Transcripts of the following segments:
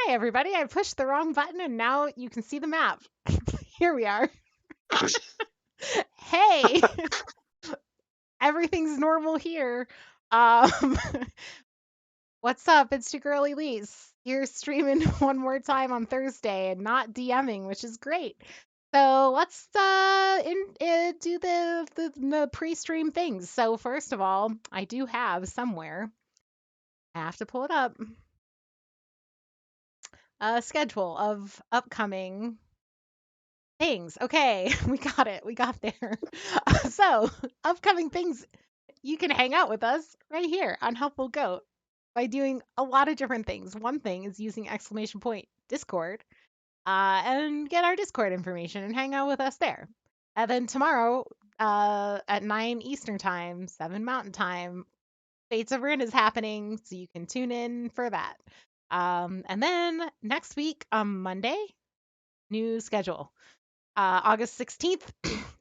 Hi, everybody. I pushed the wrong button and now you can see the map. Here we are. Hey, everything's normal here. Um, what's up? It's your girl Elise. You're streaming one more time on Thursday and not DMing, which is great. So let's do the pre-stream things. So first of all, I do have somewhere. I have to pull it up. A schedule of upcoming things. Okay, we got it. We got there. So, upcoming things, you can hang out with us right here on Helpful Goat by doing a lot of different things. One thing is using exclamation point Discord and get our Discord information and hang out with us there. And then tomorrow at 9 Eastern Time, 7 Mountain Time, Fates of Rin is happening, so you can tune in for that. And then next week on Monday, new schedule. August 16th,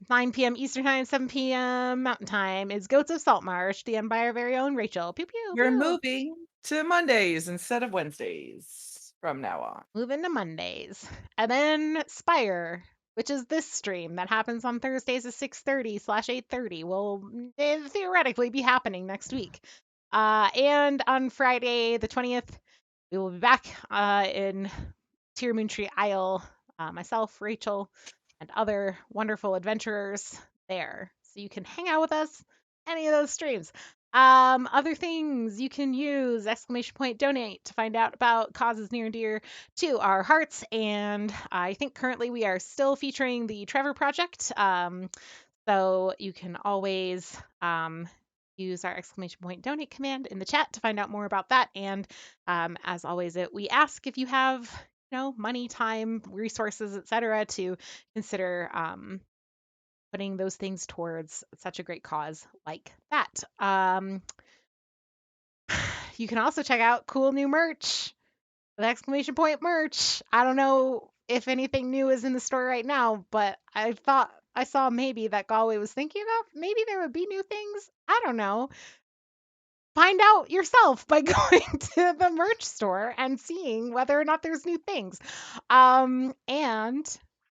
9 p.m. Eastern Time, 7 p.m. Mountain Time is Goats of Saltmarsh, DM'd by our very own Rachel. Pew pew We're pew. moving to Mondays instead of Wednesdays from now on. Moving to Mondays. And then Spire, which is this stream that happens on Thursdays at 6:30/8:30, will theoretically be happening next week. And on Friday, the 20th, we will be back in Tiramoontree Isle, myself, Rachel, and other wonderful adventurers there. So you can hang out with us any of those streams. Other things you can use exclamation point donate to find out about causes near and dear to our hearts. And I think currently we are still featuring the Trevor Project. So you can always use our exclamation point donate command in the chat to find out more about that. And as always, we ask if you have money, time, resources, etc., to consider putting those things towards such a great cause like that. You can also check out cool new merch with exclamation point merch. I don't know if anything new is in the store right now, but I thought I saw maybe that Galway was thinking about maybe there would be new things. I don't know. Find out yourself by going to the merch store and seeing whether or not there's new things. And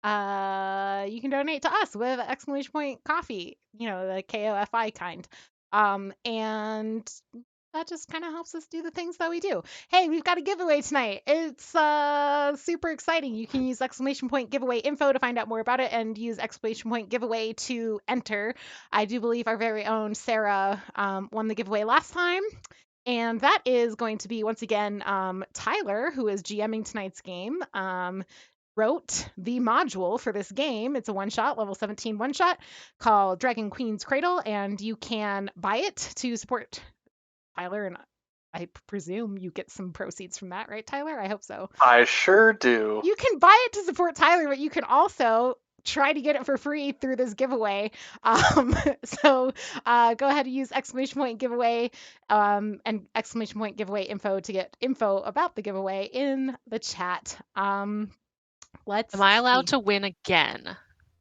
you can donate to us with exclamation point coffee, the KOFI kind. And that just kind of helps us do the things that we do. Hey, we've got a giveaway tonight. It's super exciting. You can use exclamation point giveaway info to find out more about it and use exclamation point giveaway to enter. I do believe our very own Sarah won the giveaway last time. And that is going to be, once again, Tyler, who is GMing tonight's game, wrote the module for this game. It's a one-shot, level 17 one-shot called Dragon Queen's Cradle, and you can buy it to support Tyler, and I presume you get some proceeds from that, right, Tyler? I hope so. I sure do. You can buy it to support Tyler, but you can also try to get it for free through this giveaway. So go ahead and use exclamation point giveaway and exclamation point giveaway info to get info about the giveaway in the chat. Am I allowed to win again?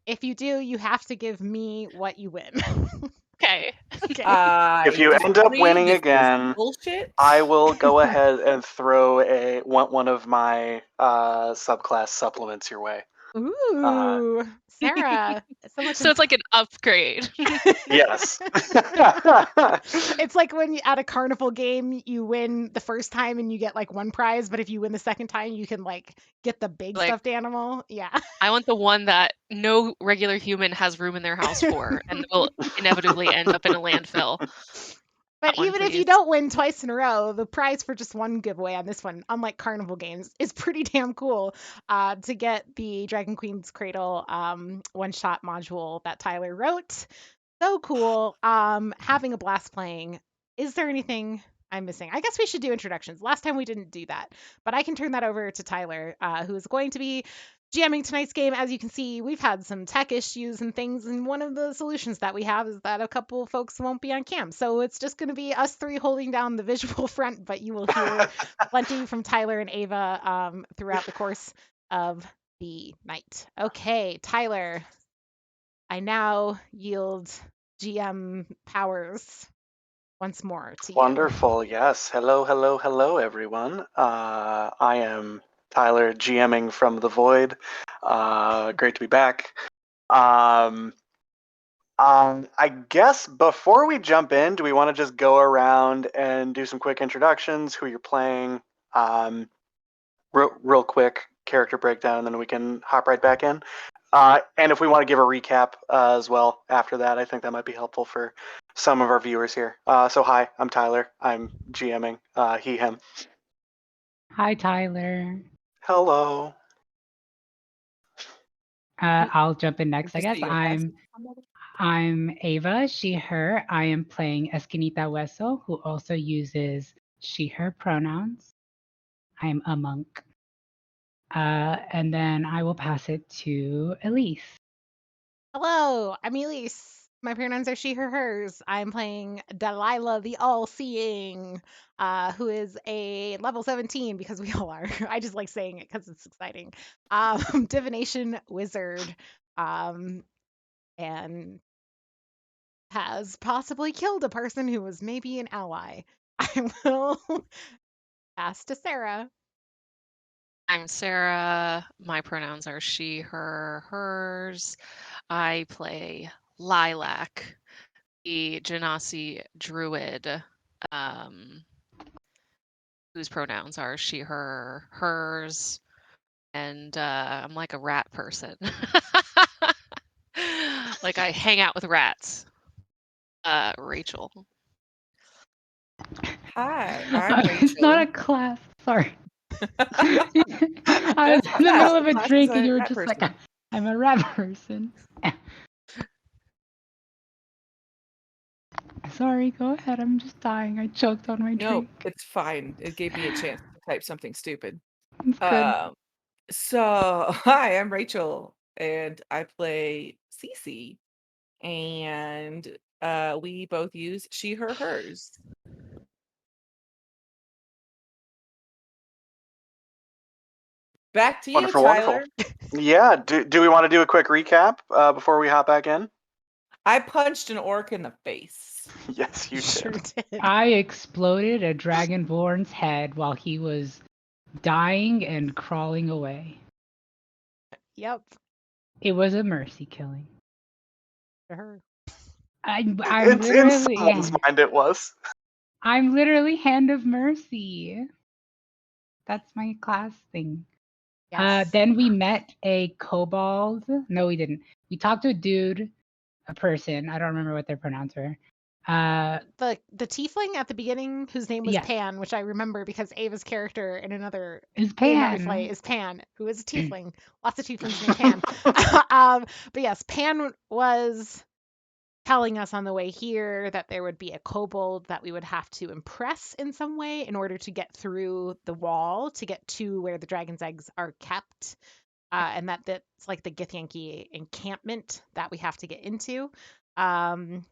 If you do, you have to give me what you win. Okay. If you end up winning again, bullshit. I will go ahead and throw one of my subclass supplements your way. Ooh, Sarah. So it's like an upgrade. Yes. It's like when at a carnival game you win the first time and you get like one prize, but if you win the second time you can like get the big stuffed animal. Yeah. I want the one that no regular human has room in their house for and will inevitably end up in a landfill. But even if you don't win twice in a row, the prize for just one giveaway on this one, unlike carnival games, is pretty damn cool to get the Dragon Queen's Cradle one-shot module that Tyler wrote. So cool. Having a blast playing. Is there anything I'm missing? I guess we should do introductions. Last time we didn't do that, but I can turn that over to Tyler, who is going to be GMing tonight's game. As you can see, we've had some tech issues and things, and one of the solutions that we have is that a couple folks won't be on cam. So it's just going to be us three holding down the visual front, but you will hear plenty from Tyler and Ava throughout the course of the night. Okay, Tyler, I now yield GM powers once more to you. Wonderful. Yes. Hello, everyone. I am Tyler, GMing from the void. Great to be back. I guess before we jump in, do we want to just go around and do some quick introductions, who you're playing, real quick character breakdown, and then we can hop right back in. And if we want to give a recap as well after that, I think that might be helpful for some of our viewers here. So hi, I'm Tyler. I'm GMing he, him. Hi, Tyler. Hello. I'll jump in next, I Just guess. that you have I'm Ava, she, her. I am playing Esquinita Hueso, who also uses she, her pronouns. I am a monk. And then I will pass it to Elise. Hello, I'm Elise. My pronouns are she, her, hers. I'm playing Delilah the All-Seeing, who is a level 17 because we all are. I just like saying it because it's exciting. Divination wizard, and has possibly killed a person who was maybe an ally. I will pass to Sarah. I'm Sarah. My pronouns are she, her, hers. I play Lilac, the Genasi druid, whose pronouns are she, her, hers. And I'm like a rat person. Like I hang out with rats. Rachel. Hi, I'm It's not a Rachel. class. Sorry. I was in the middle of a Class drink is and a you were rat just like, person. I'm a rat person. Sorry, go ahead. I'm just dying. I choked on my No, drink. it's fine. It gave me a chance to type something stupid. It's good. So hi, I'm Rachel, and I play Cece, and we both use she, her, hers. Back to you, Wonderful, Tyler. wonderful. Yeah, do we want to do a quick recap before we hop back in? I punched an orc in the face. Yes, you Sure did. did. I exploded a dragonborn's head while he was dying and crawling away. Yep, It was a mercy killing. to her. I'm In literally someone's mind, it was. I'm literally Hand of Mercy. That's my class thing. Yes. Then we met a kobold. No, we didn't. We talked to a dude, a person. I don't remember what their pronouns were. The tiefling at the beginning whose name was Yes. Pan, which I remember because Ava's character in another Is game that we Pan. play is Pan, who is a tiefling. Lots of tieflings named Pan. But yes, Pan was telling us on the way here that there would be a kobold that we would have to impress in some way in order to get through the wall to get to where the dragon's eggs are kept. And that's like the Githyanki encampment that we have to get into. And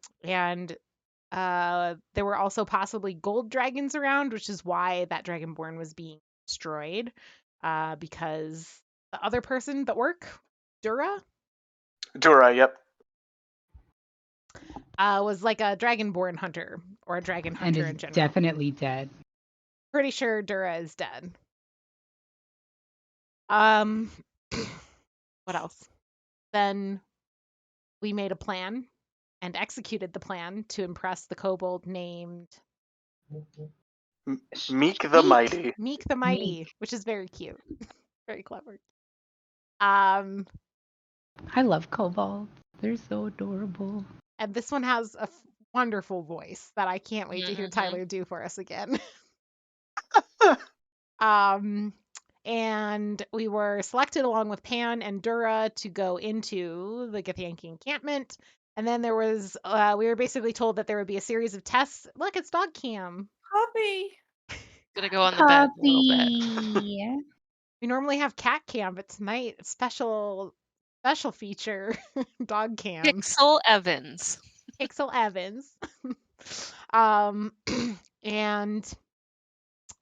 there were also possibly gold dragons around, which is why that dragonborn was being destroyed. Because the other person, the orc, Dura, Dura, yep. was like a dragonborn hunter or a dragon And hunter is in general. definitely dead. Pretty sure Dura is dead. What else? Then we made a plan and executed the plan to impress the kobold named Meek the Mighty. Meek the Mighty, which is very cute. Very clever. Um, I love kobolds. They're so adorable. and this one has a wonderful voice that I can't wait to hear Mhm. Tyler do for us again. And we were selected along with Pan and Dura to go into the Githyanki encampment. And then there was, we were basically told that there would be a series of tests. Look, it's dog cam. Puppy. Gonna go on the bed a little bit. Puppy. We normally have cat cam, but tonight special feature dog cam. Pixel Evans. Pixel Evans. And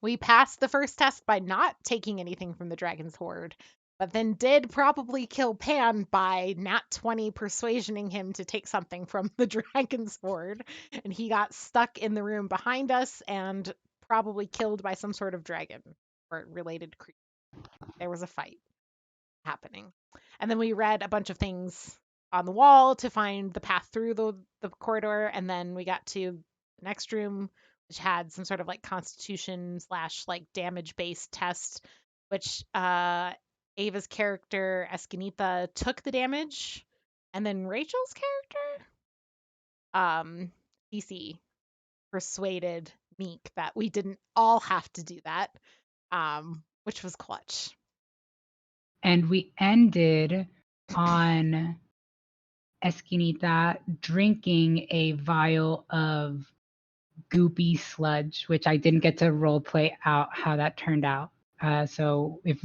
we passed the first test by not taking anything from the dragon's hoard, but then did probably kill Pan by nat 20 persuasioning him to take something from the dragon's hoard. And he got stuck in the room behind us and probably killed by some sort of dragon or related creature. There was a fight happening. And then we read a bunch of things on the wall to find the path through the corridor. And then we got to the next room, which had some sort of like constitution / like damage based test, which Ava's character Escanita took the damage, and then Rachel's character CC persuaded Meek that we didn't all have to do that, which was clutch. And we ended on Esquinita drinking a vial of goopy sludge, which I didn't get to role play out how that turned out. So if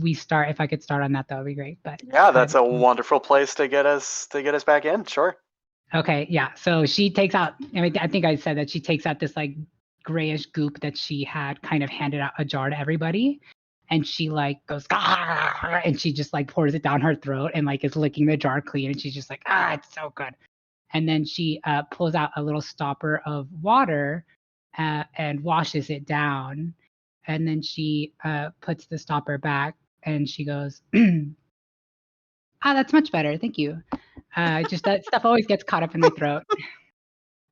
I could start on that would be great. But Yeah, that's a wonderful place to get us back in. Sure. Okay, yeah. So she takes out. I think I said that she takes out this like grayish goop that she had kind of handed out a jar to everybody, and she like goes and she just like pours it down her throat and like is licking the jar clean, and she's just like, it's so good. And then she pulls out a little stopper of water and washes it down, and then she puts the stopper back and she goes, that's much better, thank you. Just that stuff always gets caught up in my throat.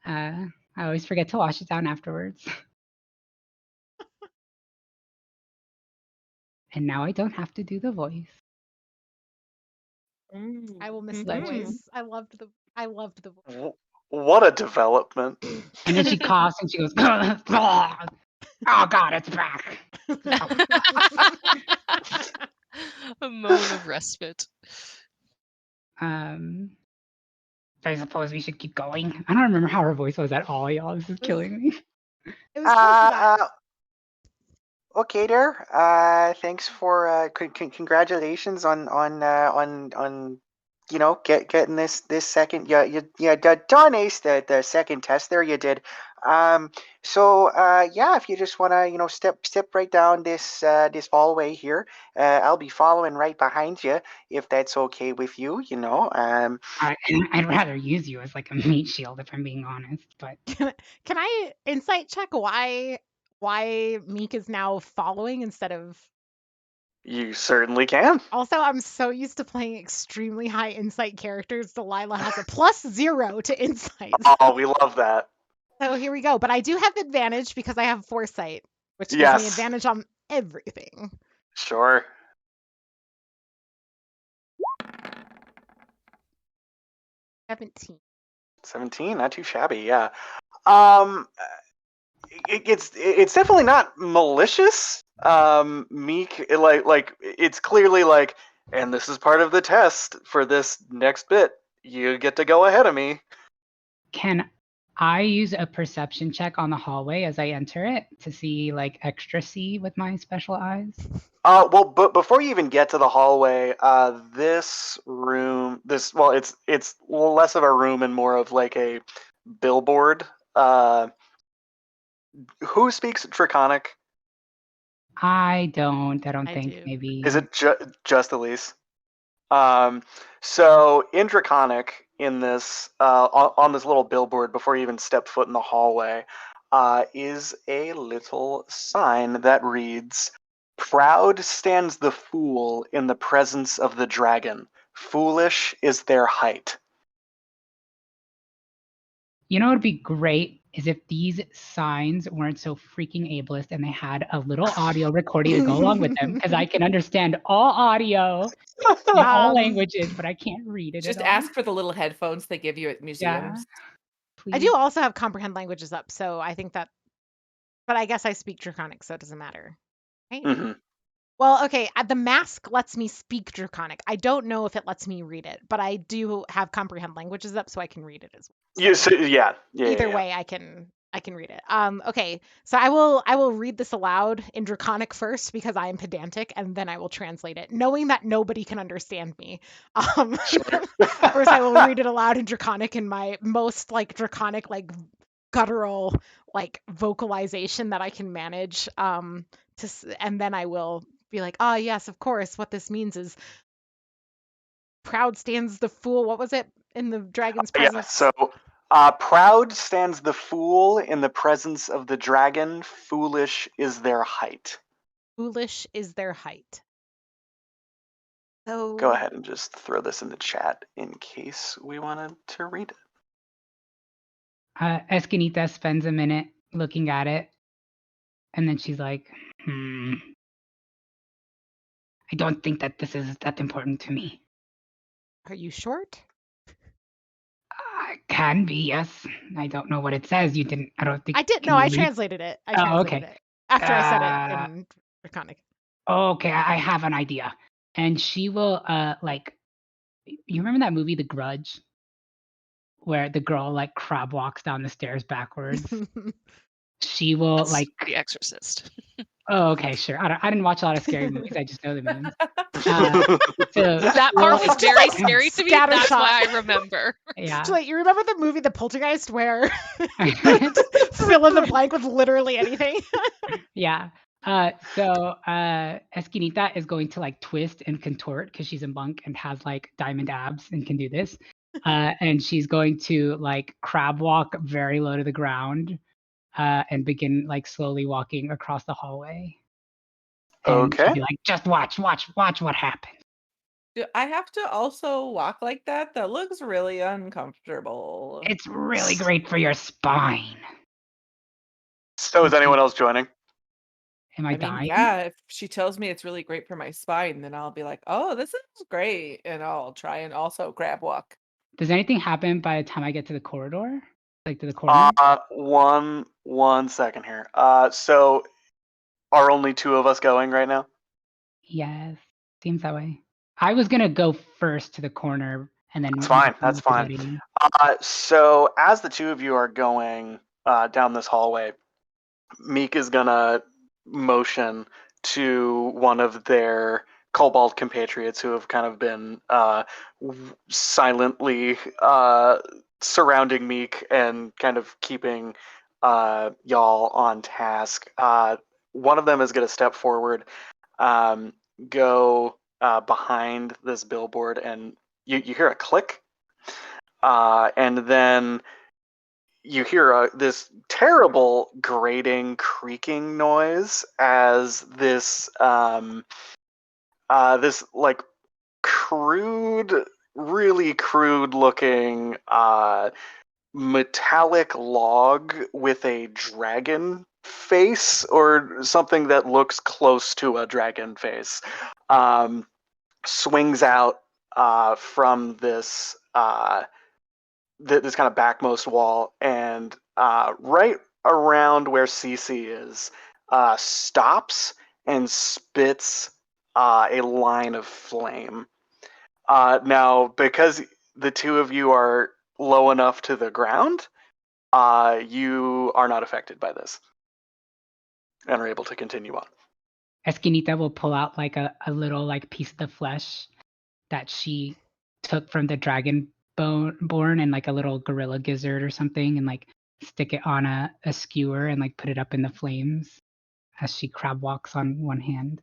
I always forget to wash it down afterwards. And now I don't have to do the voice. I will miss the Legend. voice. I loved the voice. What a development. And then she coughs and she goes, oh God, it's back. A moan of respite. I suppose we should keep going. I don't remember how her voice was at all, y'all. This is killing me. It was close to that. Okay, there. Thanks for congratulations on getting this second. You done ace the second test there. You did. So if you just want to step right down this hallway here, I'll be following right behind you if that's okay with you. I'd rather use you as like a meat shield if I'm being honest. But Can I insight check why Meek is now following instead of? You certainly can. Also, I'm so used to playing extremely high insight characters. Delilah has a +0 to insight. Oh, we love that. So here we go. But I do have advantage because I have foresight, which gives me advantage on everything. Sure. 17, not too shabby. Yeah. It's definitely not malicious. Meek, it's clearly like, and this is part of the test for this next bit. You get to go ahead of me. Can I use a perception check on the hallway as I enter it to see like extra see with my special eyes? Well, but before you even get to the hallway, this room, it's less of a room and more of like a billboard. Who speaks Draconic? I don't think do. maybe. Is it just Elise? So in Draconic, in this on this little billboard, before you even step foot in the hallway, is a little sign that reads, "Proud stands the fool in the presence of the dragon. Foolish is their height." You know what would be great is if these signs weren't so freaking ableist and they had a little audio recording to go along with them, because I can understand all audio in all languages, but I can't read it. Just at all. ask for the little headphones they give you at museums. I do also have comprehend languages up, so I think that. But I guess I speak Draconic, so it doesn't matter. Right? Mm-hmm. Well, okay. The mask lets me speak Draconic. I don't know if it lets me read it, but I do have comprehend languages up, so I can read it as well. Either way, I can read it. Okay. So I will read this aloud in Draconic first because I am pedantic, and then I will translate it, knowing that nobody can understand me. First, I will read it aloud in Draconic in my most like Draconic like guttural like vocalization that I can manage. And then I will be like, yes, of course. What this means is proud stands the fool. What was it in the dragon's presence? So proud stands the fool in the presence of the dragon. Foolish is their height. Foolish is their height. So go ahead and just throw this in the chat in case we wanted to read it. Escanita spends a minute looking at it, and then she's like, I don't think that this is that important to me. Are you short? Can be, yes. I don't know what it says. You didn't, I don't think. I did. Can No, you I read? translated it. I Oh, translated okay. it after I said it in Draconic. Okay, I have an idea. And she will, you remember that movie, The Grudge? Where the girl, like, crab walks down the stairs backwards? She will, That's like... The Exorcist. Oh, okay, sure. I didn't watch a lot of scary movies. I just know the memes. So That she will, part was like, very like scary to me. scattershot. That's why I remember. yeah. So, like, you remember the movie The Poltergeist where fill in the blank with literally anything? Yeah. So Esquinita is going to like twist and contort because she's a monk and has like diamond abs and can do this. And she's going to like crab walk very low to the ground and begin like slowly walking across the hallway. And she'll Okay. be like, just watch what happens. Do I have to also walk like that? That looks really uncomfortable. It's really great for your spine. So is anyone else joining? Am I I mean, dying? yeah, if she tells me it's really great for my spine, then I'll be like, oh, this is great. And I'll try and also crab walk. Does anything happen by the time I get to the corridor? Like to the corner? One second here. So are only two of us going right now? Yes, seems that way. I was gonna go first to the corner and then That's fine. move That's fine. everybody. So as the two of you are going down this hallway, Meek is gonna motion to one of their kobold compatriots who have kind of been silently surrounding Meek and kind of keeping y'all on task. One of them is going to step forward, go behind this billboard, and you hear a click, and then you hear this terrible grating, creaking noise as this this like really crude looking metallic log with a dragon face or something that looks close to a dragon face swings out from this this kind of backmost wall, and right around where Cece is, stops and spits a line of flame. Now, because the two of you are low enough to the ground, you are not affected by this and are able to continue on. Esquinita will pull out like a little like piece of the flesh that she took from the dragon born and like a little gorilla gizzard or something and like stick it on a skewer and like put it up in the flames as she crab walks on one hand.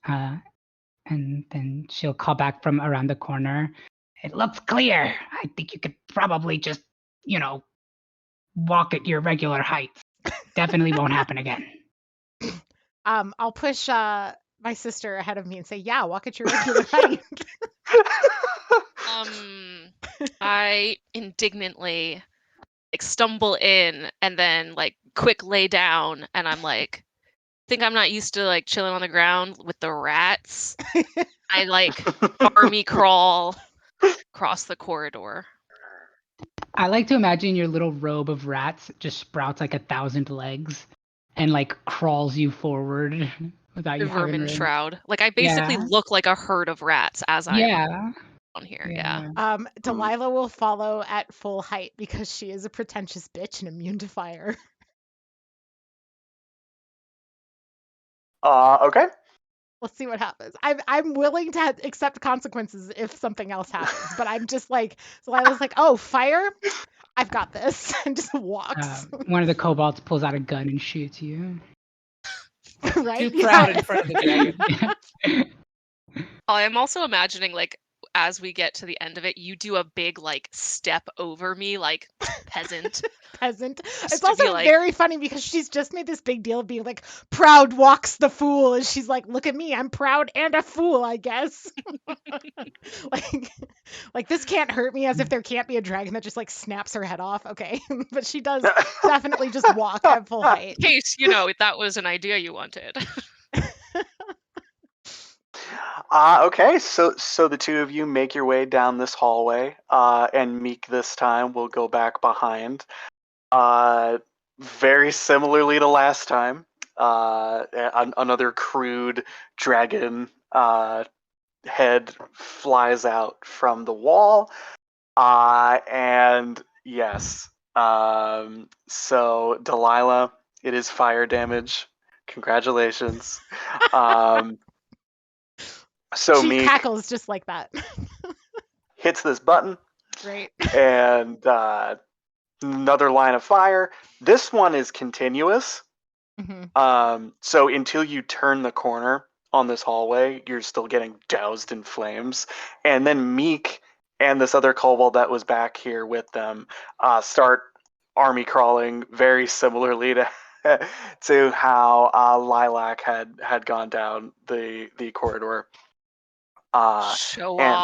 And then she'll call back from around the corner. It looks clear. I think you could probably just, walk at your regular height. Definitely won't happen again. I'll push my sister ahead of me and say, "Yeah, walk at your regular height." I indignantly stumble in and then quick lay down, and I'm like, think I'm not used to chilling on the ground with the rats. I army crawl across the corridor. I like to imagine your little robe of rats just sprouts 1,000 legs and crawls you forward without The you having vermin to... shroud. I basically look like a herd of rats as I'm on here. Yeah. Delilah will follow at full height because she is a pretentious bitch and immune to fire. Okay. We'll see what happens. I'm willing to accept consequences if something else happens, but I'm just Delilah's like, "Oh, fire? I've got this," and just walks. One of the kobolds pulls out a gun and shoots you. Right? Too proud in front of the dragon. I'm also imagining as we get to the end of it, you do a big like step over me, like peasant. Peasant. Just It's to be also like, very funny because she's just made this big deal of being like, proud walks the fool. And she's like, look at me, I'm proud and a fool, I guess. like, like this can't hurt me, as if there can't be a dragon that just like snaps her head off. Okay. But she does definitely just walk at full height. in case, that was an idea you wanted. Okay, so the two of you make your way down this hallway, and Meek this time will go back behind. Very similarly to last time, another crude dragon head flies out from the wall, and yes, so Delilah, it is fire damage. Congratulations. So She Meek cackles just like that. hits this button, Great. and another line of fire. This one is continuous. Mhm. So until you turn the corner on this hallway, you're still getting doused in flames. And then Meek and this other kobold that was back here with them start army crawling very similarly to to how Lilac had gone down the corridor. Show And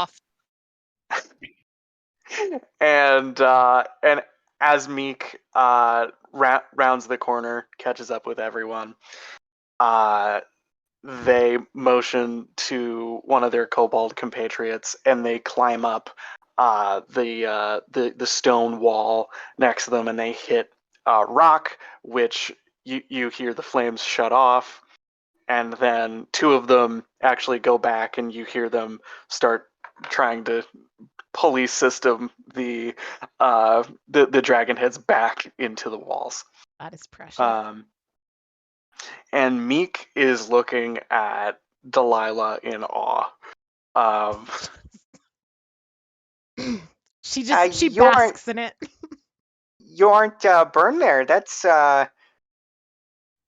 off. and as Meek rounds the corner, catches up with everyone, they motion to one of their kobold compatriots, and they climb up the stone wall next to them, and they hit rock, which you hear the flames shut off, and then two of them actually go back, and you hear them start trying to police system the dragon heads back into the walls. That is precious. And Meek is looking at Delilah in awe. She You aren't basks in it. you aren't burned there. That's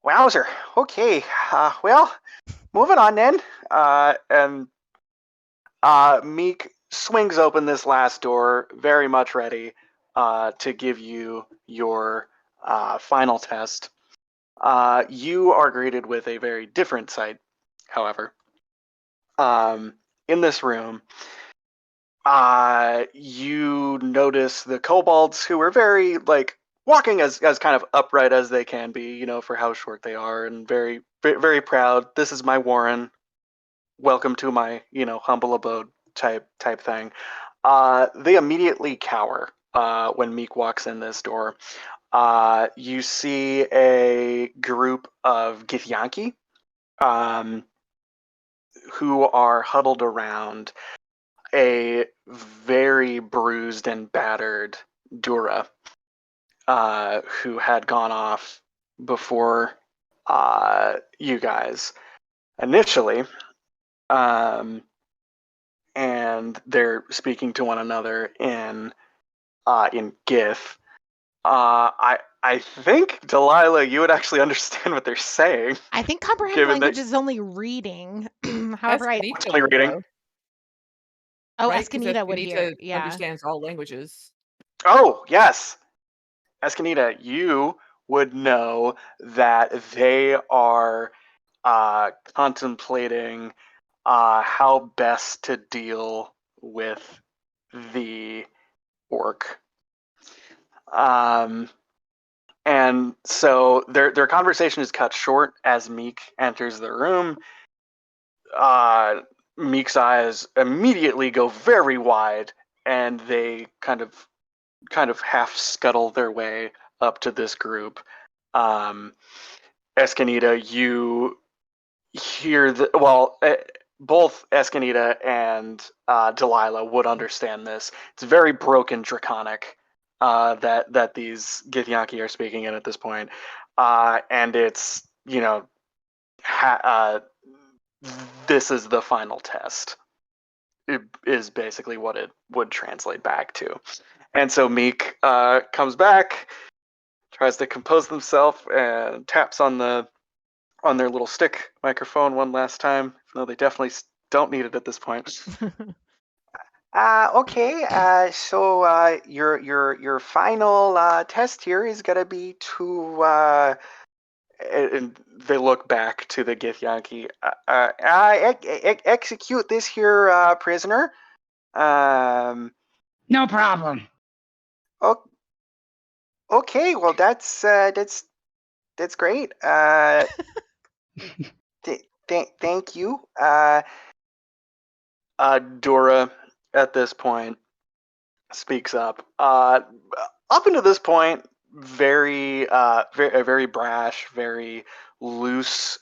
wowzer. Okay. Well, moving on then. And Meek swings open this last door, very much ready to give you your final test. You are greeted with a very different sight, however. In this room, you notice the kobolds, who are very, like, walking as kind of upright as they can be, for how short they are, and very, very proud. This is my warren. Welcome to my, humble abode type thing. They immediately cower when Meek walks in this door. You see a group of Githyanki, who are huddled around a very bruised and battered Dura, who had gone off before you guys initially. And they're speaking to one another in Gith. I think, Delilah, you would actually understand what they're saying. I think comprehend Given language that- is only reading. However, Escanita Only would reading. know, oh, right? 'Cause Escanita would hear. Escanita Yeah. understands all languages. Oh, yes. Escanita, you would know that they are contemplating how best to deal with the orc. And so their conversation is cut short as Meek enters the room. Meek's eyes immediately go very wide, and they kind of half scuttle their way up to this group. Escanita, you hear both Escanita and Delilah would understand this. It's very broken Draconic that these Githyanki are speaking in at this point. And it's, this is the final test. It is basically what it would translate back to. And so Meek comes back, tries to compose himself, and taps on their little stick microphone one last time, even though they definitely don't need it at this point. Okay. So your final test here is gonna be to and they look back to the Githyanki. Execute this here prisoner. No problem. Oh, okay. Well, that's great. Thank you. Dora, at this point, speaks up. Up until this point, very brash, very loose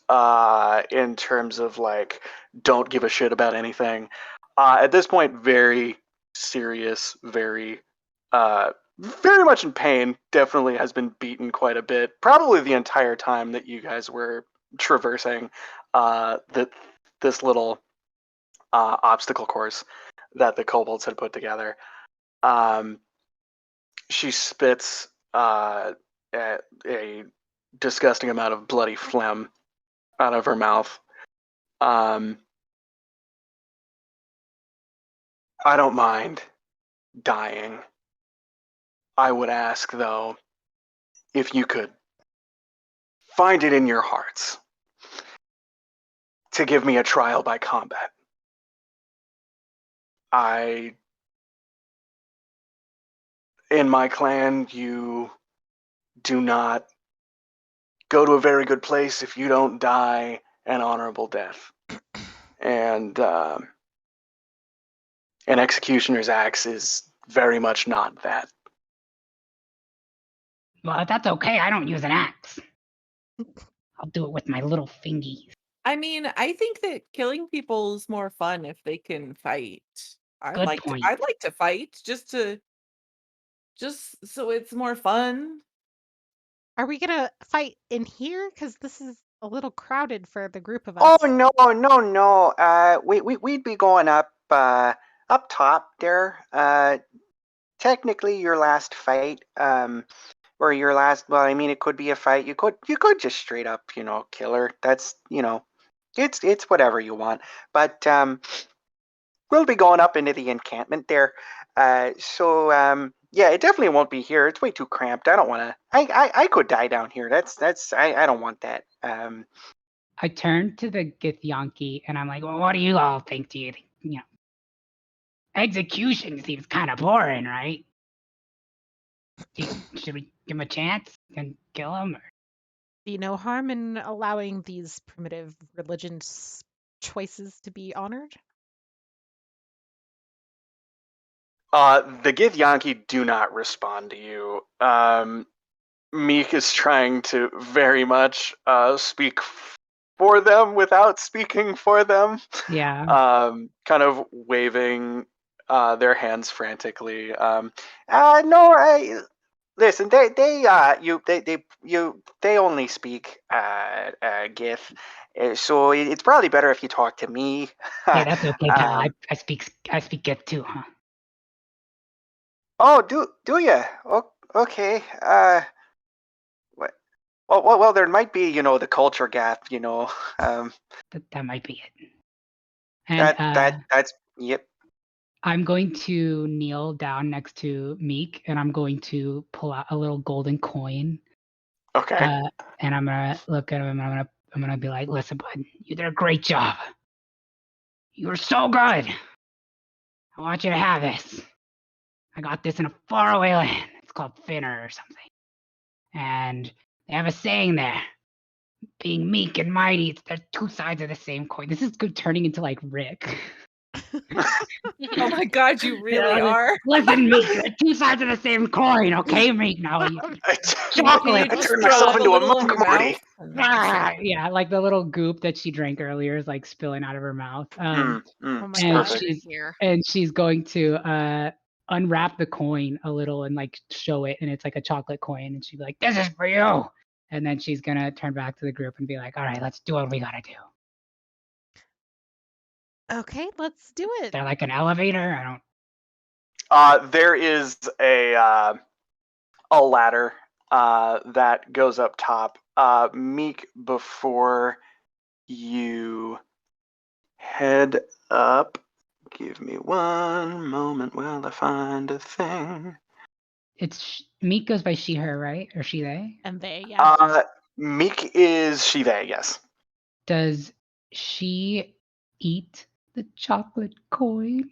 in terms of like don't give a shit about anything. At this point, very serious, very much in pain. Definitely has been beaten quite a bit. Probably the entire time that you guys were traversing this little obstacle course that the kobolds had put together. She spits a disgusting amount of bloody phlegm out of her mouth. I don't mind dying. I would ask, though, if you could find it in your hearts to give me a trial by combat. In my clan, you do not go to a very good place if you don't die an honorable death. And an executioner's axe is very much not that. Well, that's okay. I don't use an axe. I'll do it with my little fingies. I mean, I think that killing people is more fun if they can fight. Good point. I'd like to fight just so it's more fun. Are we gonna fight in here? Because this is a little crowded for the group of us. Oh no. We'd be going up top there. Technically your last fight, or your last. Well, I mean, it could be a fight. You could just straight up, kill her. That's it's whatever you want. But we'll be going up into the encampment there. So yeah, it definitely won't be here. It's way too cramped. I don't want to. I could die down here. I don't want that. I turn to the Githyanki and I'm like, well, what do you all think? Do you think, execution seems kind of boring, right? Should we give him a chance and kill him? Or? See no harm in allowing these primitive religious choices to be honored. The Githyanki do not respond to you. Meek is trying to very much speak for them without speaking for them. Yeah. Kind of waving their hands frantically. No, listen. They only speak Gith, so it's probably better if you talk to me. Hey, that's okay, pal. I speak Gith too, huh? Oh, do you? Okay. What? Well, there might be, the culture gap, That might be it. And that's yep. I'm going to kneel down next to Meek, and I'm going to pull out a little golden coin. Okay. And I'm gonna look at him. And I'm gonna be like, "Listen, bud, you did a great job. You were so good. I want you to have this. I got this in a faraway land. It's called Finner or something. And they have a saying there. Being meek and mighty, they're two sides of the same coin." This is good turning into like Rick. Oh my god, you really are. Listen, Meek, they're two sides of the same coin, okay, Meek? Now you chocolate. I turned myself into a monk, Morty. Yeah, like the little goop that she drank earlier is like spilling out of her mouth. Oh my and God. she's going to unwrap the coin a little and like show it, and it's like a chocolate coin, and she's like, "This is for you." And then she's gonna turn back to the group and be like, "All right, let's do what we gotta do." Okay, let's do it. They're like an elevator. I don't. There is a ladder that goes up top. Meek, before you head up, Give me one moment while I find a thing. It's Meek goes by she, her, right? Or she, they? And they, yeah. Meek is she, they, yes. Does she eat the chocolate coin?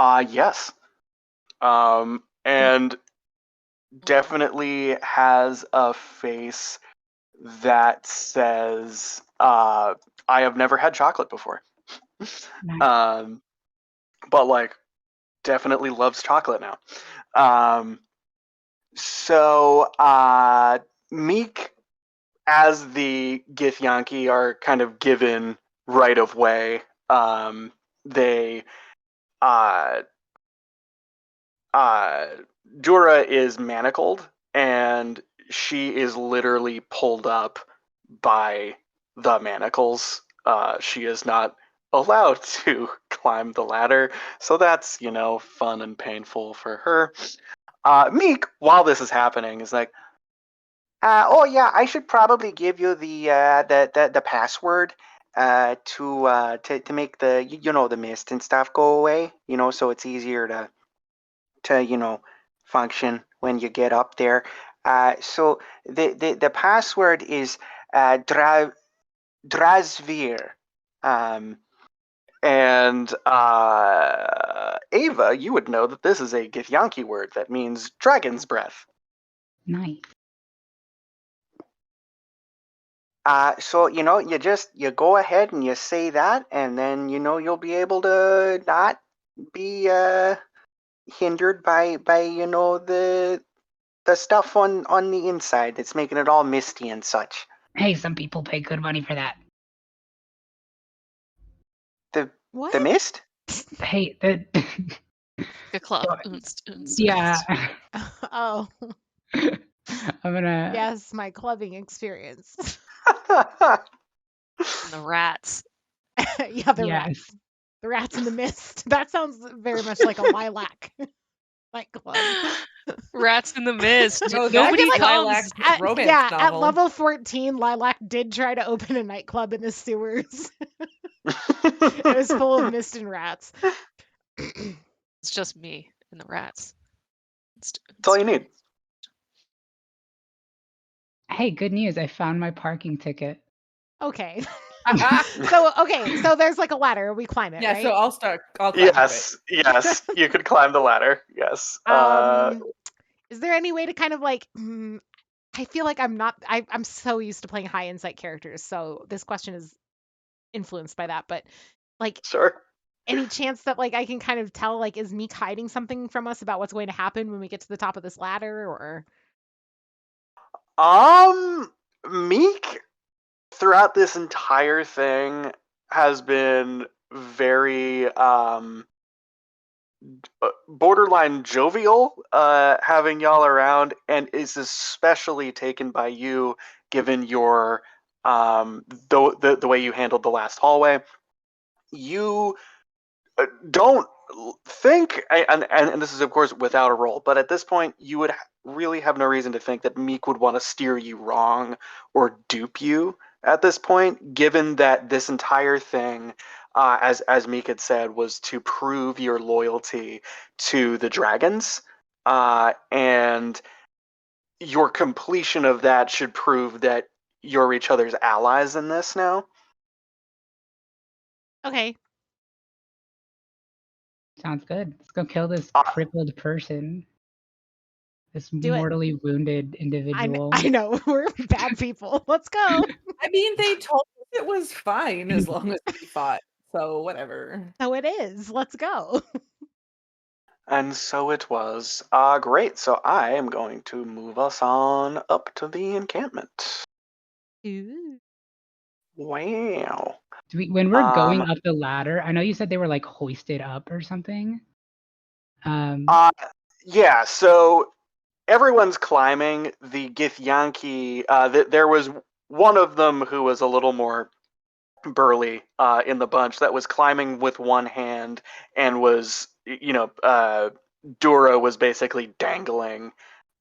Yes. And definitely has a face that says, I have never had chocolate before. Nice. But like definitely loves chocolate now. So Meek as the Githyanki are kind of given right of way. They Dura is manacled and she is literally pulled up by the manacles. She is not allowed to climb the ladder, so that's, fun and painful for her. Meek, while this is happening, is like, Oh yeah, I should probably give you the password to make the mist and stuff go away. So it's easier to function when you get up there. So the password is Drazvir. and Ava, you would know that this is a Githyanki word that means dragon's breath. Nice. So you go ahead and you say that, and then you'll be able to not be hindered by the stuff on the inside that's making it all misty and such. Hey, some people pay good money for that. The What? the mist? Hey, A club. So, Oonst, oonst, yeah. Oh, I'm gonna. yes, my clubbing experience. And the rats. Yeah, the Yes. rats. The rats in the mist. That sounds very much like a lilac nightclub. Rats in the mist. No, Nobody that's comes. Lilac's At, romance yeah, at novel. level 14, Lilac did try to open a nightclub in the sewers. It was full of mist and rats. It's just me and the rats. That's all you need. Hey, good news! I found my parking ticket. Okay. So there's like a ladder. We climb it, Yeah, right? so I'll climb up it. Yes, you could climb the ladder. Yes. Is there any way to kind of like I feel like I'm so used to playing high insight characters, so this question is influenced by that, but like Sure. any chance that like I can kind of tell like is Meek hiding something from us about what's going to happen when we get to the top of this ladder or Meek throughout this entire thing has been very borderline jovial, having y'all around, and is especially taken by you given your the way you handled the last hallway. You don't think, and this is of course without a roll, but at this point you would really have no reason to think that Meek would want to steer you wrong or dupe you at this point, given that this entire thing, as Meek had said, was to prove your loyalty to the dragons, and your completion of that should prove that you're each other's allies in this now. okay. Sounds good. Let's go kill this crippled person. This Do it. mortally wounded individual. I know we're bad people. Let's go. I mean, they told us it was fine as long as we fought. So whatever. So it is. Let's go. And so it was. Great. So I am going to move us on up to the encampment. Ooh. Wow. When we're going up the ladder, I know you said they were like hoisted up or something. Yeah. So everyone's climbing the Githyanki. There was one of them who was a little more burly in the bunch that was climbing with one hand and was, Dura was basically dangling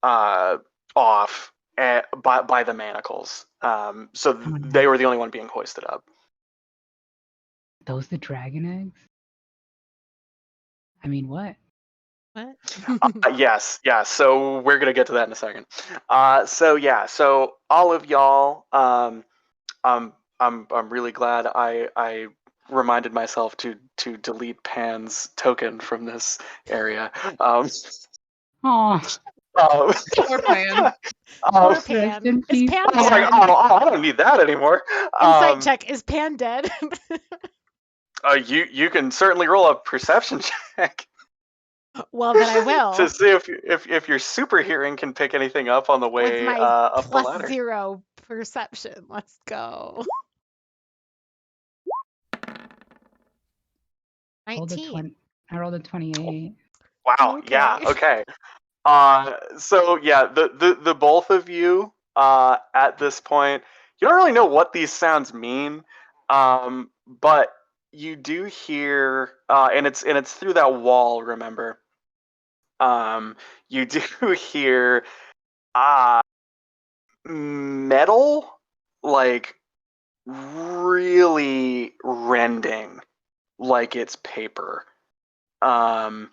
off by the manacles. So they were the only one being hoisted up. Those the dragon eggs? I mean, what? What? Yes. So we're gonna get to that in a second. So all of y'all, I'm really glad I reminded myself to delete Pan's token from this area. Oh, Poor Pan. Poor rest Pan. in Is peace, Pan I was like, dead? I don't need that anymore. Insight check. Is Pan dead? You can certainly roll a perception check Well, then I will. to see if your super hearing can pick anything up on the With way my up the plus ladder. 0 perception. Let's go. I rolled a 19. I rolled a 28. Wow. Okay. Yeah. Okay. So yeah, the both of you at this point, you don't really know what these sounds mean, but you do hear, and it's through that wall. Remember, you do hear metal, like really rending, like it's paper. And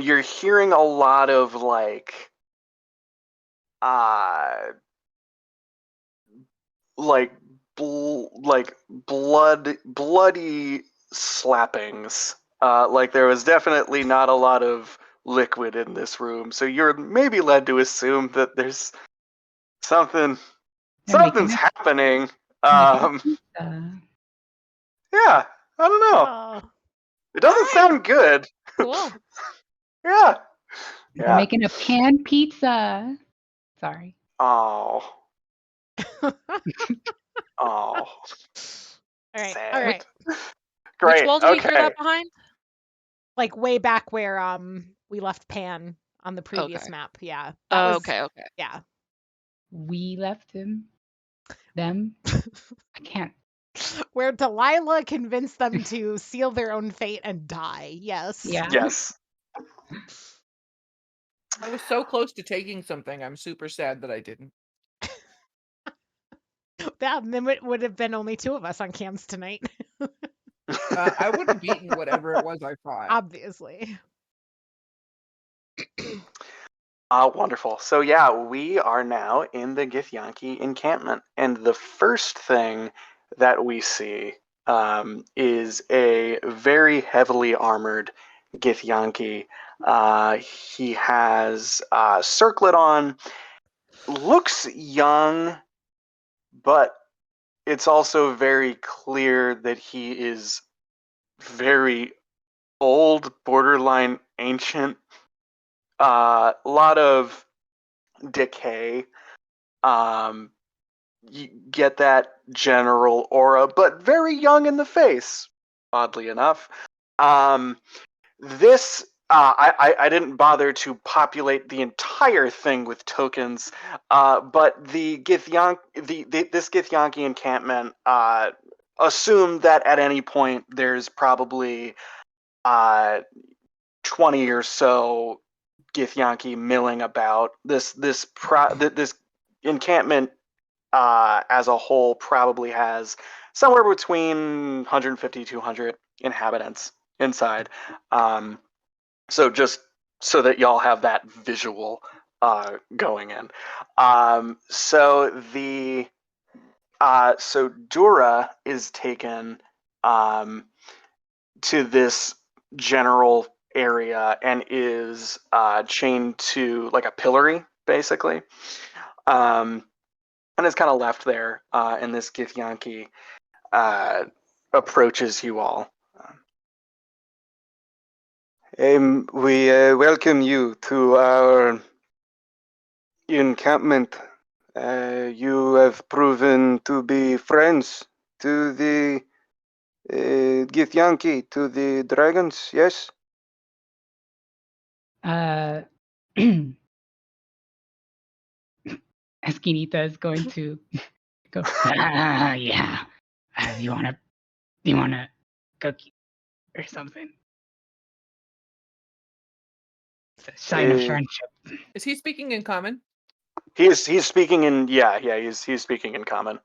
you're hearing a lot of like bloody slappings. Like there was definitely not a lot of liquid in this room, so you're maybe led to assume that there's something's happening. Pizza. Yeah, I don't know. Oh, It doesn't alright. sound good. Cool. Yeah. They're making a pan pizza. Sorry. Oh. Oh. All right. Sad. All right. Great. Which wall do we okay. hear that behind? Like way back where we left Pan on the previous Okay. map. Yeah. That was Okay. yeah. We left him. Them. I can't. Where Delilah convinced them to seal their own fate and die. Yes. Yeah. Yes. I was so close to taking something. I'm super sad that I didn't. That then it would have been only 2 of us on cams tonight. I would have beaten whatever it was I fought. Obviously. Wonderful. So yeah, we are now in the Githyanki encampment, and the first thing that we see is a very heavily armored Githyanki. He has circlet on, looks young, but it's also very clear that he is very old, borderline ancient. A lot of decay. You get that general aura, but very young in the face, oddly enough. This I didn't bother to populate the entire thing with tokens, but the this Githyanki encampment assumed that at any point there's probably 20 or so Githyanki milling about. This encampment as a whole probably has somewhere between 150 200 inhabitants inside. So just so that y'all have that visual going in. So Dura is taken to this general area and is chained to like a pillory, basically. And is kind of left there, and this Githyanki approaches you all. We welcome you to our encampment. You have proven to be friends to the Githyanki, to the dragons, yes? Esquinita is going to go. Yeah. You want a cookie or something? It's a sign of friendship. Is he speaking in common? He's speaking in he's speaking in common.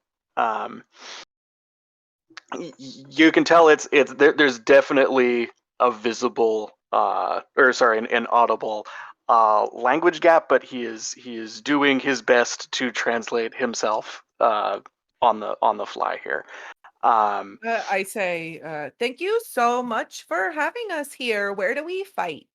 You can tell there's definitely a visible an audible language gap, but he is doing his best to translate himself on the fly here. I say, thank you so much for having us here. Where do we fight?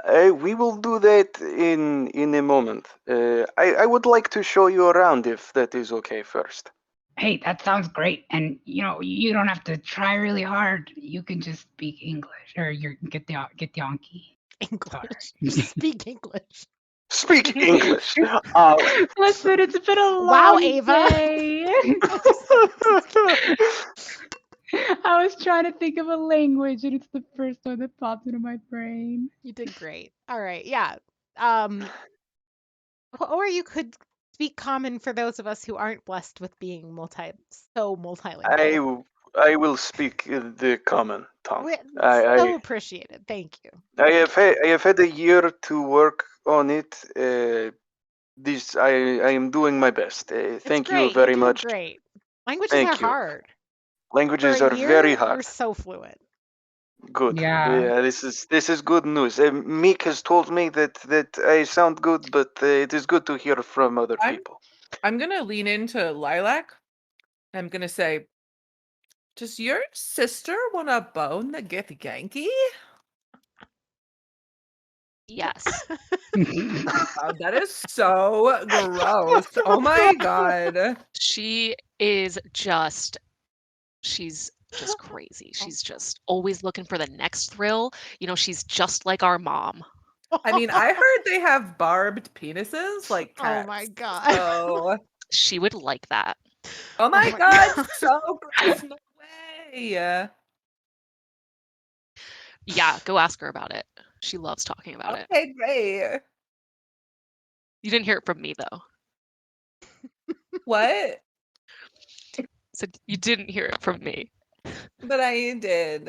We will do that in a moment. I would like to show you around if that is okay first. Hey, that sounds great. And you don't have to try really hard. You can just speak English, or you get the Yankee. English. Just speak English. Speak English. Listen, it's been a Wow, long Ava. day. I was trying to think of a language, and it's the first one that popped into my brain. You did great. All right, yeah. Or you could speak common for those of us who aren't blessed with being multilingual. I will speak the common tongue. So appreciated. Thank you. I have had a year to work on it. I am doing my best. Thank you Great. very You're doing much. Great. Languages Thank are you. hard. Languages For a are year, very hard. You're so fluent. Good. Yeah. This is good news. Meek has told me that I sound good, but it is good to hear from other people. I'm gonna lean into Lilac. I'm gonna say, does your sister want to bone the Gith Yankee? Yes. Oh, that is so gross. Oh my god. She's just crazy. She's just always looking for the next thrill. She's just like our mom. I mean, I heard they have barbed penises like cats. Oh my god. So... She would like that. Oh my god, so gross. No way. Yeah, go ask her about it. She loves talking about it. Okay, great. You didn't hear it from me, though. What? So you didn't hear it from me. But I did.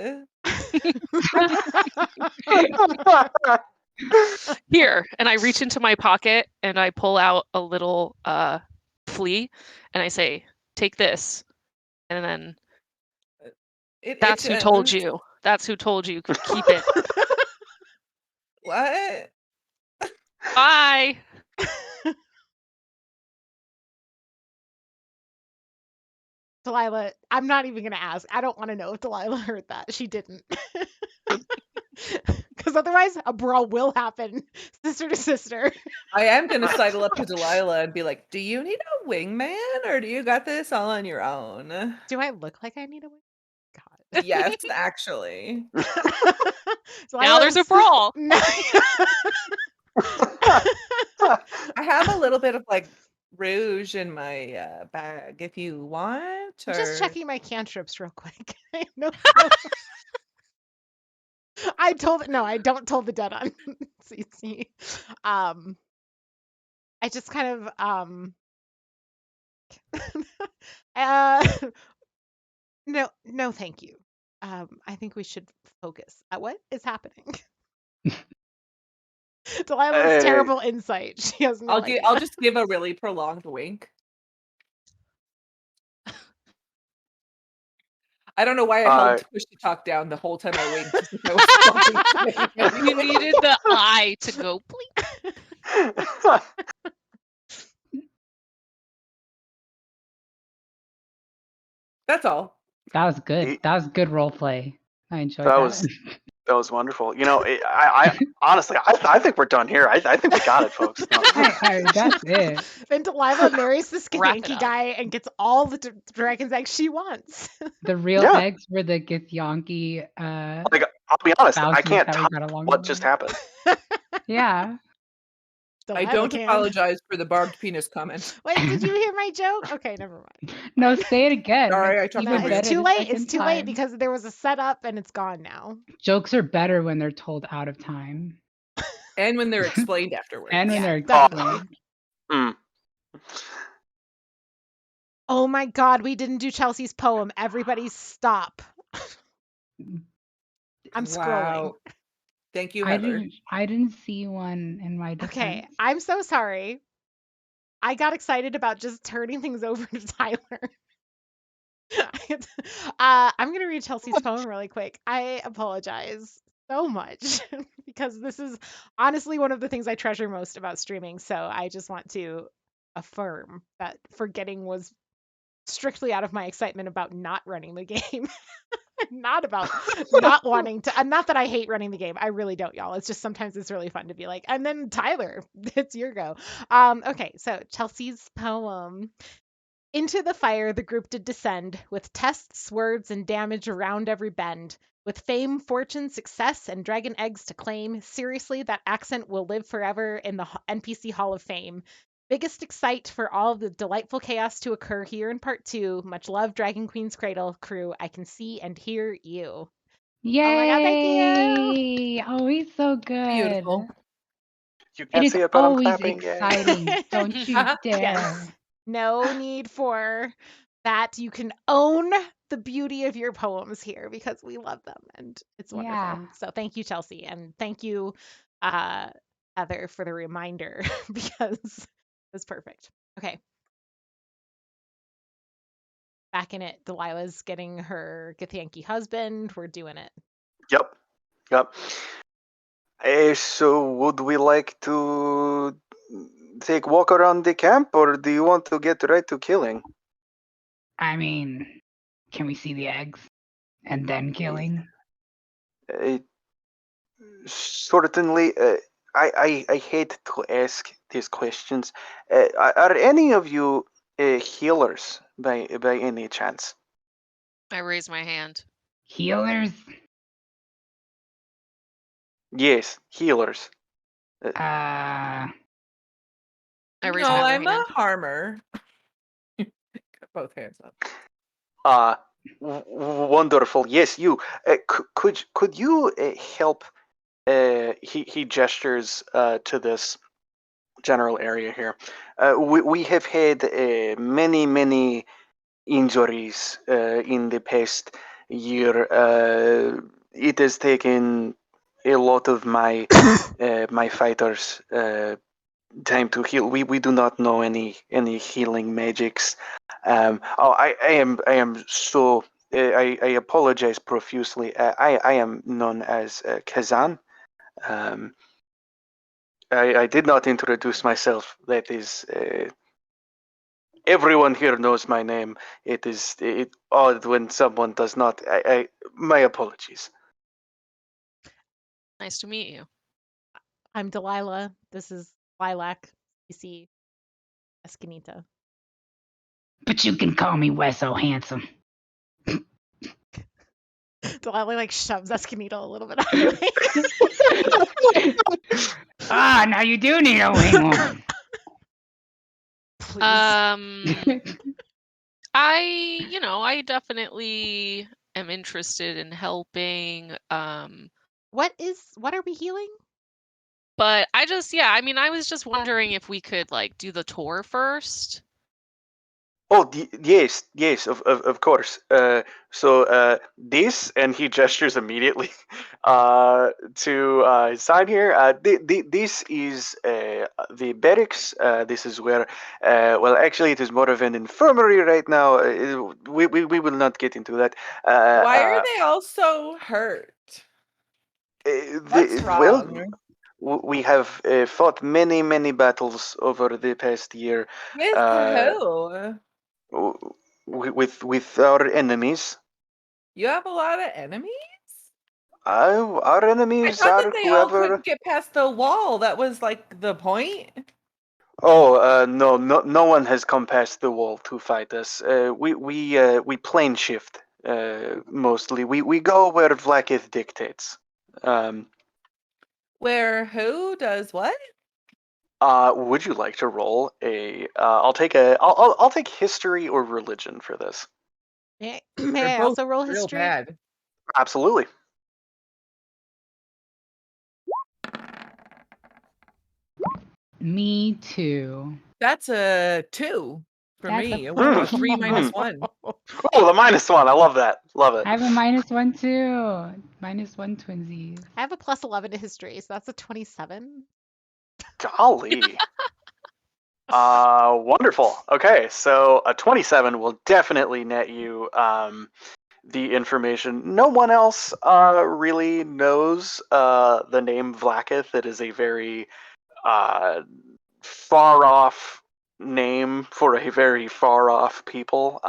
Here, and I reach into my pocket and I pull out a little flea and I say, take this. And then that's who told you. That's who told you. Keep it. What? Bye. Delilah, I'm not even going to ask. I don't want to know if Delilah heard that. She didn't. Because otherwise, a brawl will happen, sister to sister. I am going to sidle up to Delilah and be like, do you need a wingman or do you got this all on your own? Do I look like I need a wingman? God. Yes, actually. Now there's a brawl. I have a little bit of like rouge in my bag if you want. I'm just checking my cantrips real quick. No. I don't told the dead on CC. I just kind of no, thank you. I think we should focus. What is happening? Delilah's terrible insight. She has no idea. I'll just give a really prolonged wink. I don't know why I held push to talk down the whole time I winked. You needed the eye to go bleep. That's all. That was good. That was good role play. I enjoyed that. That was wonderful. I honestly, I think we're done here. I think we got it, folks. No. That's it. Then Delilah marries this Githyanki guy and gets all the dragon's eggs she wants. The real eggs were the Githyanki. I'll be honest, I can't talk what just happened. Yeah. I don't apologize for the barbed penis comment. Wait, did you hear my joke? Okay, never mind. No, say it again. Sorry, I talked over It's too late. It's too late because there was a setup and it's gone now. Jokes are better when they're told out of time. And when they're explained afterwards. And when they're explained. Oh my god, we didn't do Chelsea's poem. Everybody stop. I'm scrolling. Thank you, Heather. I didn't see one in my defense. Okay, I'm so sorry. I got excited about just turning things over to Tyler. I'm gonna read Chelsea's poem really quick. I apologize so much because this is honestly one of the things I treasure most about streaming. So I just want to affirm that forgetting was strictly out of my excitement about not running the game. Not about not wanting to. Not that I hate running the game. I really don't, y'all. It's just sometimes it's really fun to be like, and then Tyler, it's your go. Okay, so Chelsea's poem. Into the fire the group did descend, with tests, words, and damage around every bend. With fame, fortune, success, and dragon eggs to claim, seriously, that accent will live forever in the NPC Hall of Fame. Biggest excite for all of the delightful chaos to occur here in part 2. Much love, Dragon Queen's Cradle crew. I can see and hear you. Yay! Oh my god, thank you! Always so good. Beautiful. You It can't is see it, but I'm always clapping. Yay. exciting. Don't you dare. Yes. No need for that. You can own the beauty of your poems here because we love them and it's wonderful. Yeah. So thank you, Chelsea, and thank you, Heather, for the reminder because it was perfect. Okay. Back in it. Delilah's getting her Githyanki husband. We're doing it. Yep. So would we like to take a walk around the camp, or do you want to get right to killing? I mean, can we see the eggs? And then killing? Certainly. I hate to ask these questions. Are any of you healers by any chance? I raise my hand. Healers? Yes, healers. I raise No, my other I'm a hand. harmer. Got both hands up. Wonderful. Yes, you. Could you help? He gestures to this general area here. We have had many injuries in the past year. It has taken a lot of my my fighters time to heal. We do not know any healing magics. I am so. I apologize profusely. I am known as Kazan. I did not introduce myself. That is, everyone here knows my name. It is odd when someone does not. My apologies. Nice to meet you. I'm Delilah. This is Lilac. PC Escanita. But you can call me Wesso Handsome. Delilah like shoves Escanita a little bit out of the way. Now you do need a wing. Please. I definitely am interested in helping. What are we healing? But I was just wondering if we could like do the tour first. Oh, yes, of course. So this, and he gestures immediately to his side here. This is the barracks. This is where, well, actually, it is more of an infirmary right now. We will not get into that. Why are they all so hurt? What's Well, wrong? we have fought many battles over the past year. With who? With our enemies. You have a lot of enemies? Our I enemies thought are that they all whoever. couldn't get past the wall. That was like the point. Oh, no one has come past the wall to fight us. We plane shift mostly. We go where Vlakith dictates. Where who does what? Would you like to roll a? I'll take history or religion for this. May They're I both also roll real history? bad. Absolutely. Me too. That's a 2 for That's me. a A 1, a 3 14. minus 1. Oh, the -1. I love that. Love it. I have a -1 too. -1 twinsies. I have a +11 to history, so that's a 27. Golly. Wonderful. Okay, so a 27 will definitely net you the information. No one else really knows the name Vlakith. It is a very far off name for a very far off people.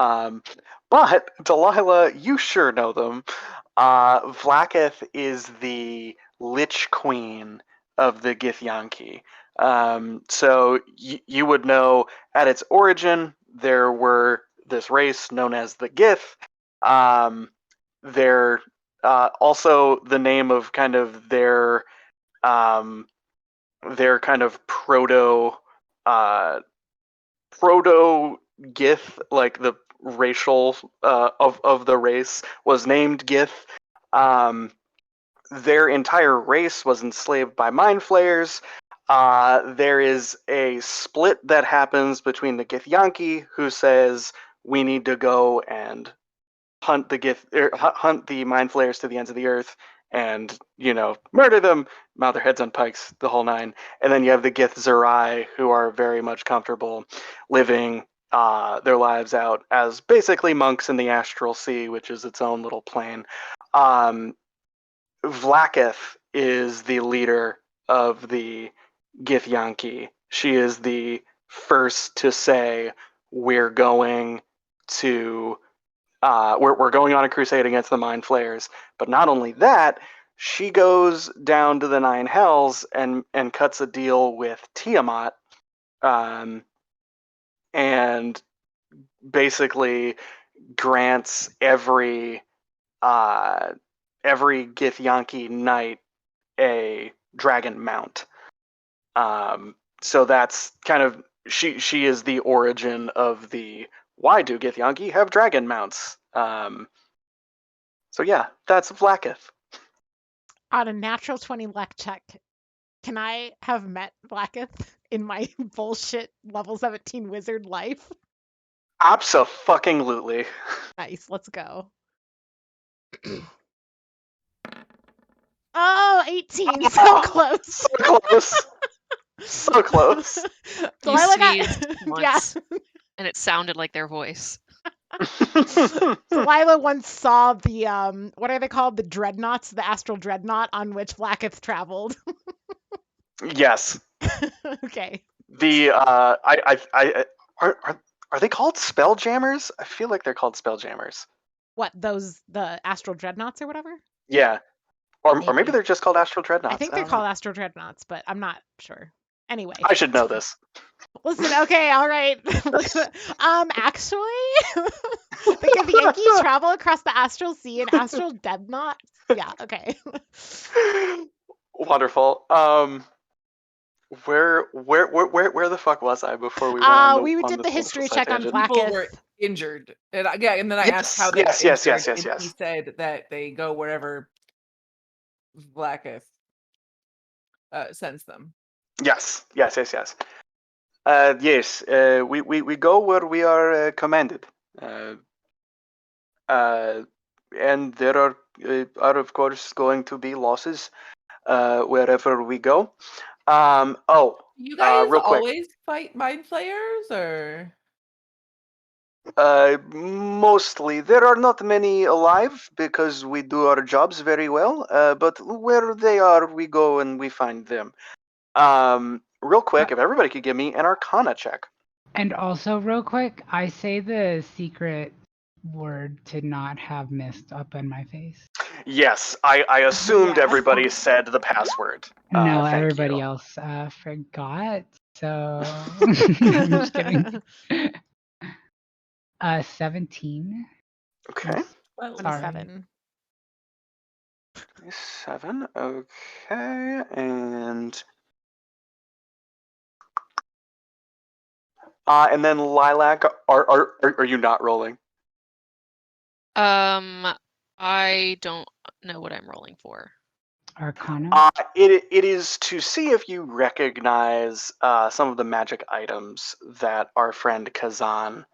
But Delilah, you sure know them. Vlakith is the Lich Queen of the Githyanki. So you would know at its origin there were this race known as the Gith. They're also the name of kind of their kind of proto Gith, like the racial of the race was named Gith. Their entire race was enslaved by mind flayers. There is a split that happens between the Githyanki, who says we need to go and hunt the mind flayers to the ends of the earth, and murder them, mount their heads on pikes, the whole nine. And then you have the Gith Zerai, who are very much comfortable living their lives out as basically monks in the astral sea, which is its own little plane. Vlakith is the leader of the Githyanki. She is the first to say, we're going to we're going on a crusade against the mind flayers. But not only that, she goes down to the Nine Hells and cuts a deal with Tiamat, and basically grants every Githyanki knight a dragon mount. So that's kind of she is the origin of the why do Githyanki have dragon mounts. So yeah, that's Vlakith. On a natural 20 luck check, can I have met Vlakith in my bullshit level 17 wizard life? Abso-fucking-lutely. Nice, let's go. Oh, 18, so close. So close. So close. You Delilah sneezed yeah. once, and it sounded like their voice. Delilah once saw the what are they called? The dreadnoughts, the astral dreadnought on which Vlakith traveled. Yes. Okay. The are they called spelljammers? I feel like they're called spelljammers. What, the astral dreadnoughts or whatever? Yeah. Or maybe Maybe. they're just called astral dreadnoughts. I think they're called astral dreadnoughts, but I'm not sure. Anyway. I should know this. Listen, okay, all right. Actually, because the Yankees travel across the astral sea and astral dreadnoughts. Yeah, okay. Wonderful. Where the fuck was I before we went on we on did this the history side check on tangent? People were Vlakith. injured, and and then I asked how they Yes, got yes, injured, yes, and he said that they go wherever Vlakith sends them. Yes. Yes. We go where we are commanded. And there are of course going to be losses wherever we go. You guys real quick. always fight mind flayers, or? Mostly. There are not many alive because we do our jobs very well. But where they are, we go and we find them. Real quick, if everybody could give me an Arcana check. And also, real quick, I say the secret word to not have mist up in my face. Yes, I assumed Yeah. everybody said the password. No, thank everybody you. else forgot. So I'm just kidding. 17. Okay. Well, Sorry. 27. 7. Okay, and then Lilac, are you not rolling? I don't know what I'm rolling for. Arcana. It is to see if you recognize some of the magic items that our friend Kazan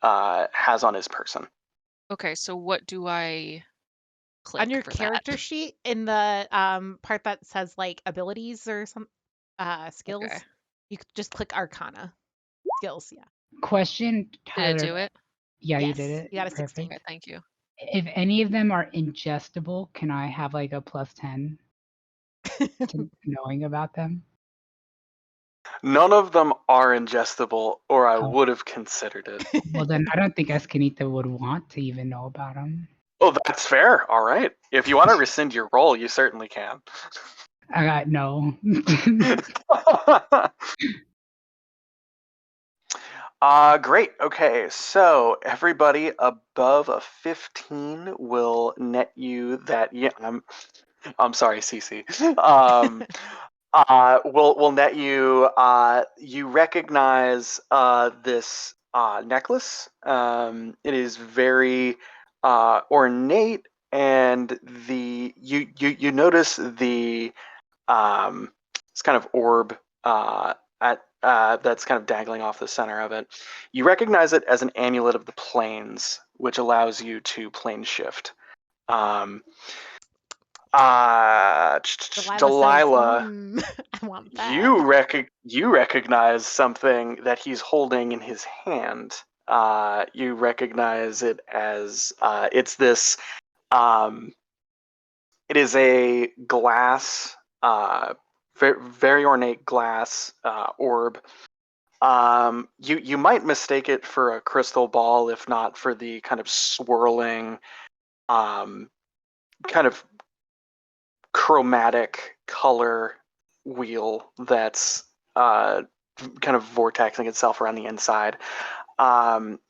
has on his person. Okay, so what do I click On your for character that? sheet, in the part that says like abilities or some skills, Okay. you could just click Arcana. skills. Yeah. Question, Did Tyler. it do it? Yeah, you Yes, did it. you got a 16. Okay, thank you. If any of them are ingestible, can I have like a +10 to knowing about them? None of them are ingestible, or I Oh. would have considered it. Well, then I don't think Escanita would want to even know about them. Oh, that's fair. All right. If you want to rescind your roll, you certainly can. I got no. Great. Okay, so everybody above a 15 will net you that. Yeah, I'm sorry, Cece. Will net you. You recognize this necklace. It is very ornate, and you notice the this kind of orb that's kind of dangling off the center of it. You recognize it as an amulet of the planes, which allows you to plane shift. Um, Delilah, says, I want that. you recognize something that he's holding in his hand. You recognize it as it's this. It is a glass, very ornate glass orb. You might mistake it for a crystal ball, if not for the kind of swirling, kind of chromatic color wheel that's kind of vortexing itself around the inside.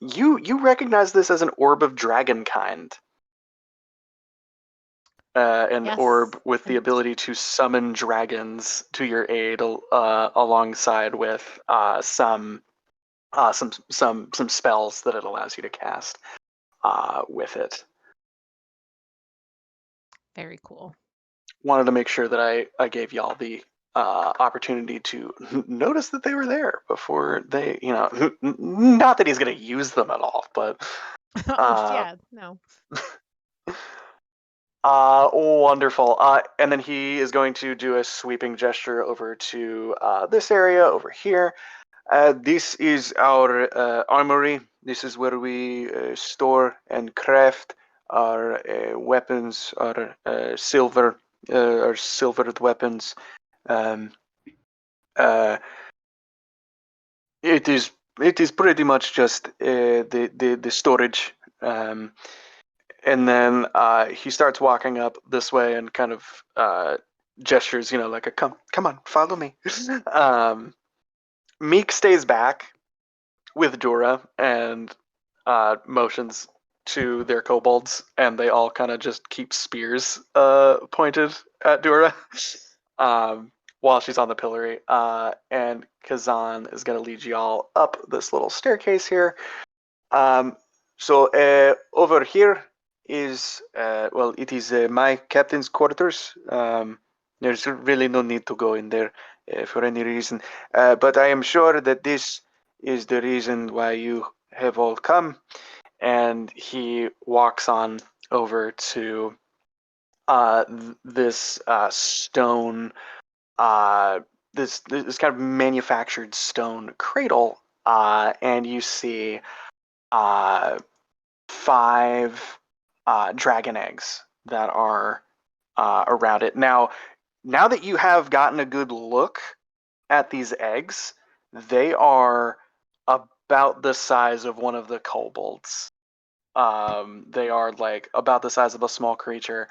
You recognize this as an Orb of Dragon kind. An Yes. orb with the ability to summon dragons to your aid, alongside with some spells that it allows you to cast with it. Very cool. Wanted to make sure that I gave y'all the opportunity to notice that they were there before they, not that he's going to use them at all, but Yeah, no. wonderful. And then he is going to do a sweeping gesture over to this area over here. This is our armory. This is where we store and craft our weapons, our silvered weapons. It is pretty much just the storage. And then he starts walking up this way and kind of gestures, like a come on, follow me. Meek stays back with Dura and motions to their kobolds, and they all kind of just keep spears pointed at Dura while she's on the pillory. And Kazan is going to lead y'all up this little staircase here. So over here is, it is my captain's quarters. There's really no need to go in there for any reason. But I am sure that this is the reason why you have all come. And he walks on over to this stone, this kind of manufactured stone cradle, and you see 5 dragon eggs that are around it. Now that you have gotten a good look at these eggs, they are about the size of one of the kobolds. They are like about the size of a small creature.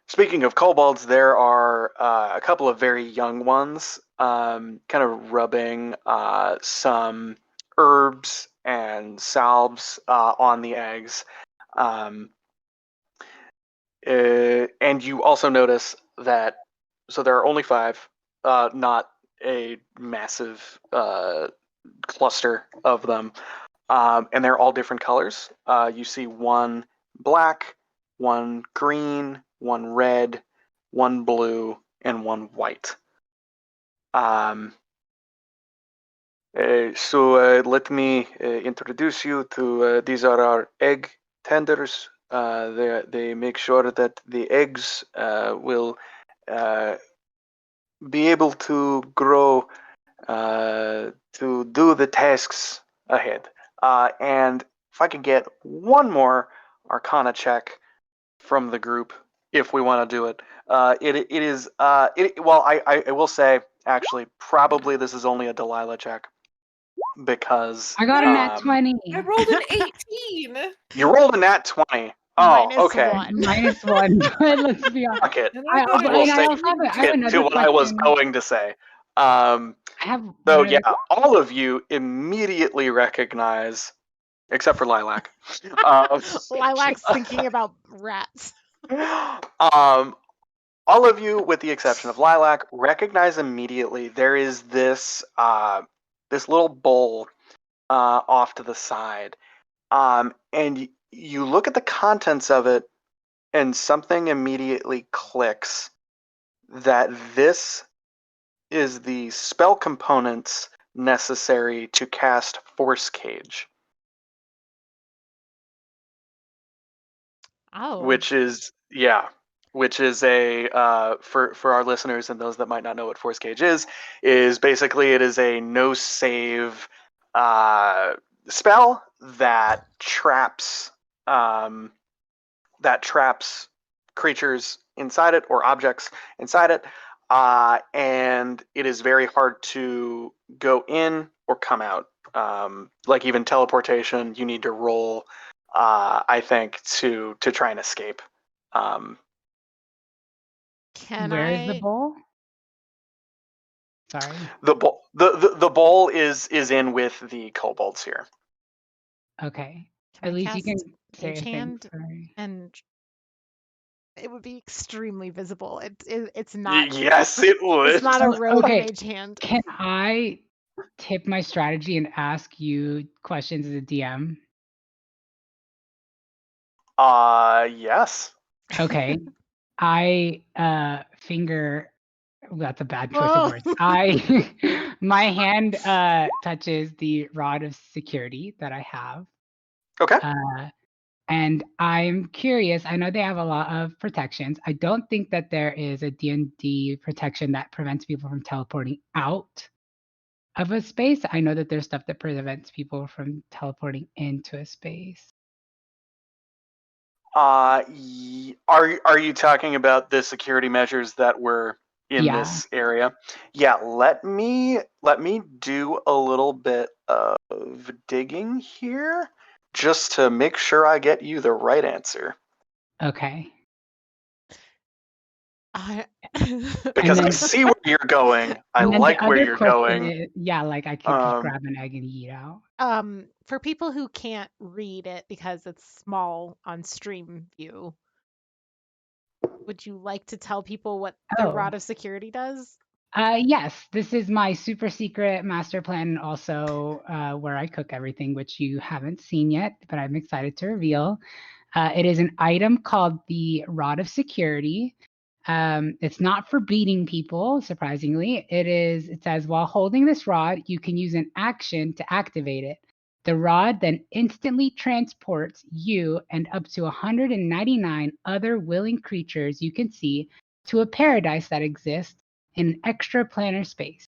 Speaking of kobolds, there are a couple of very young ones, kind of rubbing some herbs and salves on the eggs. And you also notice that, so there are only 5, not a massive cluster of them, and they're all different colors. You see one black, one green, one red, one blue, and one white. So let me introduce you to, these are our egg tenders. They make sure that the eggs will be able to grow to do the tasks ahead. And if I could get one more Arcana check from the group, if we want to do it, it is well, I will say actually probably this is only a Delilah check because I got a nat 20. I rolled an 18. you rolled a nat 20. Oh, Minus okay. 1. -1, but let's be honest. Fuck it. And I, I got but- We'll and I say also have, I have get another to what I was question. going to say. I have So one yeah, other- all of you immediately recognize, except for Lilac. Lilac's thinking about rats. All of you, with the exception of Lilac, recognize immediately there is this this little bowl off to the side, and you look at the contents of it, and something immediately clicks that this is the spell components necessary to cast Force Cage, Oh. which is a for our listeners and those that might not know what Force Cage is basically it is a no save spell that traps creatures inside it or objects inside it, and it is very hard to go in or come out. Like even teleportation, you need to roll, I think, to try and escape. Can Where I? is the bowl? Sorry. The bowl is in with the kobolds here. Okay. Can At I least you cast can say Mage a thing. Hand? Sorry. And it would be extremely visible. It's not. Yes, it would. It's not a Oh, rogue okay. mage hand. Can I tip my strategy and ask you questions as a DM? Yes. Okay. I finger that's a bad choice Oh. of words. My hand touches the rod of security that I have. Okay. And I'm curious, I know they have a lot of protections. I don't think that there is a D&D protection that prevents people from teleporting out of a space. I know that there's stuff that prevents people from teleporting into a space. Are you talking about the security measures that were in Yeah. this area? Yeah, let me do a little bit of digging here just to make sure I get you the right answer. Okay. Because I then- see where you're going. I And then like the where other you're question going. is, yeah, like I could just grab an egg and eat out. For people who can't read it because it's small on stream view, would you like to tell people what the Oh. Rod of Security does? Yes, this is my super secret master plan, and also where I cook everything, which you haven't seen yet, but I'm excited to reveal. It is an item called the Rod of Security. It's not for beating people, surprisingly. It says, while holding this rod, you can use an action to activate it. The rod then instantly transports you and up to 199 other willing creatures you can see to a paradise that exists in an extraplanar space.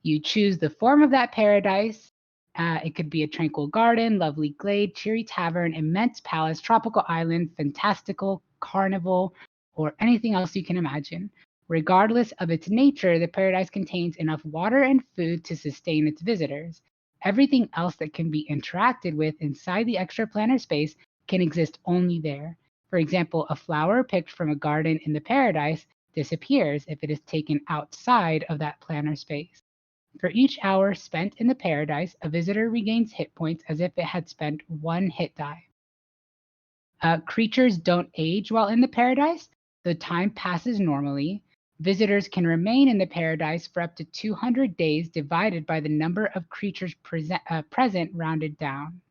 You choose the form of that paradise. It could be a tranquil garden, lovely glade, cheery tavern, immense palace, tropical island, fantastical carnival, or anything else you can imagine. Regardless of its nature, the paradise contains enough water and food to sustain its visitors. Everything else that can be interacted with inside the extraplanar space can exist only there. For example, a flower picked from a garden in the paradise disappears if it is taken outside of that planar space. For each hour spent in the paradise, a visitor regains hit points as if it had spent one hit die. Creatures don't age while in the paradise. The time passes normally. Visitors can remain in the paradise for up to 200 days divided by the number of creatures present rounded down.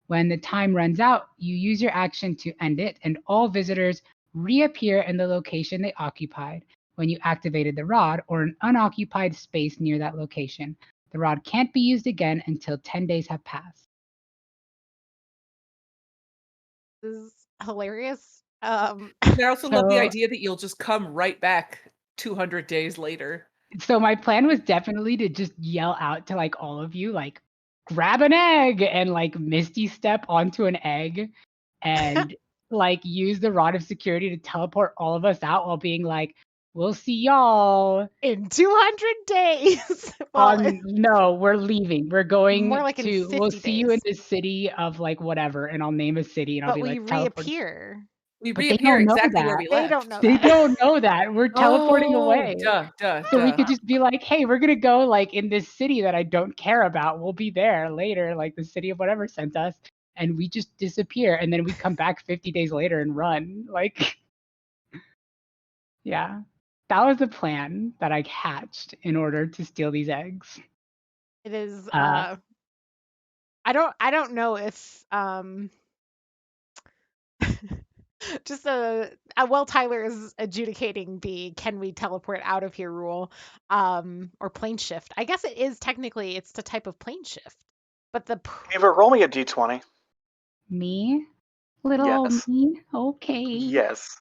When the time runs out, you use your action to end it, and all visitors reappear in the location they occupied when you activated the rod or an unoccupied space near that location. The rod can't be used again until 10 days have passed. This is hilarious. And I also love the So- idea that you'll just come right back 200 days later. So my plan was definitely to just yell out to like all of you, like, grab an egg and like Misty step onto an egg and like use the rod of security to teleport all of us out while being like, we'll see y'all In 200 days. Well, no, we're leaving. We're going more like in to, we'll 50 see you in days. the city of like whatever, and I'll name a city and I'll But be we like, teleport. reappear. We But they reappear don't know exactly where that. we They left. don't know They that. don't know that. We're teleporting Oh, away. duh. So we could just be like, hey, we're gonna go like in this city that I don't care about. We'll be there later, like the city of whatever sent us, and we just disappear, and then we come back 50 days later and run. Like, yeah, that was the plan that I hatched in order to steal these eggs. It is. Uh, I don't know if just while Tyler is adjudicating the can we teleport out of here rule, or plane shift. I guess it is technically it's the type of plane shift, but the Ava, roll me a d20. Me, little old Yes. me. Okay. Yes.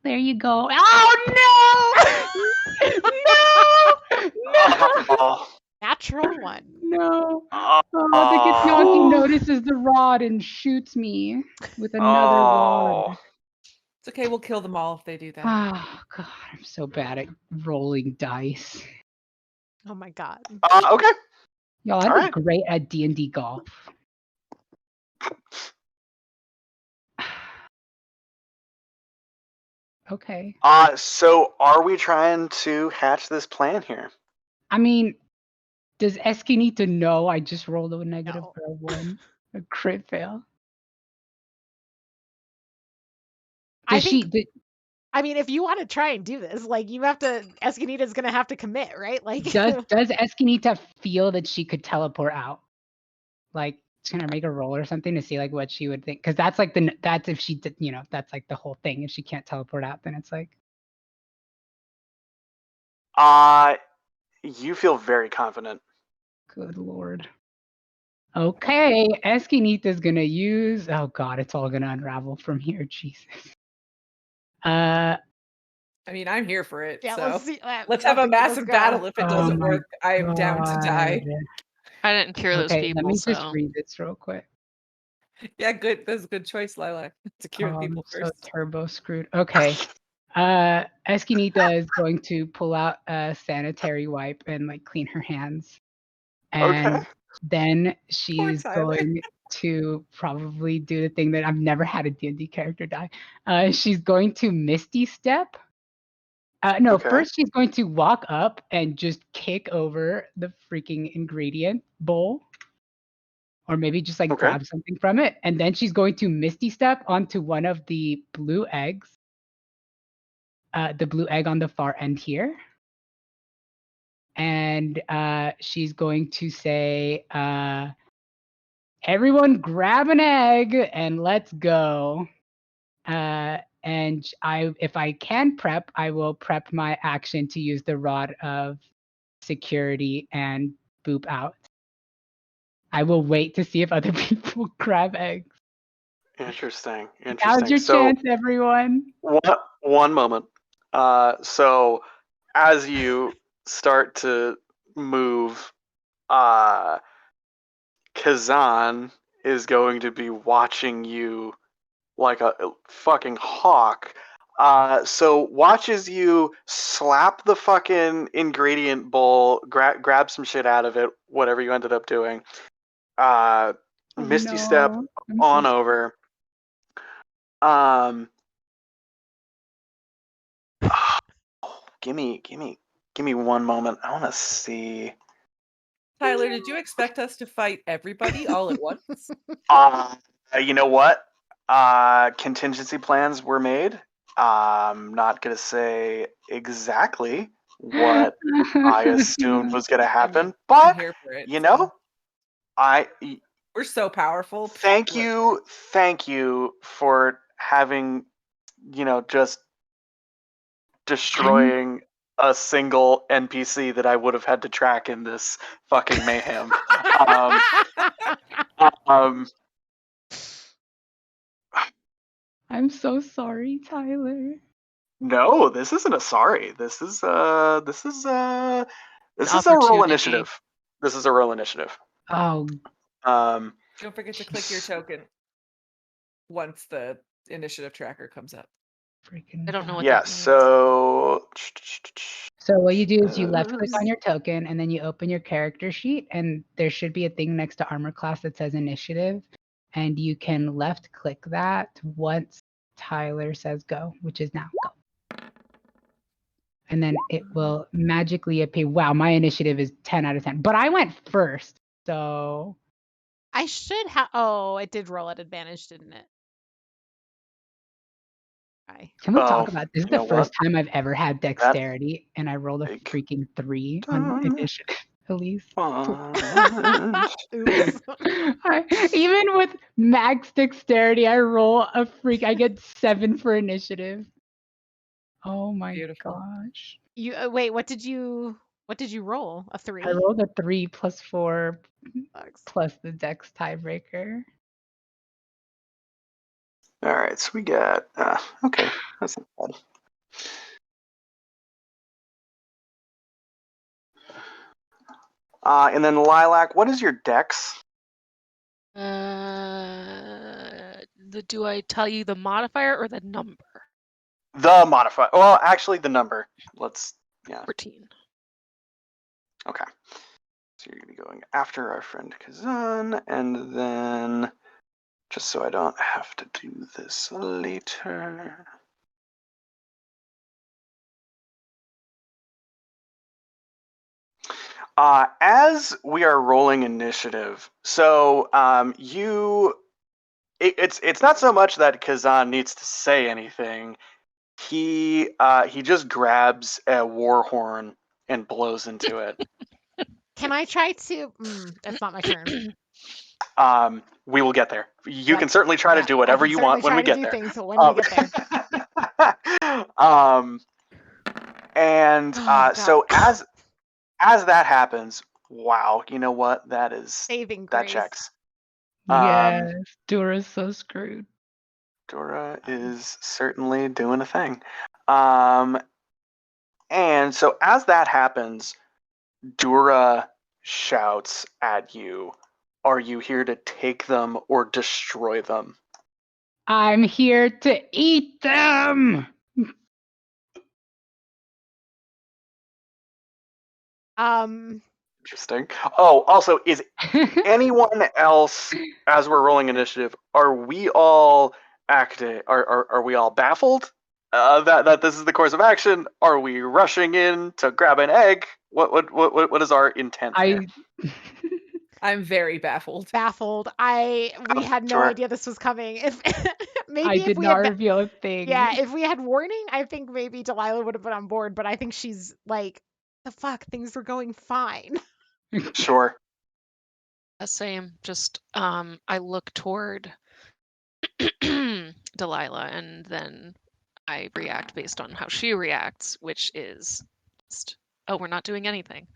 There you go. Oh no! No! No! Oh. natural one. No. Oh. Oh, the Githyanki notices the rod and shoots me with another rod. Oh. It's okay. We'll kill them all if they do that. Oh god, I'm so bad at rolling dice. Oh my god. Okay. Y'all, I'd All be right. great at D&D golf. Okay. So are we trying to hatch this plan here? I mean, does Eski need to know I just rolled a negative No. for a 1? A crit fail? I Does she... think. I mean, if you want to try and do this, like you have to. Escanita's gonna have to commit, right? Like. Does Escanita feel that she could teleport out? Like, can I make a roll or something to see like what she would think? Because that's like that's if she did, that's like the whole thing. If she can't teleport out, then it's like. You feel very confident. Good lord. Okay, Escanita's gonna use. Oh god, it's all gonna unravel from here. Jesus. I mean, I'm here for it. Yeah, So let's see. let's have a let's massive go. battle. If it Oh doesn't my work, I am down to die. God. I didn't cure those Okay, people, let me just so read this real quick. Yeah, good. That's a good choice, Lilac. To cure the I'm people so first. turbo screwed. Okay. Escanita is going to pull out a sanitary wipe and like clean her hands. And Okay. then she's Tyler. going to probably do the thing that I've never had a D&D character die. She's going to Misty Step. No, Okay. first she's going to walk up and just kick over the freaking ingredient bowl. Or maybe just like Okay. grab something from it. And then she's going to Misty Step onto one of the blue eggs. The blue egg on the far end here. And she's going to say, everyone grab an egg and let's go. And if I can prep, I will prep my action to use the rod of security and boop out. I will wait to see if other people grab eggs. Interesting. Now's your chance, everyone. One moment. So as you start to move, Kazan is going to be watching you like a fucking hawk. So watches you slap the fucking ingredient bowl, grab some shit out of it, whatever you ended up doing. Misty step on over. Give me one moment. I want to see. Tyler, did you expect us to fight everybody all at once? You know what? Contingency plans were made. I'm not gonna say exactly what I assumed was gonna happen, but I'm here for it, you so. know, We're so powerful. Thank you for having, just destroying a single NPC that I would have had to track in this fucking mayhem. I'm so sorry, Tyler. No, this isn't a sorry. This is a roll opportunity. initiative. This is a roll initiative. Oh, Um, Don't forget to click your token once the initiative tracker comes up. freaking I don't know God. what yeah. that means. So. So what you do is you left click on your token and then you open your character sheet and there should be a thing next to armor class that says initiative. And you can left click that once Tyler says go, which is now go. And then it will magically appear. Wow, my initiative is 10 out of 10. But I went first. So I should have. Oh, it did roll at advantage, didn't it? Okay. can we Oh, talk about this? Is you the know first what? time I've ever had dexterity and I rolled a Big freaking 3 on initiative, Elise. fun. Oops. Even with max dexterity, I roll a freak. I get 7 for initiative. Oh my Beautiful. gosh! You wait. What did you roll? A 3? I rolled a 3 plus 4 Sucks. plus the dex tiebreaker. All right, so we got. Okay, that's not bad. And then Lilac, what is your dex? Do I tell you the modifier or the number? The modifier. Well, actually, the number. Yeah. 14. Okay. So you're gonna be going after our friend Kazan, and then just so I don't have to do this later. As we are rolling initiative, so it's not so much that Kazan needs to say anything. He just grabs a war horn and blows into it. Can I try to? That's not my turn. We will get there. You Yep. can certainly try to do whatever you want when we get there. Things when we get there. And Oh, so God. as that happens, wow, you know what? That Saving grace. checks. Yes, Dora's so screwed. Dora is certainly doing a thing. And so as that happens, Dora shouts at you, "Are you here to take them or destroy them?" I'm here to eat them. Interesting. Oh, also, is anyone else, as we're rolling initiative, are we all acting? Are we all baffled that this is the course of action? Are we rushing in to grab an egg? What is our intent here? I'm very baffled. Baffled. We had no Sure. idea this was coming. If maybe I if did we not had reveal a thing. yeah, if we had warning, I think maybe Delilah would have been on board. But I think she's like, the fuck, things were going fine. Sure. Same. Just I look toward Delilah and then I react based on how she reacts, which is just, oh, we're not doing anything.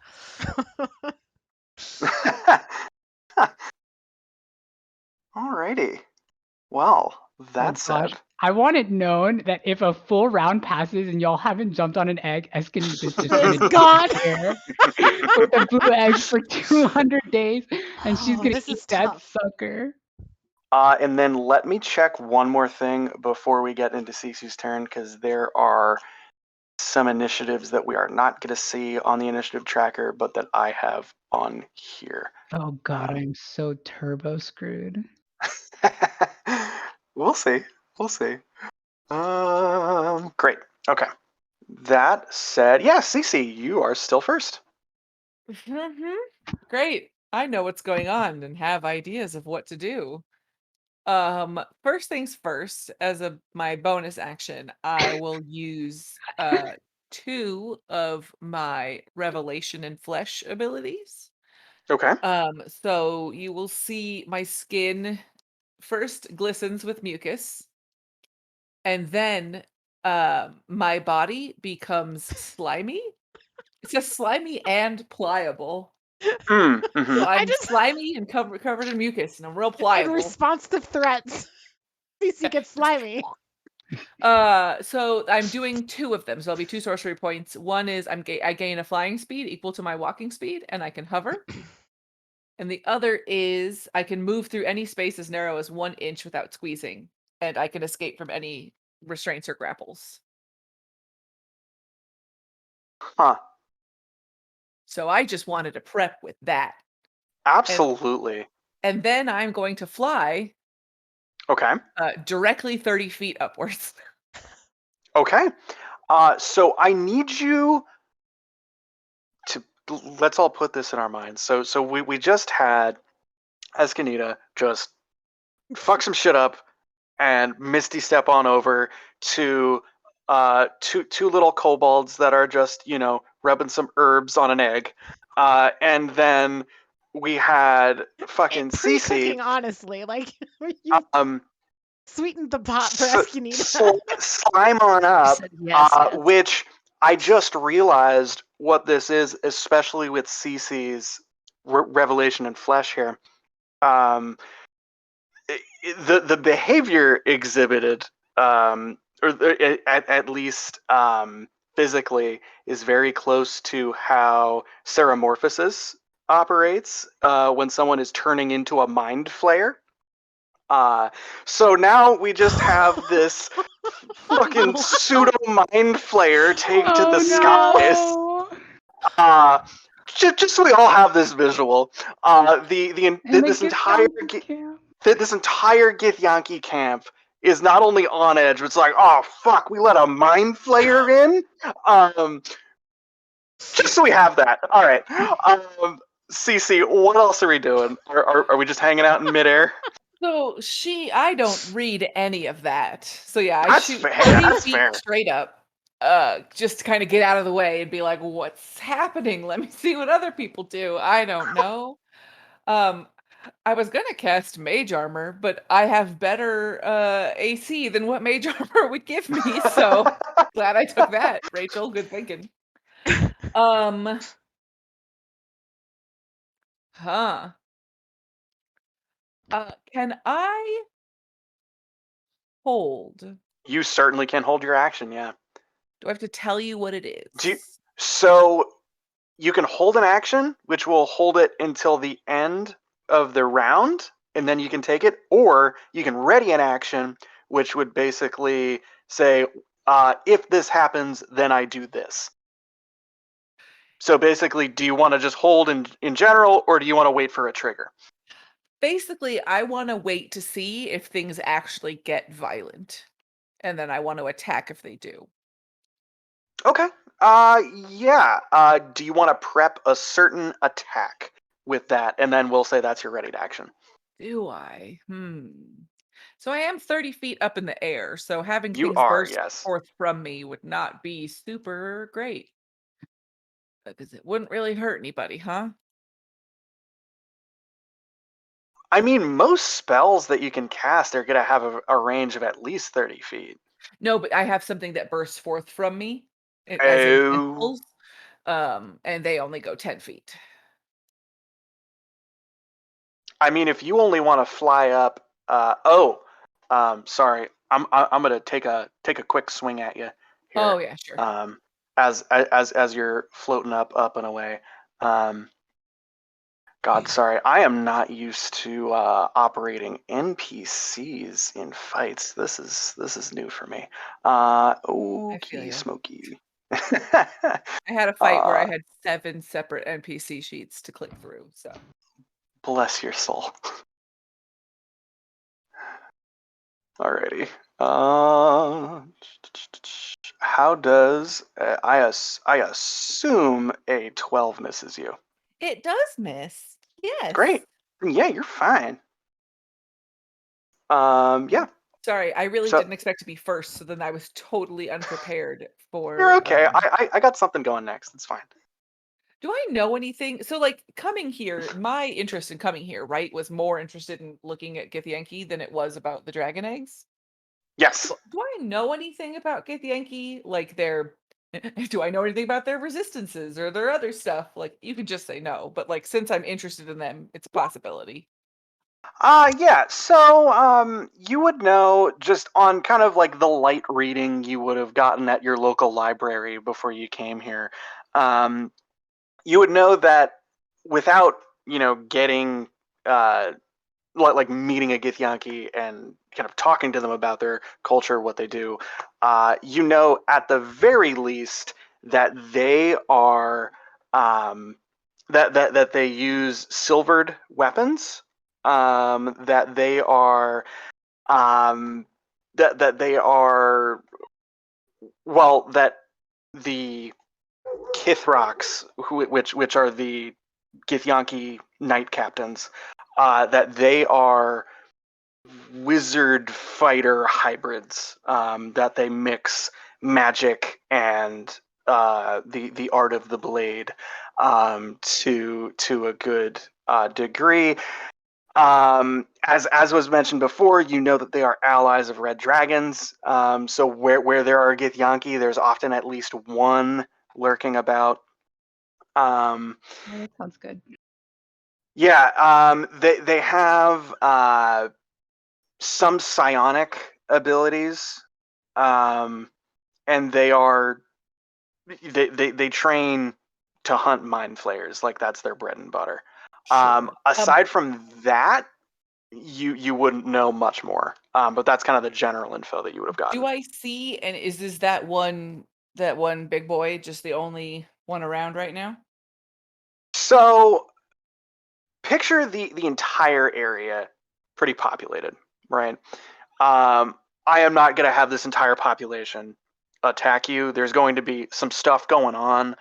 Alrighty. Well, that gosh. said. I want it known that if a full round passes and y'all haven't jumped on an egg, Escanita's just gonna gone. disappear with a blue egg for 200 days, and she's gonna This eat is that tough. sucker. And then let me check one more thing before we get into Cece's turn, because there are some initiatives that we are not going to see on the initiative tracker, but that I have on here. Oh god, I'm so turbo screwed. We'll see. We'll see. Great. Okay. That said, yeah, Cece, you are still first. Great. I know what's going on and have ideas of what to do. First things first, as my bonus action, I will use 2 of my revelation and flesh abilities. Okay. So you will see my skin first glistens with mucus, and then my body becomes slimy. It says slimy and pliable. Mm-hmm. So I'm slimy and covered in mucus, and I'm real In pliable. response to threats, CC gets slimy. So I'm doing 2 of them. So there'll be 2 sorcery points. One is I gain a flying speed equal to my walking speed, and I can hover. And the other is I can move through any space as narrow as 1 inch without squeezing, and I can escape from any restraints or grapples. Huh. So I just wanted to prep with that. Absolutely. And then I'm going to fly Okay. directly 30 feet upwards. Okay. So I need you to let's all put this in our minds. So we just had Escanita just fuck some shit up and Misty step on over to two little kobolds that are just, rubbing some herbs on an egg. And then we had fucking Cece. Pre-cooking, honestly, like you sweetened the pot for Escanita. Slime on up, said yes, yes. which I just realized what this is, especially with Cece's revelation in flesh here. The behavior exhibited, at least physically, is very close to how Ceramorphosis operates when someone is turning into a mind flayer. So now we just have this fucking pseudo mind flayer take to the skies. Just so we all have this visual. This entire Githyanki camp is not only on edge, but it's like, oh fuck, we let a mind flayer in. Just so we have that. All right. Cece, what else are we doing? Are we just hanging out in midair? So I don't read any of that. So yeah, I That's shoot fair. 30 That's feet fair. straight up, just to kind of get out of the way and be like, what's happening? Let me see what other people do. I don't know. I was gonna cast Mage Armor, but I have better AC than what Mage Armor would give me, so glad I took that, Rachel. Good thinking. Huh. Can I hold? You certainly can hold your action, yeah. Do I have to tell you what it is? So you can hold an action, which will hold it until the end of the round, and then you can take it, or you can ready an action, which would basically say, if this happens, then I do this. So basically, do you want to just hold in general, or do you want to wait for a trigger? Basically, I want to wait to see if things actually get violent, and then I want to attack if they do. Okay. Yeah. Do you want to prep a certain attack with that, and then we'll say that's your ready to action? Do I? So I am 30 feet up in the air, so having You things are, burst yes. forth from me would not be super great. Because it wouldn't really hurt anybody, huh? I mean, most spells that you can cast are going to have a range of at least 30 feet. No, but I have something that bursts forth from me, as in tentacles, and they only go 10 feet. I mean, if you only want to fly up, sorry, I'm gonna take a quick swing at you. Here. Oh yeah, sure. As you're floating up and away. God, sorry, I am not used to operating NPCs in fights. This is new for me. Okay, Smokey. I had a fight where I had 7 separate NPC sheets to click through. So bless your soul. Alrighty. How does I assume a 12 misses you? it does miss. Yes. Great. Yeah, you're fine. Yeah. Sorry, I really didn't expect to be first, so then I was totally unprepared for. You're okay. I got something going next. It's fine. Do I know anything? So, like, coming here, my interest in coming here, right, was more interested in looking at Githyanki than it was about the dragon eggs. Yes. So, do I know anything about Githyanki? Like, do I know anything about their resistances or their other stuff? Like, you can just say no, but like, since I'm interested in them, it's a possibility. Yeah. So, you would know just on kind of like the light reading you would have gotten at your local library before you came here. Um, you would know that without, getting, uh, like meeting a Githyanki and kind of talking to them about their culture, what they do, at the very least that they are, that they use silvered weapons, that they are, um, that they are, well, that the Kithroks, which are the Githyanki knight captains, that they are wizard fighter hybrids, that they mix magic and the art of the blade, to a good degree. As was mentioned before, you know that they are allies of red dragons. So where there are Githyanki, there's often at least one lurking about. Um, Oh, that sounds good. yeah, they have some psionic abilities, um, and they train to hunt mind flayers. Like that's their bread and butter. Sure. Aside from that, you wouldn't know much more. But that's kind of the general info that you would have gotten. Do I see, and is this that one big boy just the only one around right now? So picture the entire area pretty populated, right? I am not going to have this entire population attack you. There's going to be some stuff going on.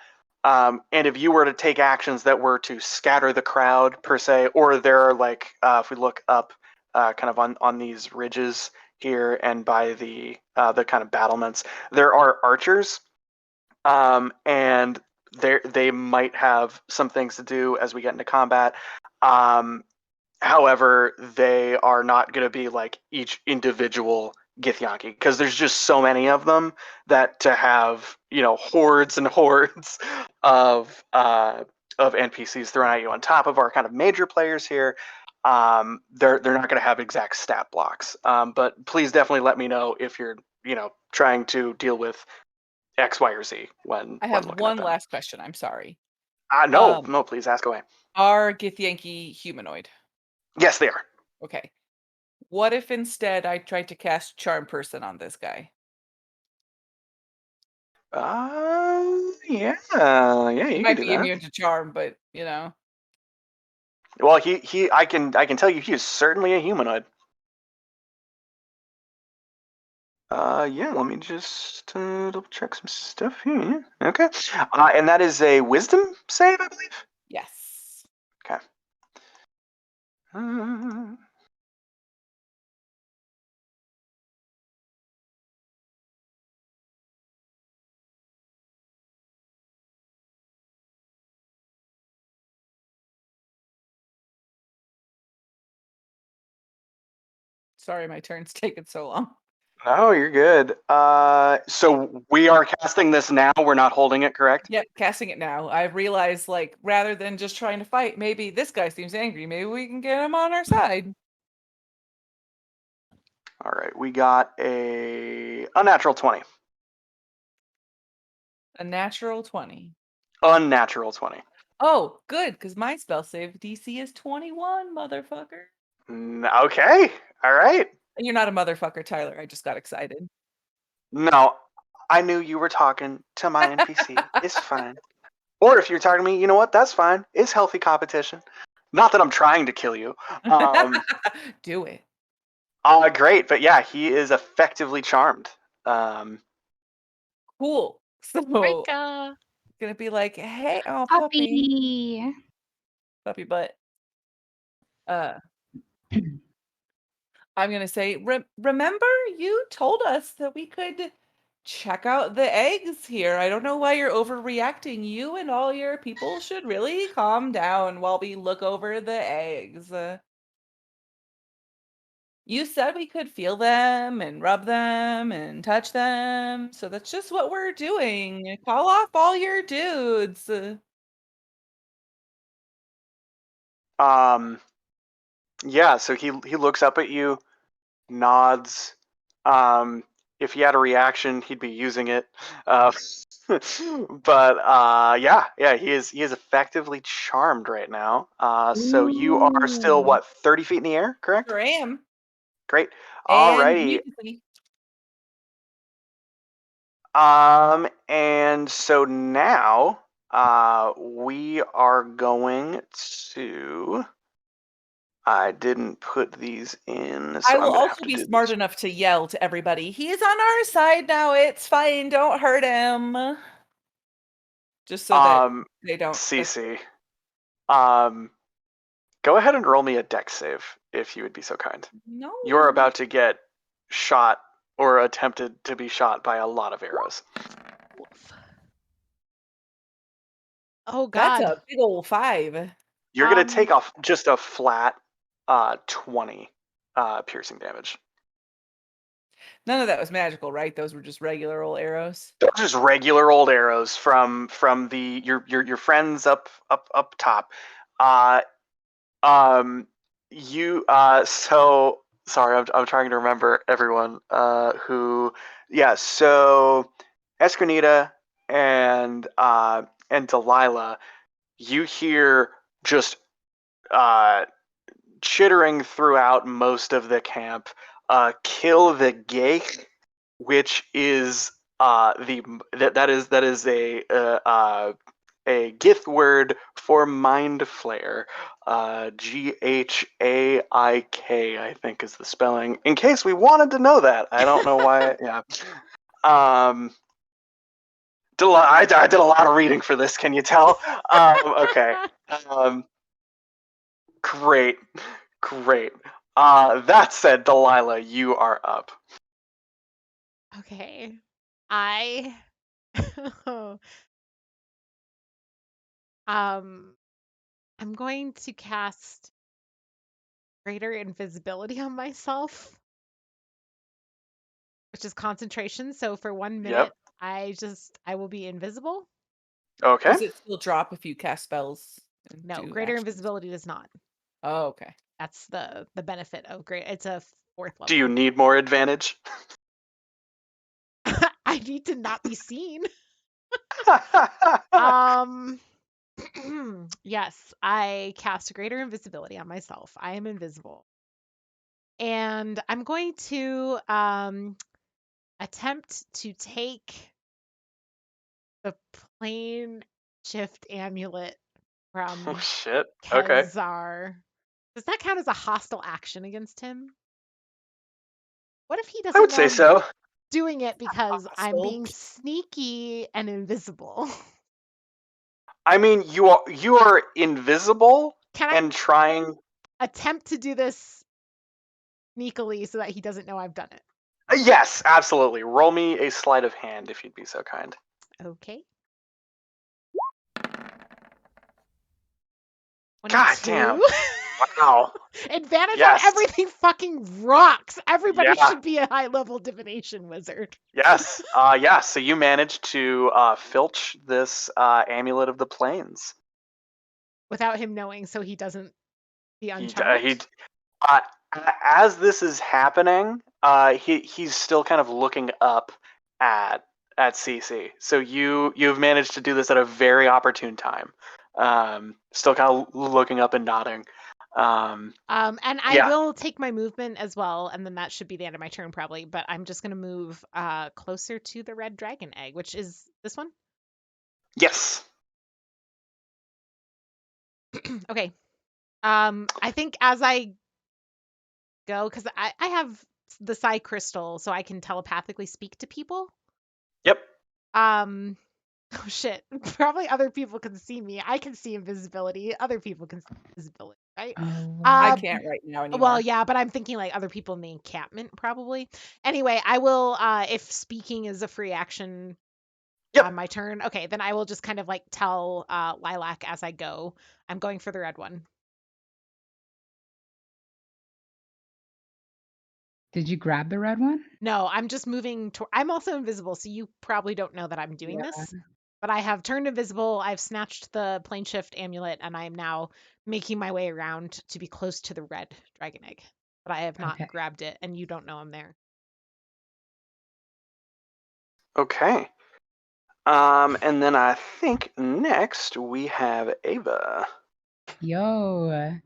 And if you were to take actions that were to scatter the crowd per se, or there are like, if we look up kind of on these ridges here and by the kind of battlements, there are archers, and they might have some things to do as we get into combat. Um, However, they are not going to be like each individual Githyanki because there's just so many of them that to have hordes and hordes of NPCs thrown at you on top of our kind of major players here. They're not going to have exact stat blocks. But please definitely let me know if you're trying to deal with X, Y, or Z when I when have looking at one them. last question. I'm sorry. No, please ask away. Are Githyanki humanoid? Yes, they are. Okay. What if instead I tried to cast Charm Person on this guy? Yeah, He you can might do be that. immune to charm, but Well, I can tell you he is certainly a humanoid. Yeah, let me just double check some stuff here. Okay. And that is a wisdom save, I believe. yes. Okay. Sorry, my turn's taking so long. Oh, you're good. So we are casting this now. We're not holding it, correct? Yep, casting it now. I realized, like, rather than just trying to fight, maybe this guy seems angry. Maybe we can get him on our side. All right. We got a unnatural 20. A natural 20. Unnatural 20. Oh, good, because my spell save DC is 21, motherfucker. Okay. All right. And you're not a motherfucker, Tyler. I just got excited. No, I knew you were talking to my NPC. It's fine. Or if you're talking to me, you know what? That's fine. It's healthy competition. Not that I'm trying to kill you. Do it. Great, but yeah, he is effectively charmed. Cool. So Rika. gonna be like, hey, oh puppy butt. I'm gonna say, remember you told us that we could check out the eggs here. I don't know why you're overreacting. You and all your people should really calm down while we look over the eggs. You said we could feel them and rub them and touch them, so that's just what we're doing. Call off all your dudes. Um, Yeah, so he looks up at you, nods. If he had a reaction, he'd be using it. But yeah, he is effectively charmed right now. So you are still Ooh. what, 30 feet in the air, correct? Sure am. Great. And Alrighty. musically. And so now we are going to. I didn't put these in, so I I'm will gonna have also to be do smart this. enough to yell to everybody, he's on our side now, it's fine, don't hurt him. Just so that they don't. Cece, go ahead and roll me a dex save if you would be so kind. No. You're about to get shot or attempted to be shot by a lot of arrows. Oh That's God. a big old 5. You're gonna take off just a flat 20 piercing damage. None of that was magical, right? Those were just regular old arrows. They're just regular old arrows from the your friends up top. You so sorry, I'm trying to remember everyone who, yeah, so Esconita and Delilah, you hear just chittering throughout most of the camp, kill the Geich, which is that is a Gith word for mind flare. Ghaik, I think is the spelling. In case we wanted to know that, I don't know why. Yeah. I did a lot of reading for this. Can you tell? Okay. Great. That said, Delilah, you are up. Okay. I I'm going to cast greater invisibility on myself, which is concentration. So for 1 minute, Yep. I will be invisible. Okay. Does it still drop if you cast spells? And No, do greater actions? invisibility does not. Oh, okay. That's the benefit of great. It's a 4th level. Do you need more advantage? I need to not be seen. Yes, I cast greater invisibility on myself. I am invisible. And I'm going to attempt to take the plane shift amulet from Oh shit. Okay. Kezar. Does that count as a hostile action against him? What if he I doesn't would know say I'm so. doing it because I'm Hostile. being sneaky and invisible? I mean, you are invisible Can I and trying. attempt to do this sneakily so that he doesn't know I've done it? Yes, absolutely. Roll me a sleight of hand if you'd be so kind. Okay. God 22. damn. Wow. Advantage Yes. on everything fucking rocks. Everybody Yeah. should be a high level divination wizard. Yes. Yeah. So you managed to filch this amulet of the plains. Without him knowing, so he doesn't be He uncharmed. uh, as this is happening, he's still kind of looking up at CC. So you've managed to do this at a very opportune time. Still kind of looking up and nodding. And I Yeah. will take my movement as well, and then that should be the end of my turn probably. But I'm just gonna move closer to the red dragon egg, which is this one. Yes. Okay. I think as I go, because I have the psi crystal, so I can telepathically speak to people. Yep. Oh shit. Probably other people can see me. I can see invisibility. Other people can see invisibility, right? Oh, I Uh, can't right now anymore. Well, yeah, but I'm thinking like other people in the encampment probably. Anyway, I will if speaking is a free action Yep. on my turn. Okay, then I will just kind of like tell Lilac as I go. I'm going for the red one. Did you grab the red one? No, I'm just moving to I'm also invisible, so you probably don't know that I'm doing Yeah. this. But I have turned invisible. I've snatched the plane shift amulet, and I am now making my way around to be close to the red dragon egg. But I have not Okay. grabbed it, and you don't know I'm there. Okay. And then I think next we have Ava. Yo,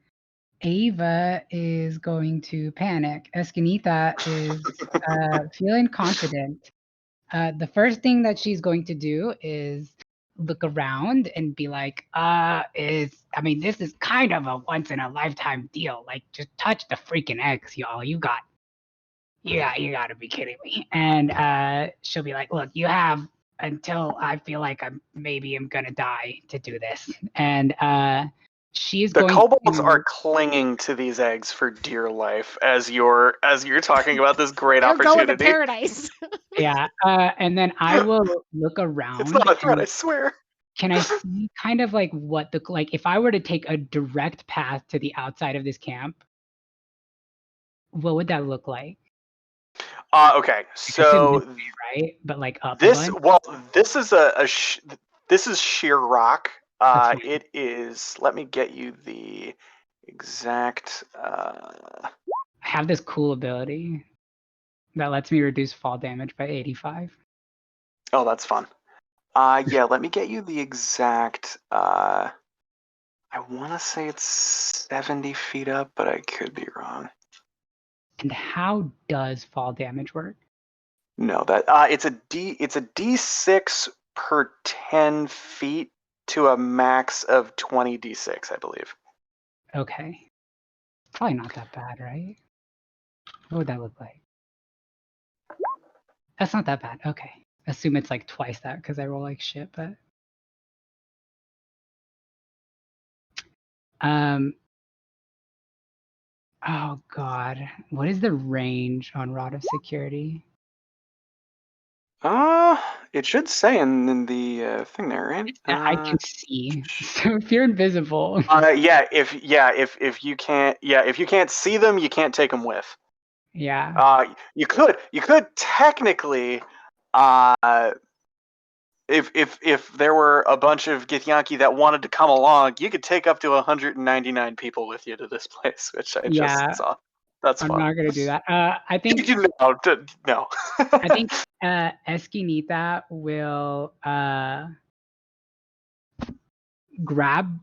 Ava is going to panic. Escanita is feeling confident. The first thing that she's going to do is look around and be like, this is kind of a once in a lifetime deal. Like, just touch the freaking eggs, y'all. You gotta be kidding me. And she'll be like, look, you have until I feel like I'm gonna die to do this. And she's The going kobolds to, are clinging to these eggs for dear life as you're talking about this great They're going to opportunity. paradise. yeah. And then I will look It's around. not a threat, and I swear. Can I see kind of like if I were to take a direct path to the outside of this camp, what would that look like? Okay, I assume this so way, right? But like up a this bunch? this is this is sheer rock. That's fine. It is. Let me get you the exact. I have this cool ability that lets me reduce fall damage by 85. Oh, that's fun. Yeah, let me get you the exact. I want to say it's 70 feet up, but I could be wrong. And how does fall damage work? No, that it's a D6 per 10 feet to a max of 20 D6, I believe. Okay. Probably not that bad, right? What would that look like? That's not that bad. Okay. Assume it's like twice that because I roll like shit, but oh god. What is the range on Rod of Security? It should say in the thing there, right? I can see. So if you're invisible. If you can't see them, you can't take them with. Yeah. You could technically, if there were a bunch of Githyanki that wanted to come along, you could take up to 199 people with you to this place, which I just Yeah. saw. That's I'm fun. not gonna do that. I think No. I think Esquinita will grab.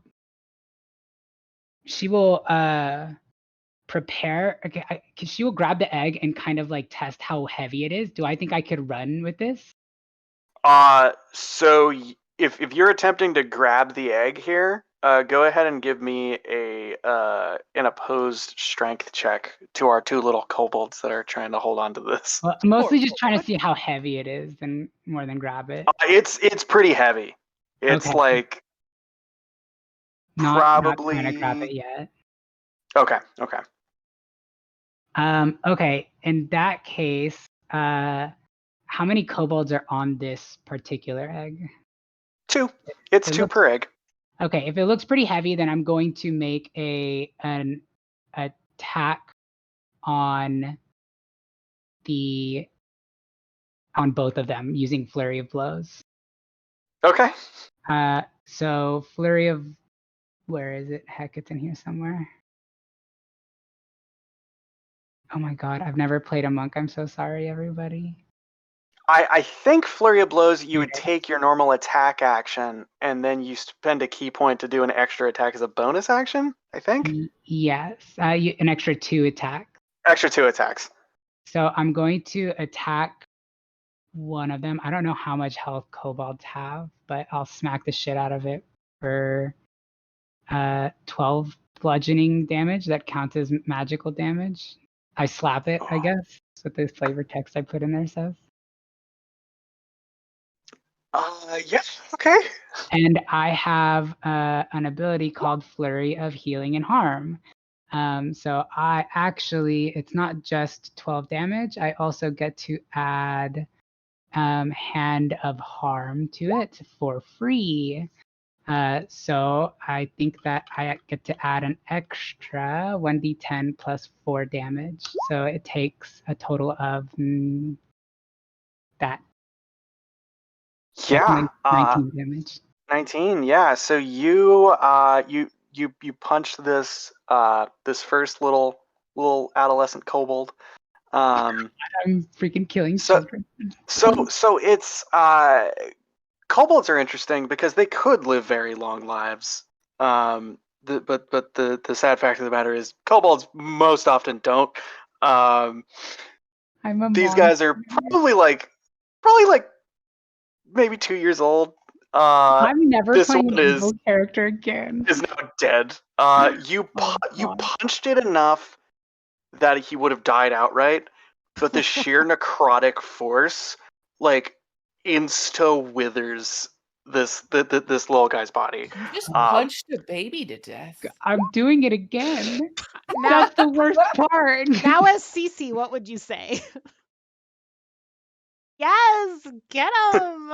She will prepare. Okay, she will grab the egg and kind of like test how heavy it is. Do I think I could run with this? So if you're attempting to grab the egg here, go ahead and give me an opposed strength check to our two little kobolds that are trying to hold on to this. Well, mostly just trying to see how heavy it is, than more than grab it. It's pretty heavy. It's Okay. like Not probably trying to grab it yet. Okay. Okay. In that case, how many kobolds are on this particular egg? 2. It's It 2 looks- per egg. Okay, if it looks pretty heavy, then I'm going to make an attack on both of them using Flurry of Blows. Okay. So Flurry of, where is it? Heck, it's in here somewhere. Oh my god, I've never played a monk. I'm so sorry, everybody. I think Flurry of Blows, you would Yeah. take your normal attack action, and then you spend a key point to do an extra attack as a bonus action, I think? Yes, an extra 2 attack. Extra 2 attacks. So I'm going to attack one of them. I don't know how much health kobolds have, but I'll smack the shit out of it for 12 bludgeoning damage. That counts as magical damage. I slap it, I guess. That's what the flavor text I put in there says. Yes, okay. And I have an ability called Flurry of Healing and Harm. So I actually, it's not just 12 damage. I also get to add Hand of Harm to it for free. So I think that I get to add an extra 1d10 plus 4 damage. So it takes a total of that. Yeah. 19 damage. 19. Yeah. So you punched this this first little adolescent kobold. I'm freaking killing So children. so it's kobolds are interesting because they could live very long lives. But the sad fact of the matter is kobolds most often don't. Um, I'm a these guys are monster. probably like maybe 2 years old. I'm never This playing one an is evil character again. now dead. You Oh, you God. punched it enough that he would have died outright, but the sheer necrotic force like insta withers this little guy's body. You just Um, punched a baby to death. I'm doing it again. Now, That's the worst part. now as Cece, what would you say? Yes, get him.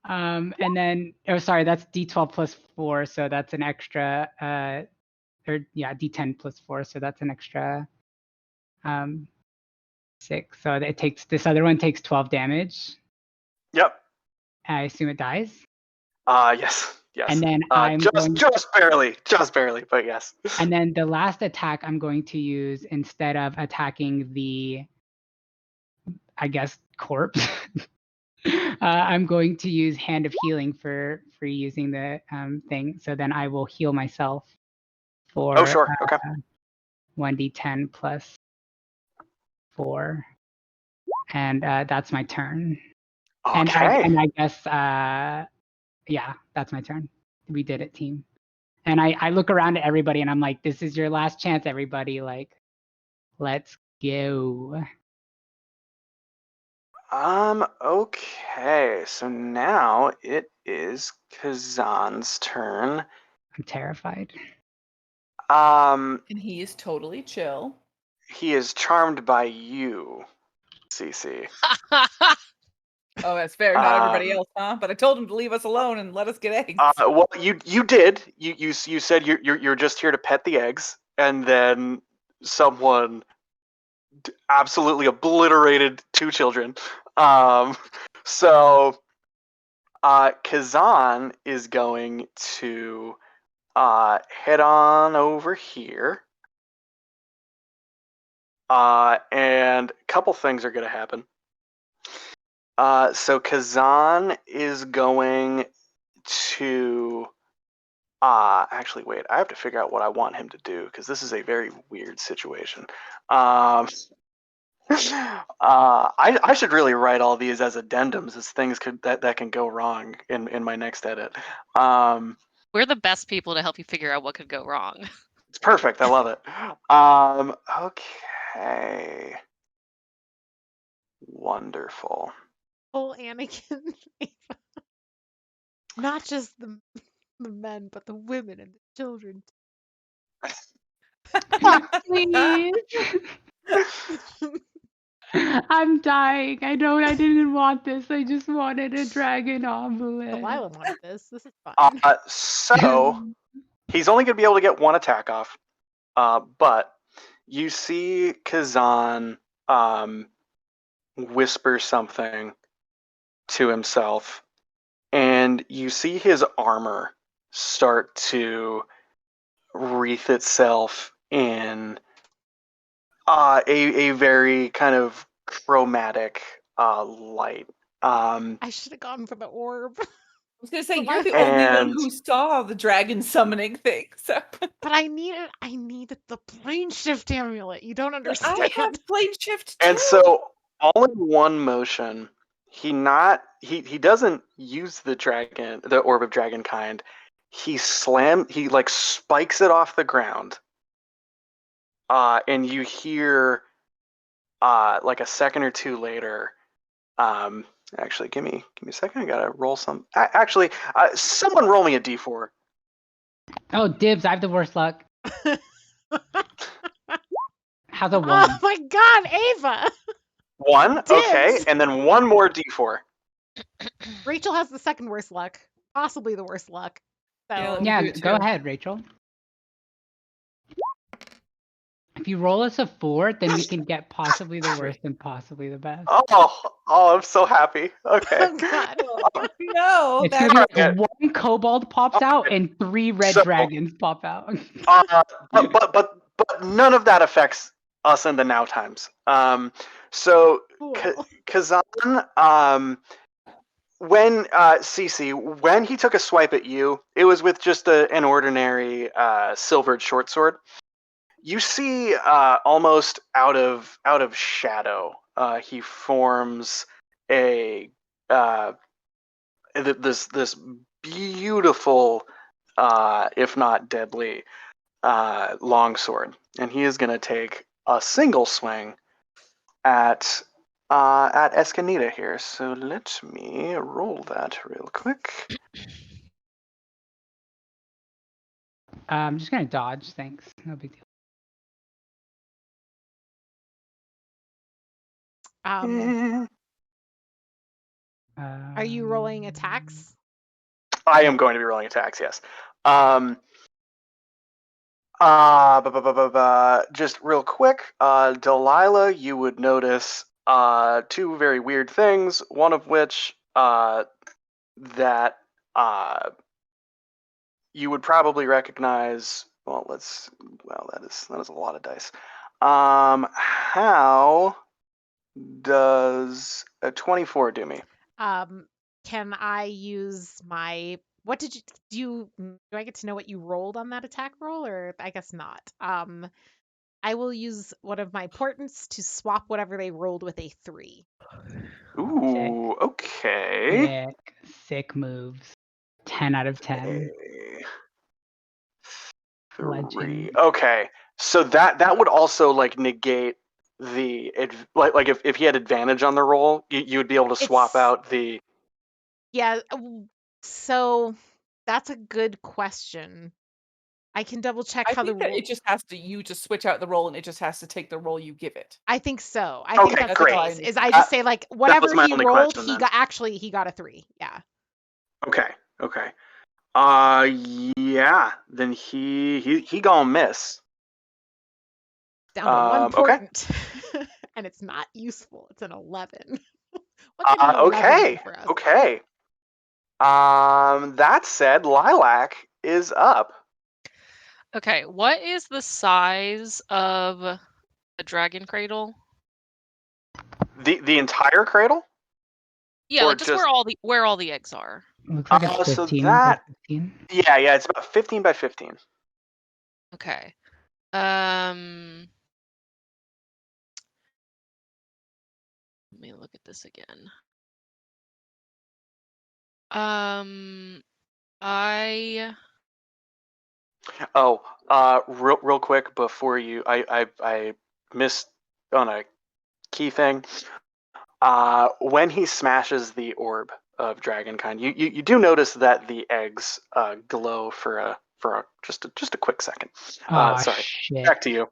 And then, oh, sorry, that's D12 plus 4, so that's an extra, D10 plus 4, so that's an extra 6. So it takes, this other one takes 12 damage. Yep. I assume it dies. Yes. And then I'm going, just barely, but yes. and then the last attack I'm going to use, instead of attacking the, I guess, corpse, I'm going to use Hand of Healing for using the thing. So then I will heal myself for Oh sure. Okay. 1d10 plus 4, and that's my turn. And Okay. I guess yeah, that's my turn. We did it, team. And I look around at everybody and I'm like, this is your last chance, everybody. Like, let's go. Okay. So now it is Kazan's turn. I'm terrified. And he is totally chill. He is charmed by you, Cece. Oh, that's fair. Not everybody else, huh? But I told him to leave us alone and let us get eggs. Well, you did. You said you're just here to pet the eggs, and then someone absolutely obliterated 2 children. So Kazan is going to head on over here. And a couple things are going to happen. So Kazan is going to actually wait, I have to figure out what I want him to do because this is a very weird situation. I should really write all these as addendums as things that can go wrong in my next edit. We're the best people to help you figure out what could go wrong. It's perfect. I love it. Okay. Wonderful. Full Anakin. Not just the men, but the women and the children. Please. I'm dying. I didn't want this. I just wanted a dragon omelet. Delilah wanted this. This is fine. So he's only going to be able to get 1 attack off. But you see Kazan whisper something to himself, and you see his armor start to wreath itself in a very kind of chromatic light. I should have gone for the orb. I was gonna say But you're my- the only one And- who saw the dragon summoning thing. So But I needed the plane shift amulet. You don't I understand. have plane shift too. And so all in one motion, he doesn't use the Orb of Dragon kind. He like spikes it off the ground. And you hear like a second or two later, actually give me a second, I gotta roll some. Actually, someone roll me a d4. Oh, dibs. I have the worst luck. How's a 1? Oh my god, Ava! 1, okay, Dibs. and then 1 more d4. Rachel has the second worst luck. Possibly the worst luck. So Yeah, let me Yeah, do it go too. ahead, Rachel. If you roll us a 4, then we can get possibly the worst and possibly the best. Oh, I'm so happy. Okay. Oh God. No, It's gonna be like Alright. 1 kobold pops out and 3 red So- dragons pop out. But none of that affects us in the now times. So Cool. Kazan, when Cece, when he took a swipe at you, it was with just an ordinary silvered short sword. You see, almost out of shadow, he forms a this beautiful, if not deadly, longsword, and he is going to take a single swing at Escanita here. So let me roll that real quick. I'm just gonna dodge, thanks. No big deal. Are Eh, you rolling attacks? I am going to be rolling attacks. Yes. Just real quick, Delilah, you would notice two very weird things. One of which that you would probably recognize. Well, that is a lot of dice. How does a 24 do me? Can I use my what did you do I get to know what you rolled on that attack roll, or I guess not. I will use one of my portents to swap whatever they rolled with a 3. Ooh, okay. Sick moves. 10 out of 10. Okay. 3. Legend. Okay. So that would also like negate the like if he had advantage on the roll, you would be able to swap It's out the. yeah, so that's a good question. I can double check I how the think that roll. it just has to you just switch out the roll and it just has to take the roll you give it. I think so. I think Okay, that's the great. case. Is I That- just say like whatever was my he only rolled, question he then. he got a 3. Yeah. Okay. Okay. Yeah. Then he gonna miss. Down to 1 Okay. portent. And it's not useful. It's an 11. What can an 11 Okay. do for us? Okay. That said, Lilac is up. Okay, what is the size of a dragon cradle? The entire cradle? Yeah, Or like just just- where all the eggs are. Looks like it's so 15 that- by 15. Yeah, it's about 15 by 15. Okay. Let me look at this again. I Oh, real quick before you, I missed on a key thing. When he smashes the orb of dragonkind, you do notice that the eggs glow for just a quick second. Sorry. Shit. Back to you.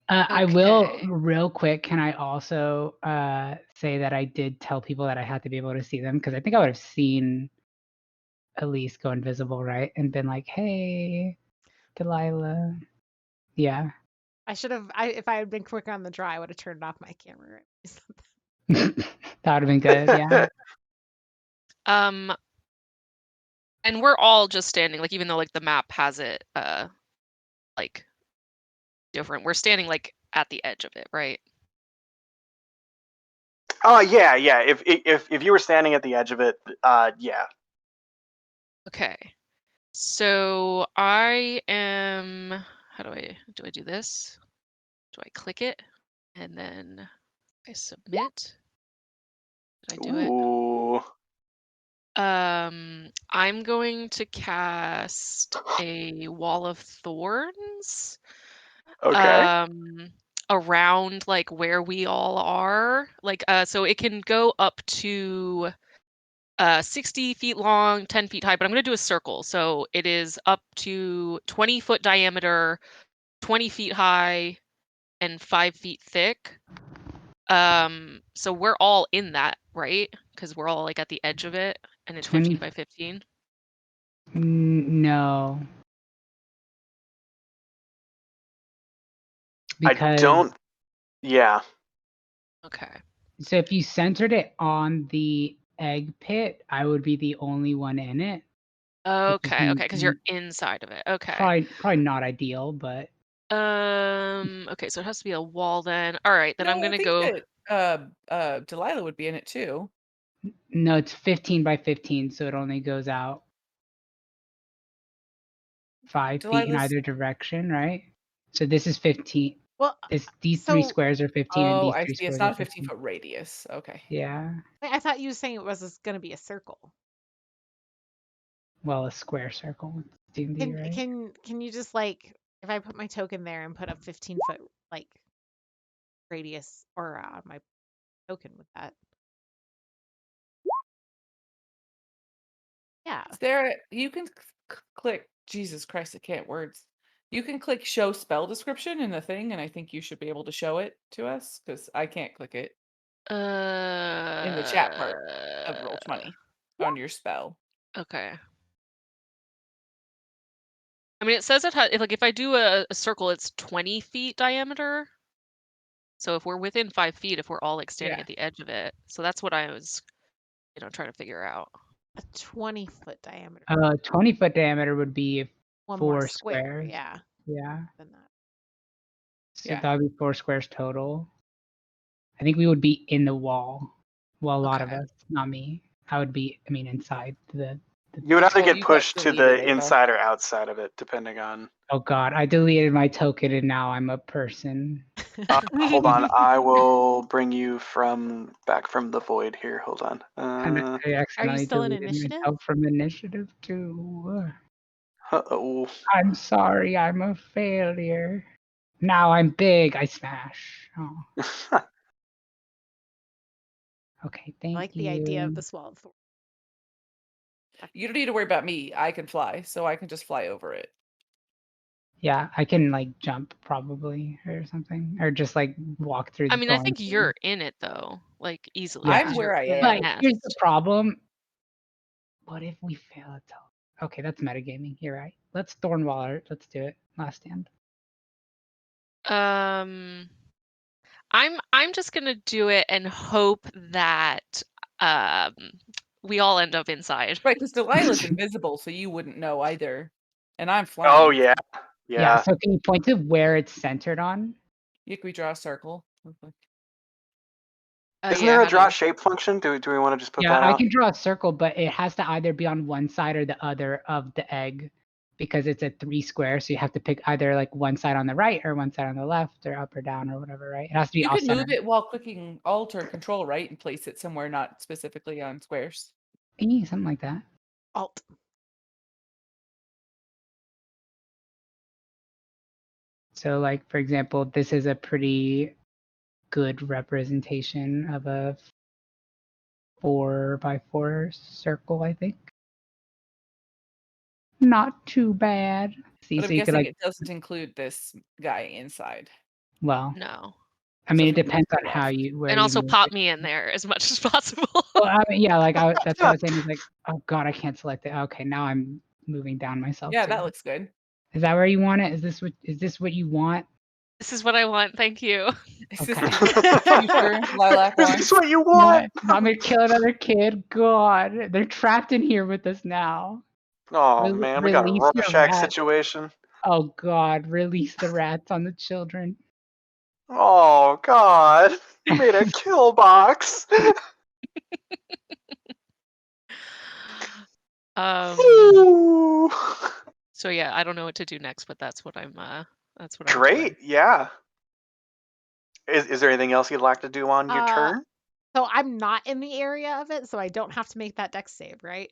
I will, Okay. real quick, can I also say that I did tell people that I had to be able to see them? Because I think I would have seen Elise go invisible, right? And been like, hey, Delilah. Yeah. I should have if I had been quicker on the draw, I would have turned off my camera. That would have been good, yeah. And we're all just standing, like even though like the map has it like different, we're standing like at the edge of it, right? Oh yeah. If you were standing at the edge of it, yeah. Okay. So I am how do I do this? Do I click it and then I submit? Did I do it? Ooh. I'm going to cast a wall of thorns. Okay. Around like where we all are. Like so it can go up to 60 feet long, 10 feet high, but I'm gonna do a circle. So it is up to 20-foot diameter, 20 feet high, and 5 feet thick. So we're all in that, right? Because we're all like at the edge of it, and it's 15 by 15. No. Because Yeah. Okay. so if you centered it on the egg pit, I would be the only one in it. Okay. Okay. Because you're inside of it. Okay. Probably not ideal, but Okay. So it has to be a wall then. All right. Then I'm No, I gonna think go. that Delilah would be in it too. no, it's 15 by 15, so it only goes out 5 feet in Delilah's. either direction, right? So this is 15. Well, These three so squares are 15, and Oh, these I three see. It's squares not are a 15 15. foot radius. Okay. Yeah. wait, I thought you were saying it was going to be a circle. Well, a square circle with D&D, right? Can you just like if I put my token there and put a 15-foot like radius or my token with that? Yeah. There, you can click. Jesus Christ, I can't words. You can click show spell description in the thing, and I think you should be able to show it to us because I can't click it in the chat part of Roll20 on your spell. Okay. I mean, it says it has, if I do a circle, it's 20 feet diameter. So if we're within 5 feet, if we're all like standing Yeah. at the edge of it, so that's what I was, trying to figure out. A 20-foot diameter. 20-foot diameter would be One 4 more square. squares. Yeah. Yeah. Than that. So Yeah. that would be 4 squares total. I think we would be in the wall. Well, a lot of Okay. us, not me. I would be, inside the. You would either Oh, get you got pushed to deleted, the Ava. inside or outside of it, depending on. Oh God, I deleted my token and now I'm a person. Hold on, I will bring you back from the void here. Hold on. And I accidentally still in deleted initiative? myself from initiative too. Uh-oh. I'm sorry, I'm a failure. Now I'm big, I smash. Oh, okay, thank I like you. the idea of the swallowed thorn. You don't need to worry about me. I can fly, so I can just fly over it. Yeah, I can like jump probably or something, or just like walk through the I mean, I thorns. think you're in it though, like easily. Yeah. 'cause I'm you're where I in am. But the nest. here's the problem. What if we fail at all? Okay, that's metagaming. You're right. Let's Thornwaller. Let's do it. Last stand. I'm just gonna do it and hope that we all end up inside. Right, because Delilah's invisible, so you wouldn't know either. And I'm flying. Oh yeah. Yeah. Yeah. So can you point to where it's centered on? Can we draw a circle? Isn't Yeah, there a how draw to- shape function? Do we want to just put Yeah, that I out? can draw a circle, but it has to either be on one side or the other of the egg because it's a 3 square. So you have to pick either like one side on the right or one side on the left or up or down or whatever, right? It has to be You off can center. move it while clicking Alt or Control, right, and place it somewhere not specifically on squares. Something like that. Alt. So like, for example, this is a pretty good representation of a 4x4 circle, I think. Not too bad. See, But so I'm you could guessing like, it doesn't include this guy inside. well, No. I mean, So it if we depends move on it how off. you where And you also move pop it. me in there as much as possible. Well, I mean, yeah, like that's what I was saying. Is like, oh God, I can't select it. Okay, now I'm moving down myself. Yeah, too. that looks good. Is that where you want it? Is this what you want? This is what I want. Thank you. Is Okay. this you sure Lilac Is wants? this what you Not, want? I'm gonna kill another kid. God, they're trapped in here with us now. Oh man, we got a Release your Rorschach rat. situation. Oh God, release the rats on the children. Oh God, you made a kill box. Ooh. So yeah, I don't know what to do next, but that's what I'm doing. Great, yeah. Is there anything else you'd like to do on your turn? So I'm not in the area of it, so I don't have to make that dex save, right?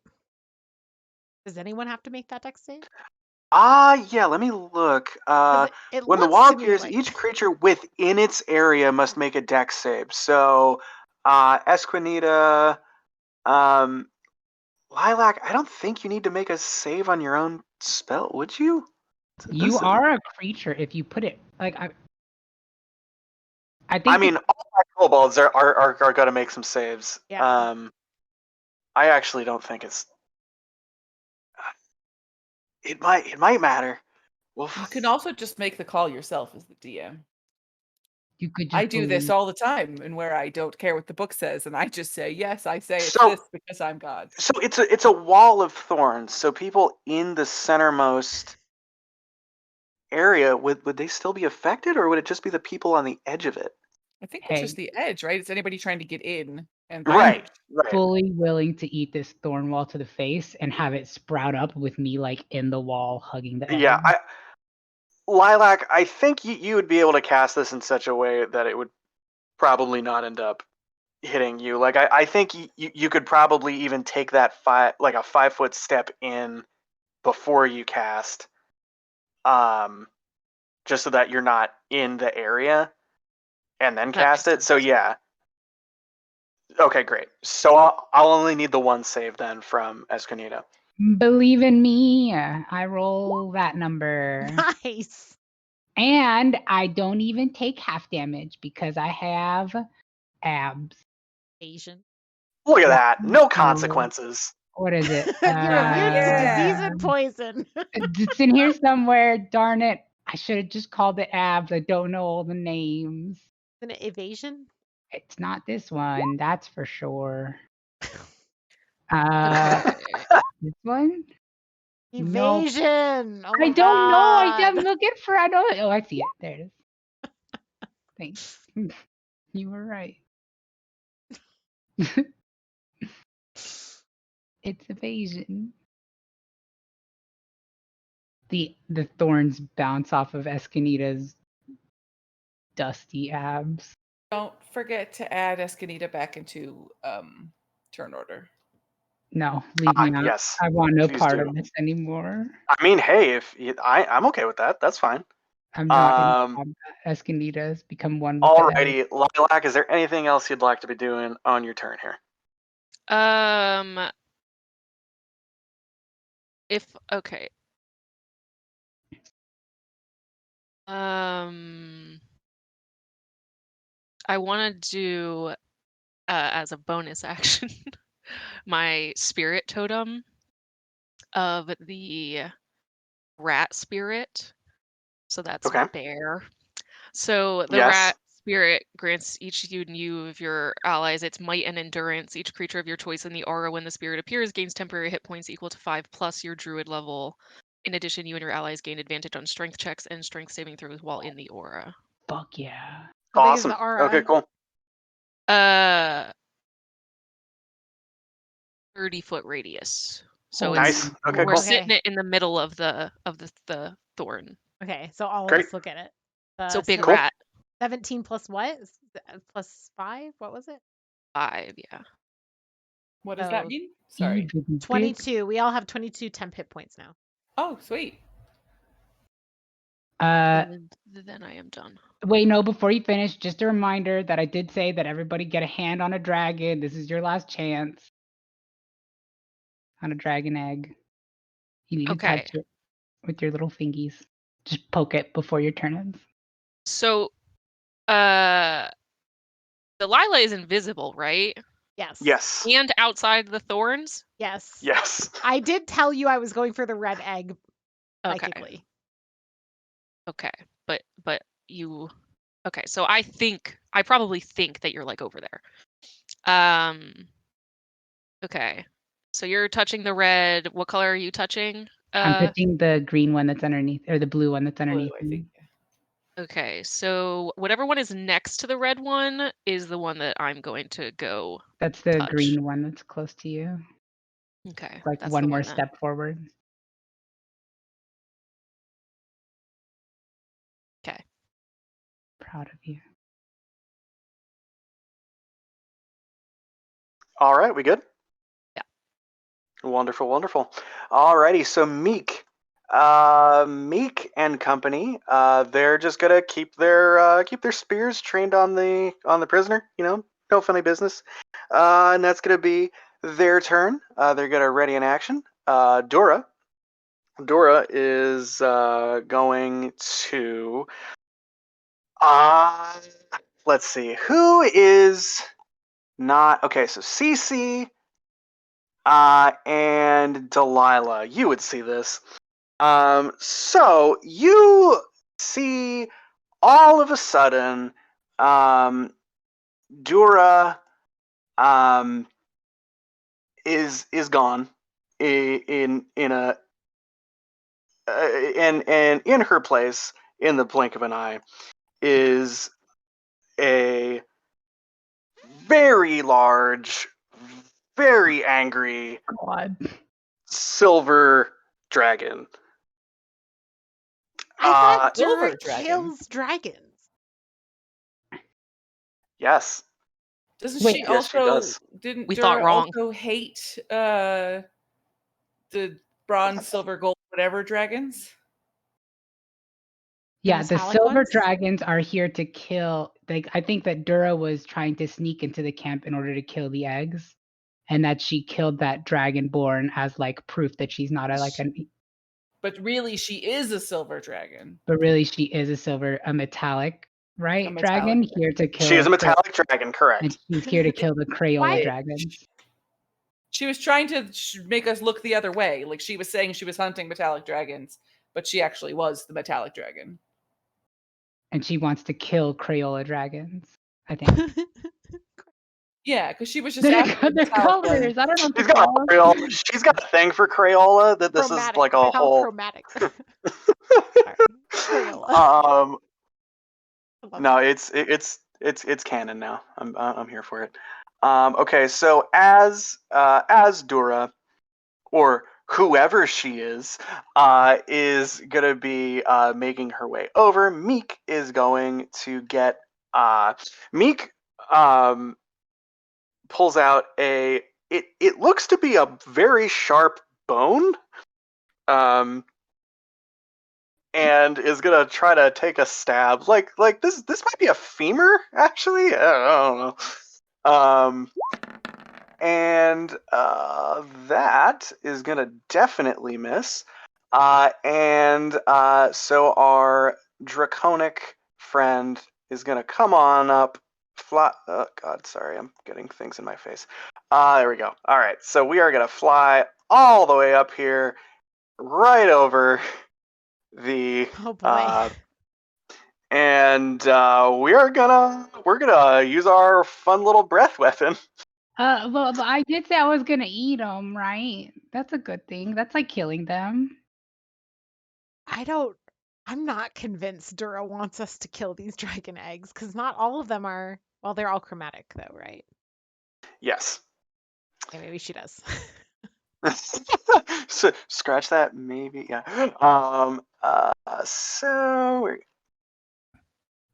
Does anyone have to make that dex save? Yeah, let me look. 'Cause it When the looks wall to me appears, like- each creature within its area must make a dex save. So, Esquinita, Lilac, I don't think you need to make a save on your own spell, would you? You are a creature if you put it like I think. I mean, all my kobolds are going to make some saves. Yeah. I actually don't think it's. It might matter. Well, You can also just make the call yourself as the DM. You could just I do this believe. all the time, and where I don't care what the book says, and I just say, yes, I say it's So- this because I'm God. So it's a wall of thorns. So people in the centermost area, would they still be affected, or would it just be the people on the edge of it? I think it's just Hey. the edge, right? It's anybody trying to get in and Right. Fully willing to eat this thorn wall to the face and have it sprout up with me like in the wall hugging the edge. Yeah. Lilac, I think you would be able to cast this in such a way that it would probably not end up hitting you. Like I think you could probably even take that 5-foot step in before you cast, just so that you're not in the area, and then That cast makes it. So sense. yeah. Okay, great. So I'll only need the one save then from Esconita. Believe in me. I roll that number. Nice. And I don't even take half damage because I have abs. Asian. Look at that. No Ooh. consequences. What is it? You're immune to disease Yeah. and poison. It's in here somewhere. Darn it. I should have just called it abs. I don't know all the names. Isn't it evasion? It's not this one, that's for sure. Okay. This one? Evasion. Oh I my don't know. I'm God. looking for. I don't. Oh, I see it. There it is. Thanks. You were right. It's evasion. The thorns bounce off of Esconita's dusty abs. Don't forget to add Esconita back into turn order. No, leave me out. Yes. I want no please part do. of this anymore. I mean, hey, I'm okay with that. That's fine. I'm not in combat. Esconita has become one with the egg. Alrighty, Lilac, is there anything else you'd like to be doing on your turn here? Okay. I want to do as a bonus action my spirit totem of the rat spirit. So that's Okay. bear. So the Yes. rat spirit grants each you of your allies its might and endurance. Each creature of your choice in the aura when the spirit appears gains temporary hit points equal to 5 plus your druid level. In addition, you and your allies gain advantage on strength checks and strength saving throws while in the aura. Fuck yeah. How big is Awesome. the aura? Okay, cool. 30-foot radius. So Nice. it's Okay, we're cool. sitting it in the middle of the thorn. Okay, so all Great. of us look at it. So big Cool. rat 17 plus what? Plus 5? What was it? 5, yeah. What does that So- mean? Sorry. 22. We all have 22 temp hit points now. Oh, sweet. And then I am done. Wait, no, before you finish, just a reminder that I did say that everybody get a hand on a dragon. This is your last chance. On a dragon egg. You need to Okay. touch it with your little fingies. Just poke it before your turn ends. So Delilah is invisible, right? Yes. Yes. And outside the thorns? Yes. Yes. I did tell you I was going for the red egg Okay. psychically. Okay. But you okay, so I probably think that you're like over there. Okay. So you're touching the red. What color are you touching? I'm touching the green one that's underneath, or the blue one that's underneath. Blue, I think. Okay, so whatever one is next to the red one is the one that I'm going to go. That's the touch. green one that's close to you. Okay. Like that's one the more one then. step forward. Okay. Proud of you. All right, we good? Yeah. Wonderful, wonderful. Alrighty, so Meek and company, they're just gonna keep their spears trained on the prisoner. No funny business. And that's gonna be their turn. They're gonna ready in action. Dora is going to. Let's see. Who is not okay? So Cece. And Delilah, you would see this. So you see all of a sudden Dura is gone in a and in her place, in the blink of an eye, is a very large, very angry God. silver dragon. I thought Silver Dura dragon? kills dragons. Yes. Doesn't Wait, she yes, also she does. didn't We thought Dura wrong. also hate the bronze, silver, gold, whatever dragons? Yeah, the metallic silver ones? dragons are here to kill. Like, I think that Dura was trying to sneak into the camp in order to kill the eggs, and that she killed that dragonborn as like proof that she's not But really, she is a silver dragon. but really she is a metallic, right? A metallic dragon dragon. here to kill. She is a Cray- metallic dragon, and correct. she's here to kill the Crayola Why- dragons. She was trying to make us look the other way. Like she was saying she was hunting metallic dragons, but she actually was the metallic dragon. And she wants to kill Crayola dragons, I think. Yeah, because she was just They're, after the they're metallic colors. ones. I don't know what She's to got call them. she's got a thing for Crayola that this is like a They're called whole chromatic. Sorry. Crayola. I love No, that. it's canon now. I'm here for it. Okay, so as Dura, or whoever she is gonna be making her way over. Meek is going to get Meek pulls out it looks to be a very sharp bone. And is gonna try to take a stab. Like this might be a femur, actually. I don't know. And that is gonna definitely miss. And so our draconic friend is gonna come on up. Fly. Oh God, sorry, I'm getting things in my face. There we go. All right, so we are gonna fly all the way up here, right over the Oh boy. and we're gonna use our fun little breath weapon. Well, but I did say I was gonna eat them, right? That's a good thing. That's like killing them. I'm not convinced Dura wants us to kill these dragon eggs because not all of them are. Well, they're all chromatic though, right? Yes. Okay, maybe she does. So scratch that, maybe. Yeah. So we're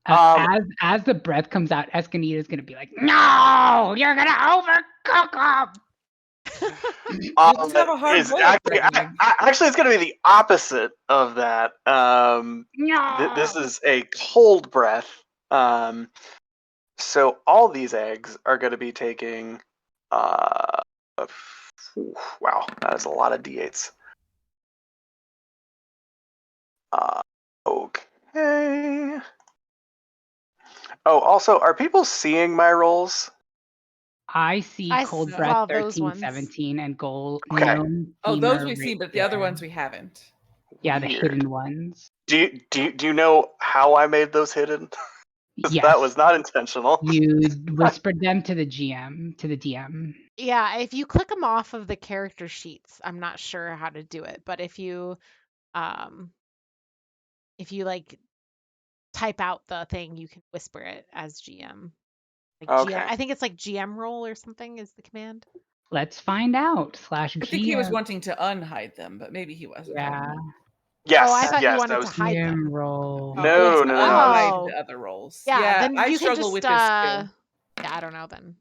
As the breath comes out, Escanita's gonna be like, "No, you're gonna overcook them." Just have a hard is boiled actually, dragon egg. actually it's going to be the opposite of that. No. This is a cold breath. So all these eggs are going to be taking. Wow, that is a lot of d8s. Okay. Oh, also, are people seeing my rolls? I see I cold s- breath well, those 13, ones. 17, and gold. Okay. Gnome, Oh, those femur, we've seen, but the yeah. other ones we haven't. Yeah, the Weird. hidden ones. Do you know how I made those hidden? 'Cause Yes. that was not intentional. You whispered them to the GM, to the DM. Yeah, if you click them off of the character sheets, I'm not sure how to do it, but if you like type out the thing, you can whisper it as GM. Like Okay. GM, I think it's like GM roll or something is the command. Let's find out. / I think he was GM. wanting to unhide them, but maybe he wasn't. I don't Yeah. know. Yes. Oh, I thought you yes, wanted that to was. hide them. GM roll. Oh. No, Let's no, no, no. unhide Oh. the other rolls. Yeah, then I you can struggle just with this too. yeah, I don't know then.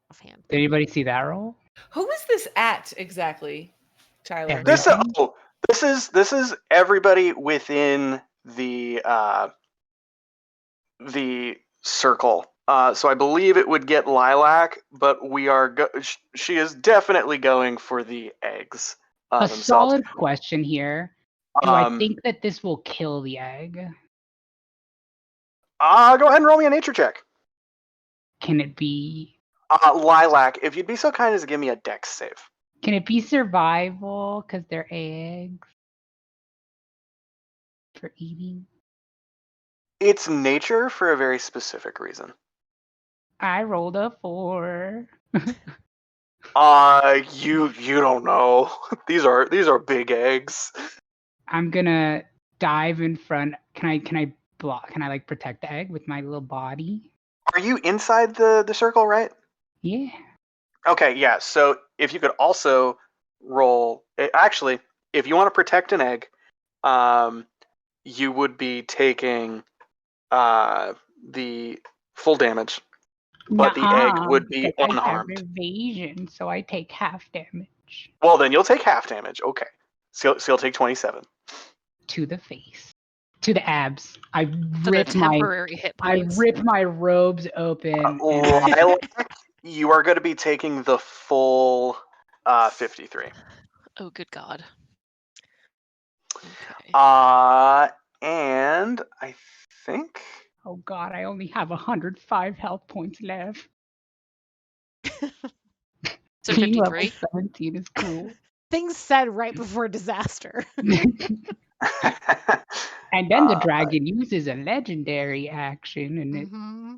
Offhand. Did anybody see that roll? Who is this at exactly, Tyler? Every- This is everybody within the circle. So I believe it would get Lilac, but we are she is definitely going for the eggs A themselves. solid question here. Do I Um, think that this will kill the egg? Go ahead and roll me a nature check. Can it be Lilac, if you'd be so kind as to give me a dex save. Can it be survival because they're eggs for eating? It's nature for a very specific reason. I rolled a 4. You don't know. These are big eggs. I'm gonna dive in front. Can I block? Can I like protect the egg with my little body? Are you inside the circle, right? Yeah. Okay, yeah. So if you could also roll, actually, if you want to protect an egg, you would be taking the full damage, but the egg Nuh-uh, would be because I have unharmed. evasion, so I take half damage Well, then you'll take half damage. Okay, so you'll take 27. to the face, to the abs. To the temporary hit I points. rip my robes open. And Lilac, you are going to be taking the full 53. Oh, good God. Okay. And I think oh God, I only have 105 health points left. So Being level 53? 17 is cool. Things said right before disaster. And then the dragon uses a legendary action and it hmm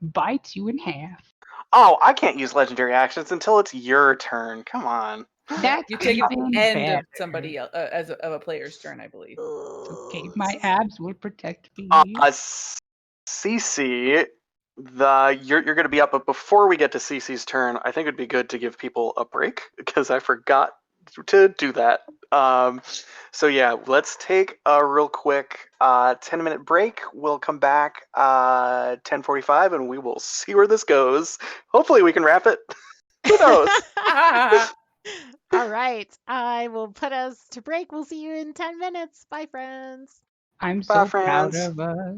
bites you in half. Oh, I can't use legendary actions until it's your turn. Come on. That's You take it at the even end better. of somebody else, of a player's turn, I believe. Okay, my abs will protect me. Cece, you're going to be up, but before we get to Cece's turn, I think it'd be good to give people a break because I forgot to do that. So yeah, let's take a real quick 10-minute break. We'll come back 10:45, and we will see where this goes. Hopefully, we can wrap it. Who knows? All right. I will put us to break. We'll see you in 10 minutes. Bye, friends. I'm Bye, so proud friends. of us.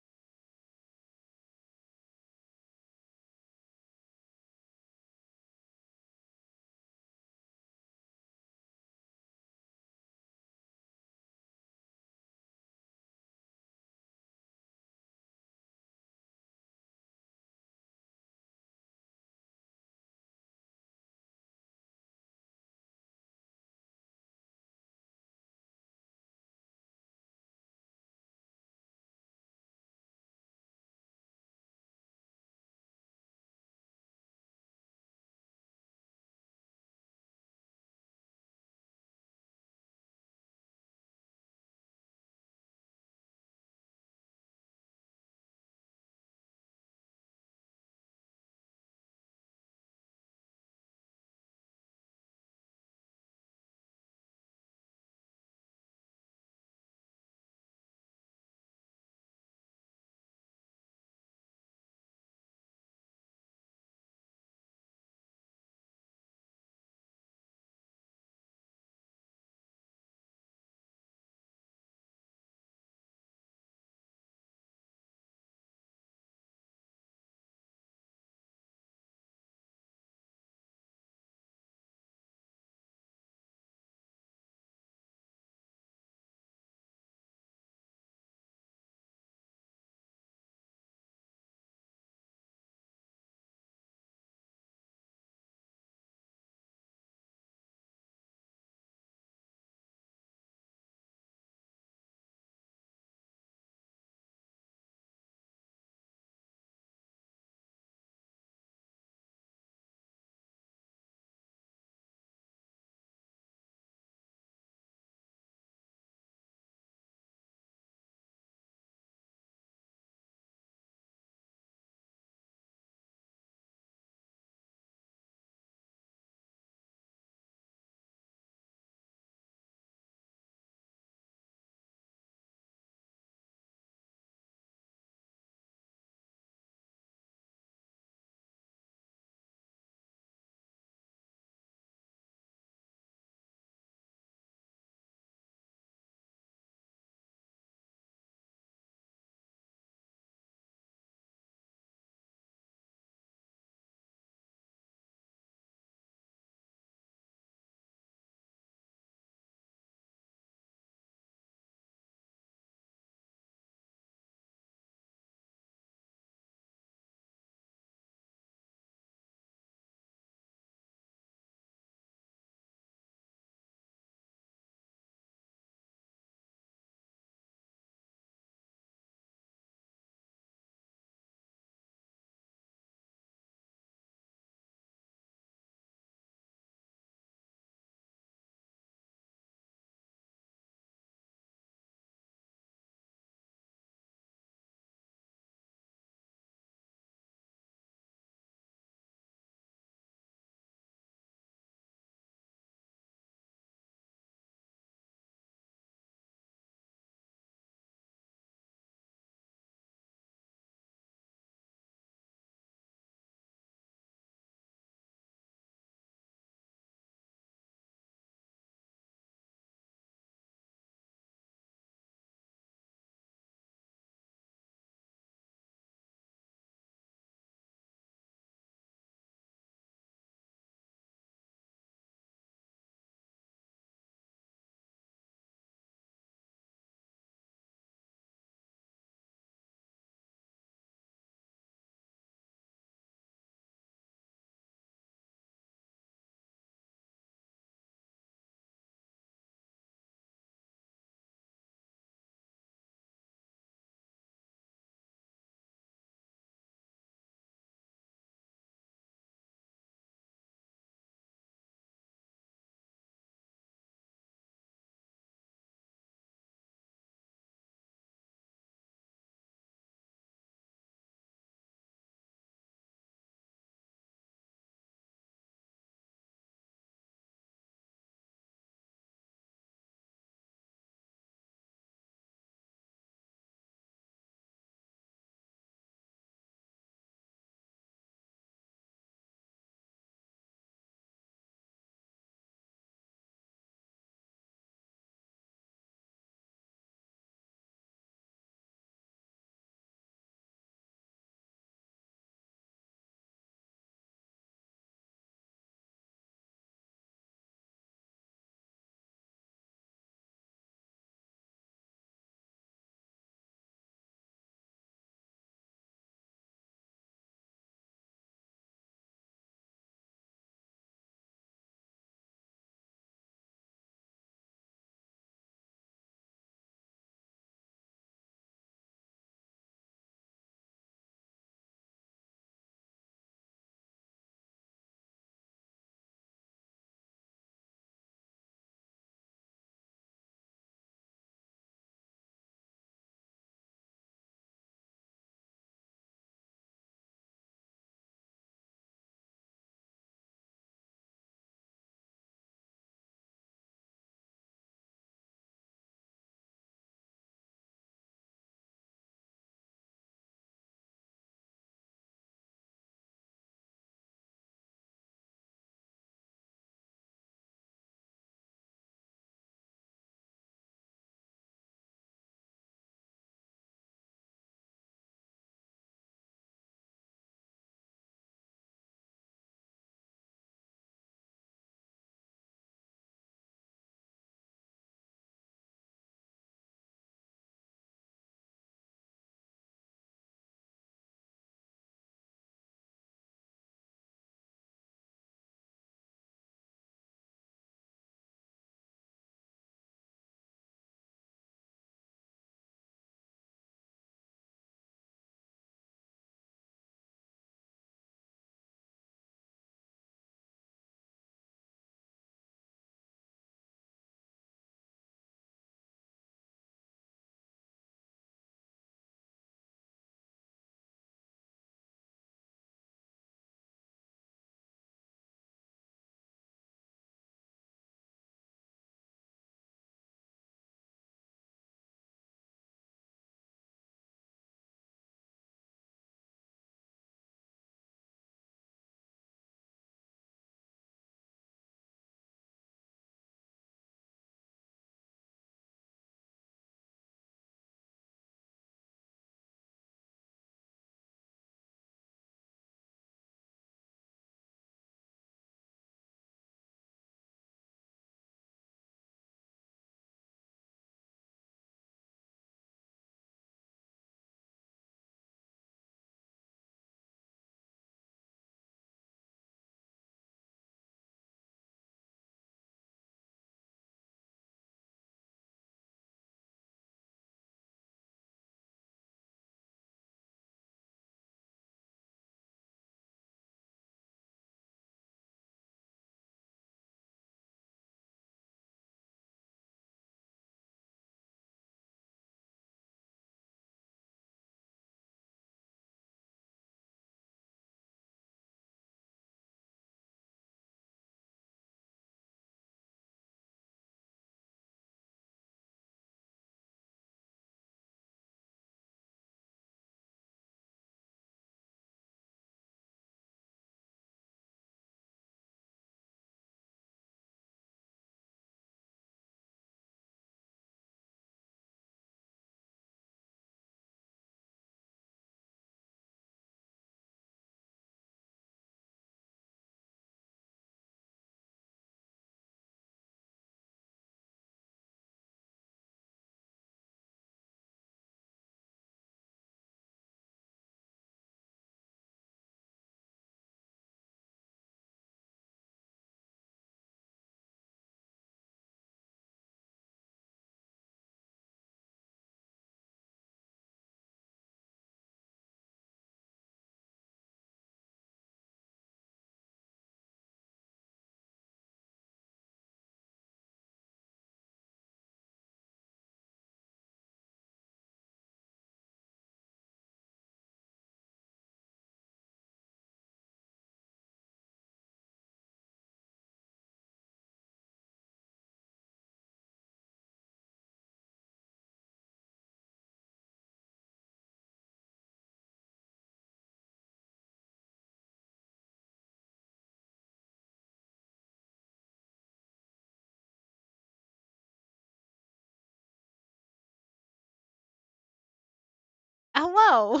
hello,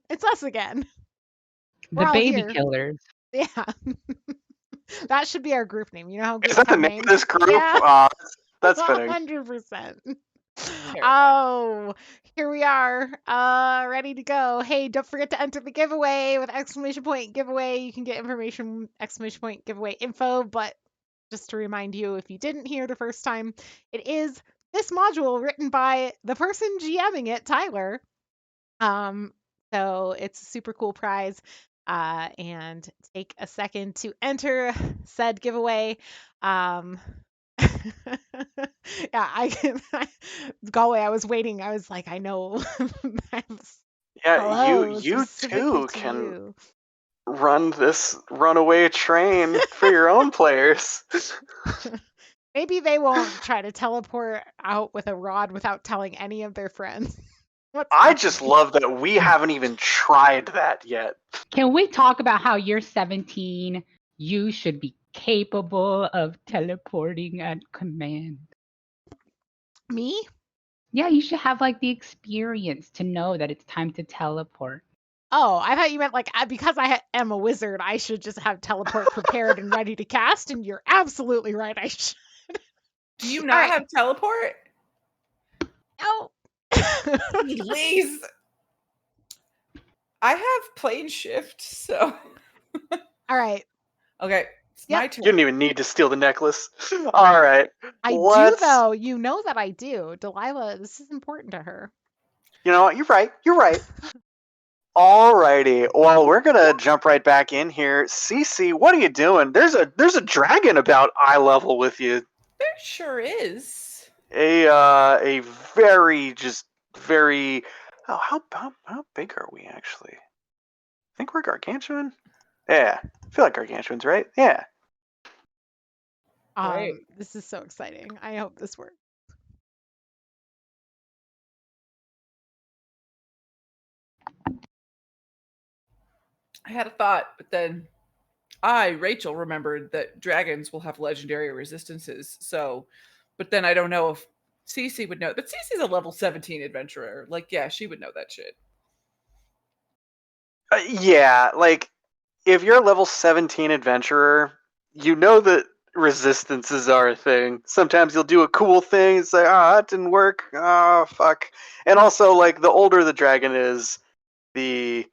it's us again. The We're all baby here. killers. Yeah. That should be our group name. You know how Is groups that the have name names? of this group? Yeah. That's fitting. 100%. Terrifying. Oh, here we are, ready to go. Hey, don't forget to enter the giveaway with exclamation point giveaway. You can get information, exclamation point giveaway info, but just to remind you, if you didn't hear the first time, it is this module written by the person GMing it, Tyler. So it's a super cool prize. And take a second to enter said giveaway. Yeah, Galway, I was waiting. I was like, I know. Yeah, Hello, you specifically too to can you. run this runaway train for your own players. Maybe they won't try to teleport out with a rod without telling any of their friends. What's I just happening? love that we haven't even tried that yet. Can we talk about how you're 17? You should be capable of teleporting at command. Me? Yeah, you should have like the experience to know that it's time to teleport. Oh, I thought you meant like because I am a wizard, I should just have teleport prepared and ready to cast. And you're absolutely right. I should. Do you All not right. have teleport? No. Please. I have plane shift, so. All right. Okay, it's Yep. my You turn. didn't even need to steal the necklace. All right. I do let's- though. You know that I do. Delilah, this is important to her. You know what? You're right. You're right. Alrighty. Well, we're gonna jump right back in here. Cece, what are you doing? There's a dragon about eye level with you. There sure is. A very Oh, how big are we actually? I think we're gargantuan. Yeah, I feel like gargantuans, right? Yeah. Right. This is so exciting. I hope this works. I had a thought, but then I, Rachel, remembered that dragons will have legendary resistances. So, but then I don't know if Cece would know. But Cece's a level 17 adventurer. Like, yeah, she would know that shit. Yeah, like if you're a level 17 adventurer, you know that resistances are a thing. Sometimes you'll do a cool thing and say, that didn't work. Oh, fuck. And also, like, the older the dragon is, the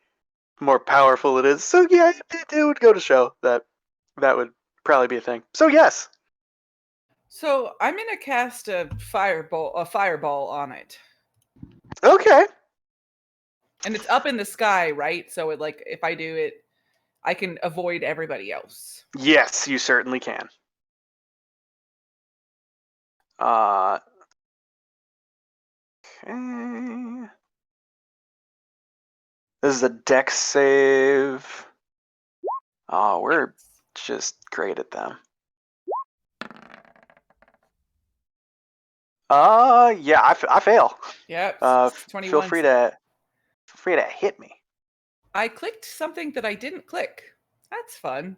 more powerful it is. So, yeah, it would go to show that that would probably be a thing. So, yes. So I'm gonna cast a fireball on it. Okay. And it's up in the sky, right? So it, like, if I do it, I can avoid everybody else. Yes, you certainly can. Okay. This is a dex save. Oh, we're just great at them. Yeah, I fail. Yep. Feel free to hit me. I clicked something that I didn't click. That's fun.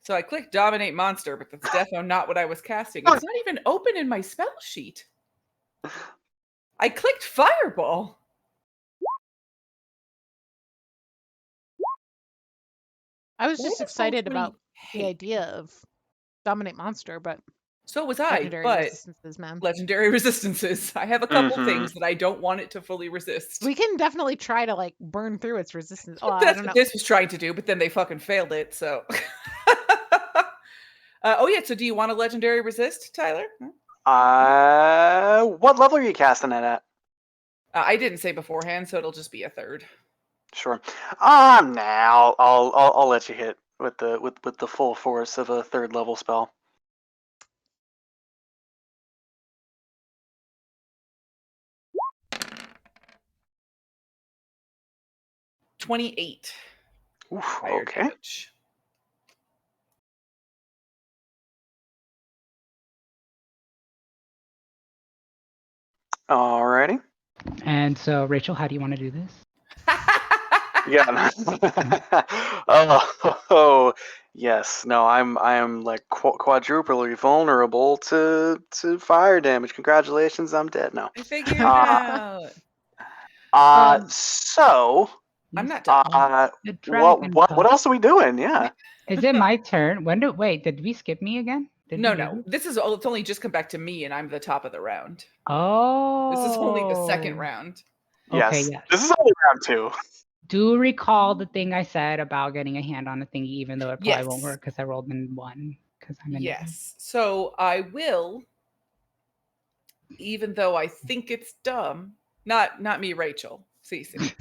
So I clicked Dominate Monster, but that's definitely not what I was casting. It's not even open in my spell sheet. I clicked Fireball. I was Why just does excited Roll20 about the hate? idea of Dominate Monster, but So was I, legendary but resistances, man. legendary resistances. I have a couple Mhm. things that I don't want it to fully resist. We can definitely try to like burn through its resistance. Oh, I That's don't what know. this was trying to do, but then they fucking failed it. So, oh yeah. So, do you want a legendary resist, Tyler? What level are you casting it at? I didn't say beforehand, so it'll just be a third. Sure. Now I'll let you hit with the full force of a third level spell. $28. Oof, Fire okay. damage. Alrighty. And so, Rachel, how do you want to do this? Yeah. Oh, yes. No, I'm like quadruply vulnerable to fire damage. Congratulations, I'm dead now. I figured it out. So I'm not done. The dragon. what else are we doing? Yeah. Is it my turn? Wait, did we skip me again? Did we No. do This is it's only just come back to me, and I'm the top of the round. Oh. This is only the second round. Okay, Yes. yes. This is only round 2. Do recall the thing I said about getting a hand on the thingy, even though it probably won't Yes. work because I rolled in 1. Because I'm an idiot. Yes. So I will, even though I think it's dumb, not me, Rachel, Cece,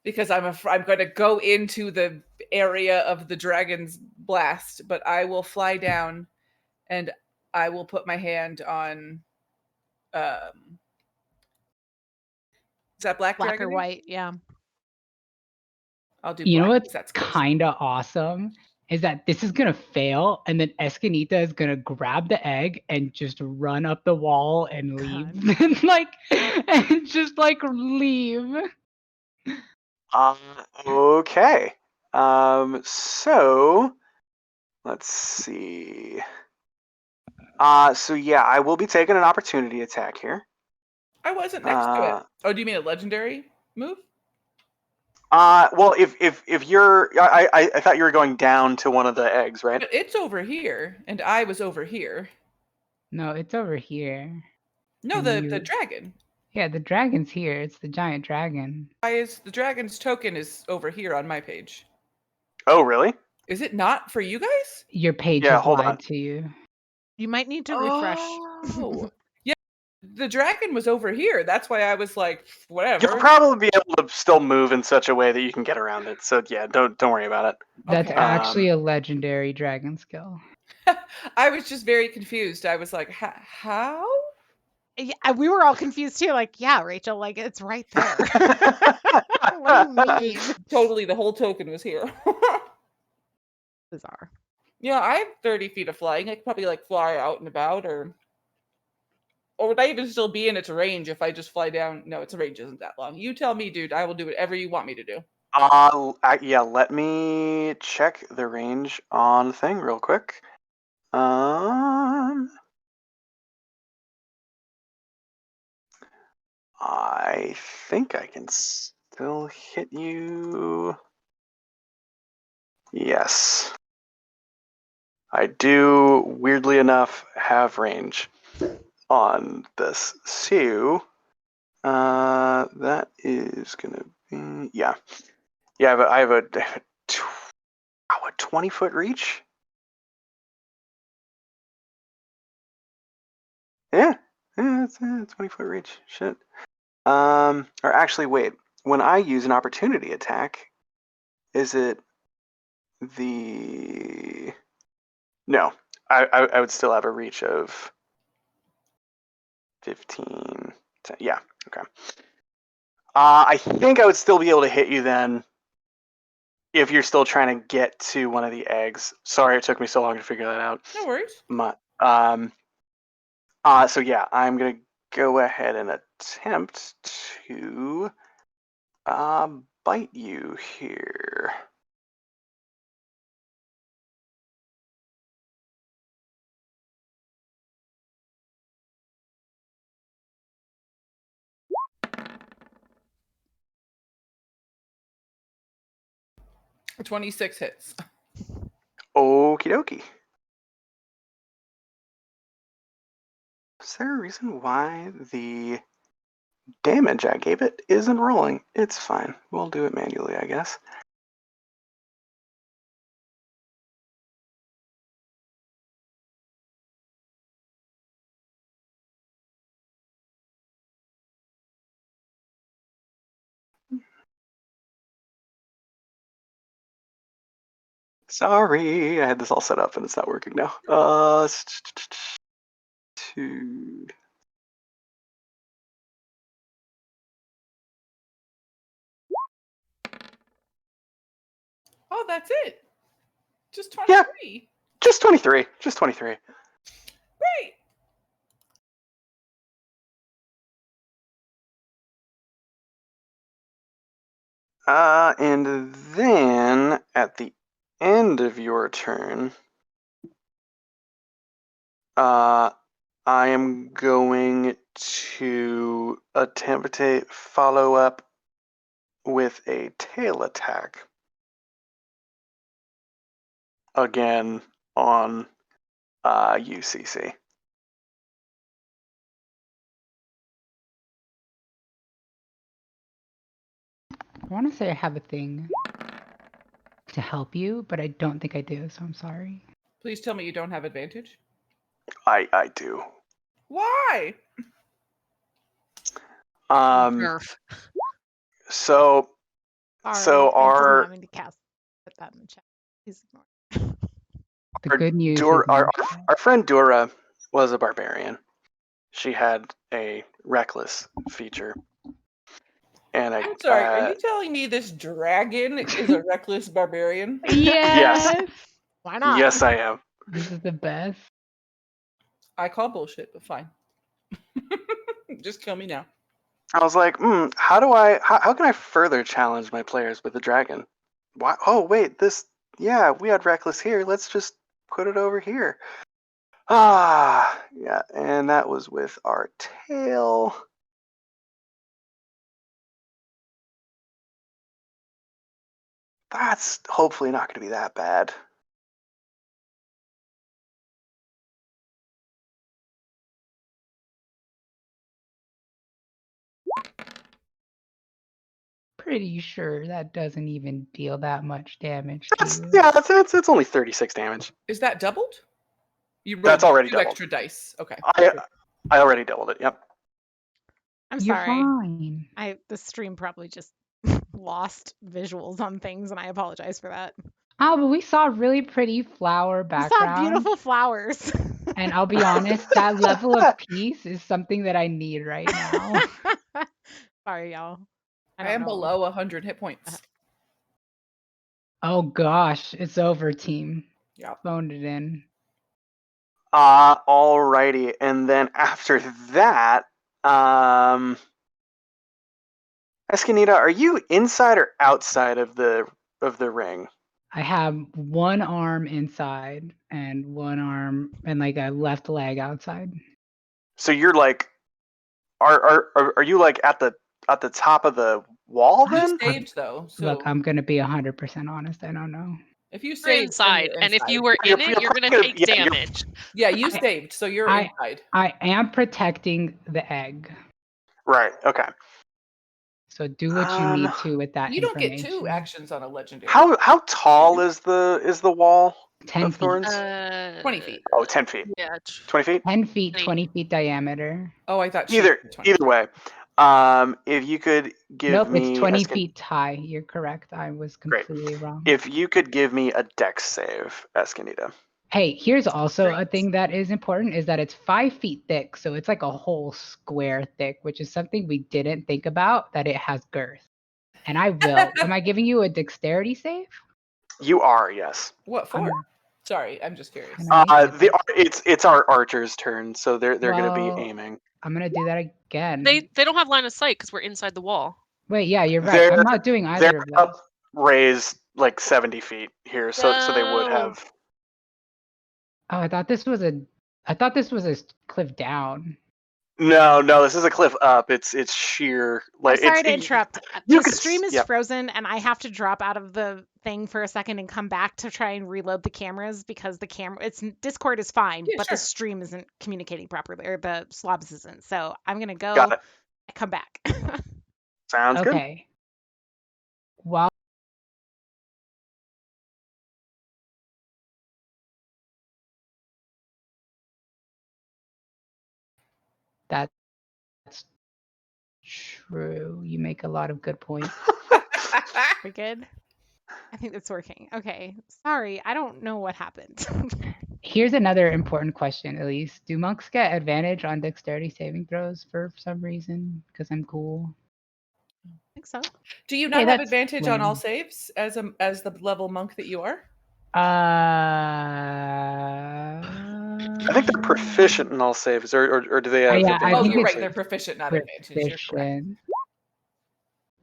because I'm going to go into the area of the dragon's blast, but I will fly down, and I will put my hand on. Is that black Black dragon? or white, yeah. I'll do. You know black, what's that's close. kind of awesome is that this is gonna fail, and then Escanita is gonna grab the egg and just run up the wall and leave, and just leave. Okay. So let's see. So yeah, I will be taking an opportunity attack here. I wasn't next to it. Oh, do you mean a legendary move? Well, if you're, I thought you were going down to one of the eggs, right? But it's over here, and I was over here. No, it's over here. No, And the dragon. Yeah, the dragon's here. It's the giant dragon. Why is the dragon's token is over here on my page? Oh, really? Is it not for you guys? Your page Yeah, has hold lied on. to you. You might need to refresh. Oh, yeah. The dragon was over here. That's why I was like, whatever. You'll probably be able to still move in such a way that you can get around it. So yeah, don't worry about it. That's Okay. actually a legendary dragon skill. I was just very confused. I was like, how? Yeah, we were all confused too. Like, yeah, Rachel, like it's right there. What do you mean? Totally, the whole token was here. Bizarre. Yeah, I have 30 feet of flying. I could probably fly out and about, or would I even still be in its range if I just fly down? No, its range isn't that long. You tell me, dude. I will do whatever you want me to do. Yeah, let me check the range on the thing real quick. I think I can still hit you. Yes. I do, weirdly enough, have range on this. So, that is gonna be, yeah. Yeah, I have a 20-foot reach? Yeah, it's a 20-foot reach. Shit. Or actually, wait. When I use an opportunity attack, is it the... No, I would still have a reach of 15. Yeah, okay. I think I would still be able to hit you then if you're still trying to get to one of the eggs. Sorry it took me so long to figure that out. No worries. So yeah, I'm gonna go ahead and attempt to bite you here. For 26 hits. Okie dokie. Is there a reason why the damage I gave it isn't rolling? It's fine. We'll do it manually, I guess. Sorry, I had this all set up and it's not working now. 2. Oh, that's it. Just 23. Just 23. Just 23. Great. And then at the end of your turn, I am going to attempt to follow up with a tail attack. Again on UCC. I want to say I have a thing to help you, but I don't think I do, so I'm sorry. Please tell me you don't have advantage. I do. Why? Nerf. So Sorry, So thanks for our- having to put that in the chat. Please ignore. The good news Dur- is our friend Dura was a barbarian. She had a reckless feature. And I'm sorry. Are you telling me this dragon is a reckless barbarian? yes. Why not? yes, I am. This is the best. I call bullshit, but fine. Just kill me now. I was like, how can I further challenge my players with the dragon? Why? Oh, wait, we had reckless here. Let's just put it over here. Yeah, and that was with our tail. That's hopefully not going to be that bad. Pretty sure that doesn't even deal that much damage to you. It's only 36 damage. Is that doubled? You rolled That's already 2 doubled. extra dice. Okay. I already doubled it. Yep. I'm You're sorry. fine. The stream probably just lost visuals on things, and I apologize for that. Oh, but we saw really pretty flower We background. saw beautiful flowers. And I'll be honest, that level of peace is something that I need right now. Sorry, y'all. I am below 100 hit points. Oh gosh, it's over, team. Yep. Phoned it in. Alrighty, and then after that, Escanita, are you inside or outside of the ring? I have one arm inside and one arm and like a left leg outside. So you're like, are you like at the top of the wall then? You saved though. So Look, I'm gonna be 100% honest. I don't know. if you You're saved, then inside, you're and if inside. you were in it, you're gonna take yeah, you're- damage. Yeah, you saved, so you're inside. I am protecting the egg. Right. Okay. So do what you need to with that You don't get information. 2 actions on a legendary. How tall is the wall 10 of feet. thorns? 20 feet. Oh, 10 feet. Yeah. 20 feet. 10 feet, 20. 20 feet diameter. Oh, I thought she Either said 20. way, if you could give Nope, me it's 20 feet high. You're correct. I was Great. completely wrong. If you could give me a dex save, Escanita. Hey, here's also a thing that is important is that it's 5 feet thick. So it's like a whole square thick, which is something we didn't think about, that it has girth. And I will. Am I giving you a dexterity save? You are, yes. What for? Sorry, I'm just curious. It's our archer's turn, so they're gonna be Well, aiming. I'm gonna do that again. They don't have line of sight because we're inside the wall. Wait, yeah, you're right. I'm not doing either They're of those. up raised like 70 feet here, so they would No. have. Oh, I thought this was a cliff down. No, this is a cliff up. It's sheer. I'm Like sorry to it's interrupt. you The could- stream is yeah. frozen, and I have to drop out of the thing for a second and come back to try and reload the cameras because Discord is fine, Yeah, but sure. the stream isn't communicating properly, or the slobs isn't. So I'm gonna go Got it. and come back. Sounds good. Okay. While that's true. You make a lot of good points. We're good. I think it's working. Okay. Sorry, I don't know what happened. Here's another important question, Elise. Do monks get advantage on dexterity saving throws for some reason? Because I'm cool. I think so. Do you Hey, not have that's advantage on all lame. saves as the level monk that you are? I think they're proficient in all saves, or do they have? Yeah, I Oh, think you're it's right. They're proficient, not advantage. You're correct. proficient.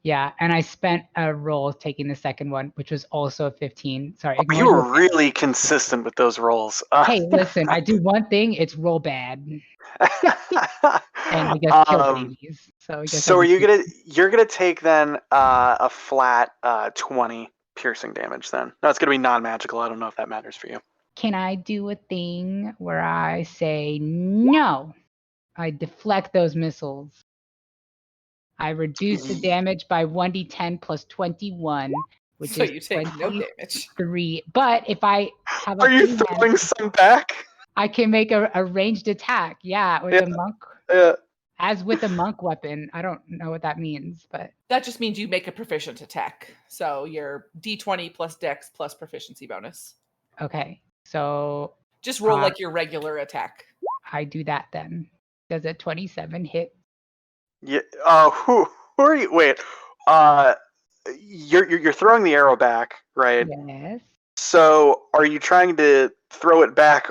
Yeah, and I spent a roll taking the second one, which was also a 15. Sorry, ignore You were the- really consistent with those rolls. Hey, listen, I do one thing, it's roll bad. And I guess kill babies. So I guess so you're gonna take then a flat 20 piercing damage then. No, it's gonna be non-magical. I don't know if that matters for you. Can I do a thing where I say no? I deflect those missiles. I reduce the damage by 1d10 plus 21, which So is you take no damage. 3. But if I have a Are you free throwing hand, some back? I can make a ranged attack. Yeah, with a monk. As with a monk weapon. I don't know what that means, but That just means you make a proficient attack. So your d20 plus dex plus proficiency bonus. okay. So Just roll like your regular attack. I do that then. Does a 27 hit? Yeah. Who are you? Wait. You're throwing the arrow back, right? Yes. So are you trying to throw it back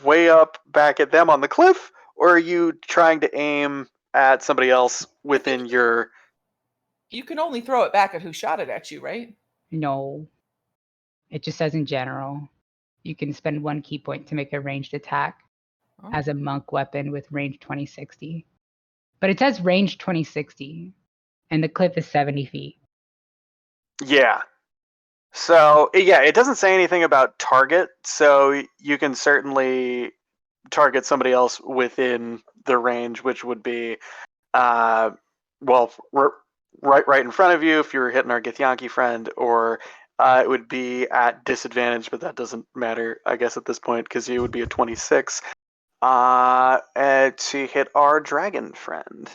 way up back at them on the cliff, or are you trying to aim at somebody else within your? You can only throw it back at who shot it at you, right? No. It just says in general. You can spend 1 key point to make a ranged attack as a monk weapon with range 2060. But it says range 2060, and the cliff is 70 feet. Yeah. So yeah, it doesn't say anything about target, so you can certainly target somebody else within the range, which would be, well, right in front of you if you were hitting our Githyanki friend, or it would be at disadvantage, but that doesn't matter, I guess, at this point, because you would be a 26 to hit our dragon friend.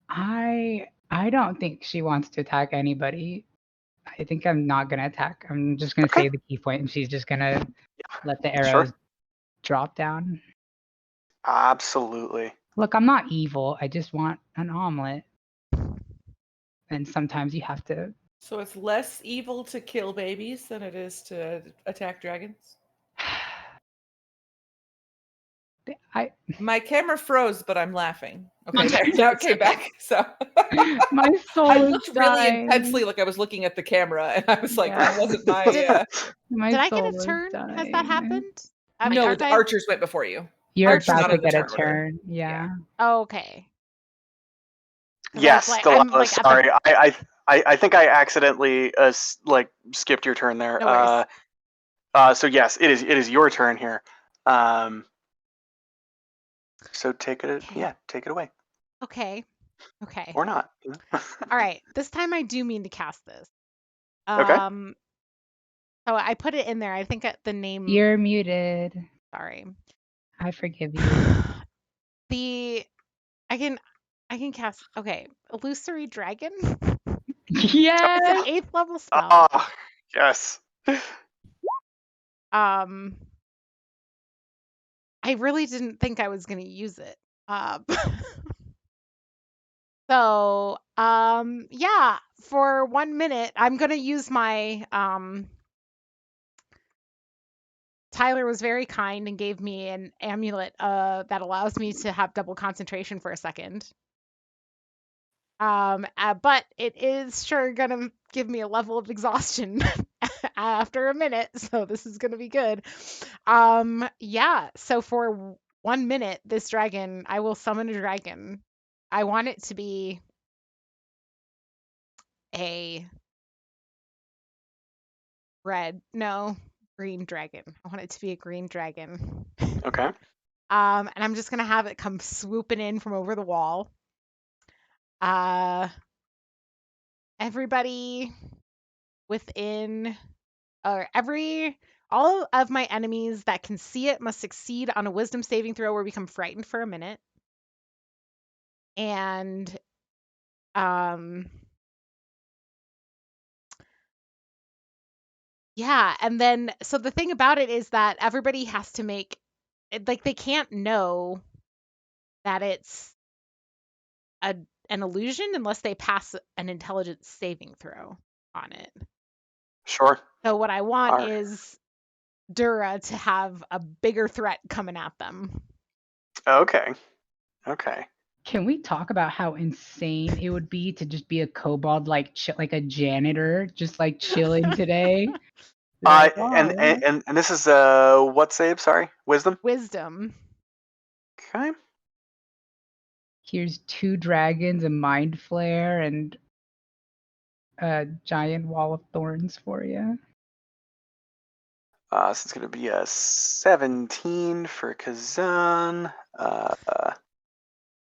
I don't think she wants to attack anybody. I think I'm not gonna attack. I'm just gonna save the key point, and she's just gonna let the arrows drop down. Absolutely. Look, I'm not evil. I just want an omelet. And sometimes you have to. So it's less evil to kill babies than it is to attack dragons? My camera froze, but I'm laughing. Okay, there. Now it came back. So my soul I is looked dying. really intensely like I was looking at the camera, and I was like, that wasn't my. Did I get a turn? Has that happened? I mean, no, the archers went before you. You're Archer's about not to in the get a turn order. turn. Yeah. Oh, okay. Yes, like, Delala, sorry. I think I accidentally skipped your turn there. No worries. So yes, it is your turn here. So take it away. Okay. Or not. All right. This time I do mean to cast this. Okay. So I put it in there. I think the name. You're muted. Sorry. I forgive you. I can cast. Okay, Illusory Dragon. Yes. It's an 8th level spell. Ah, yes. I really didn't think I was going to use it. So, yeah, for 1 minute, I'm going to use my, Tyler was very kind and gave me an amulet, that allows me to have double concentration for a second. But it is sure going to give me a level of exhaustion after a minute, so this is going to be good. Yeah, so for 1 minute, this dragon, I will summon a dragon. I want it to be a green dragon. I want it to be a green dragon. Okay. And I'm just going to have it come swooping in from over the wall. Everybody within, or all of my enemies that can see it must succeed on a wisdom saving throw or become frightened for a minute. And yeah, and then so the thing about it is that everybody has to make like they can't know that it's an illusion unless they pass an intelligence saving throw on it. Sure. So what I want is Dura to have a bigger threat coming at them. Okay. Can we talk about how insane it would be to just be a kobold, like like a janitor, just like chilling today? Like, And, oh, and this is what save? Sorry, wisdom. Wisdom. Okay. here's 2 dragons, a mind flare, and a giant wall of thorns for you. So it's gonna be a 17 for Kazan, which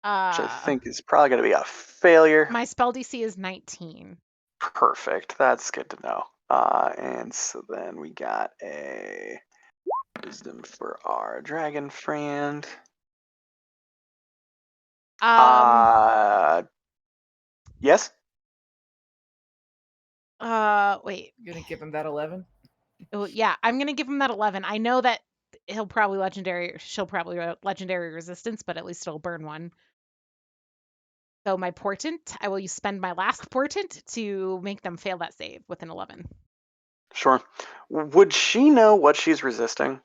I think is probably gonna be a failure. My spell DC is 19. Perfect. That's good to know. And so then we got a wisdom for our dragon friend. Yes. Wait. You're gonna give him that 11? Oh, yeah, I'm gonna give him that 11. I know that she'll probably legendary resistance, but at least it'll burn one. So my portent, I will spend my last portent to make them fail that save with an 11. Sure. Would she know what she's resisting?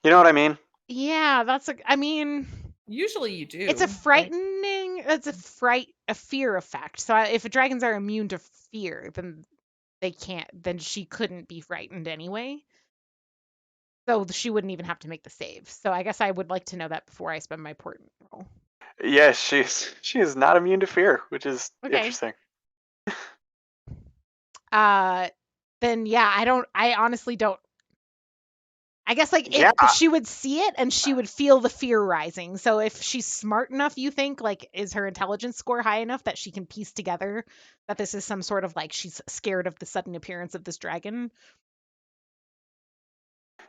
You know what I mean? Yeah, I mean, Usually you do. it's a right? a fear effect. So if dragons are immune to fear, then then she couldn't be frightened anyway. So she wouldn't even have to make the save. So I guess I would like to know that before I spend my portent roll. Yes, she is not immune to fear, which is Okay. interesting. Then yeah, I honestly don't. I guess like Yeah. if she would see it and she would feel the fear rising. So if she's smart enough, you think, like, is her intelligence score high enough that she can piece together that this is some sort of, like, she's scared of the sudden appearance of this dragon?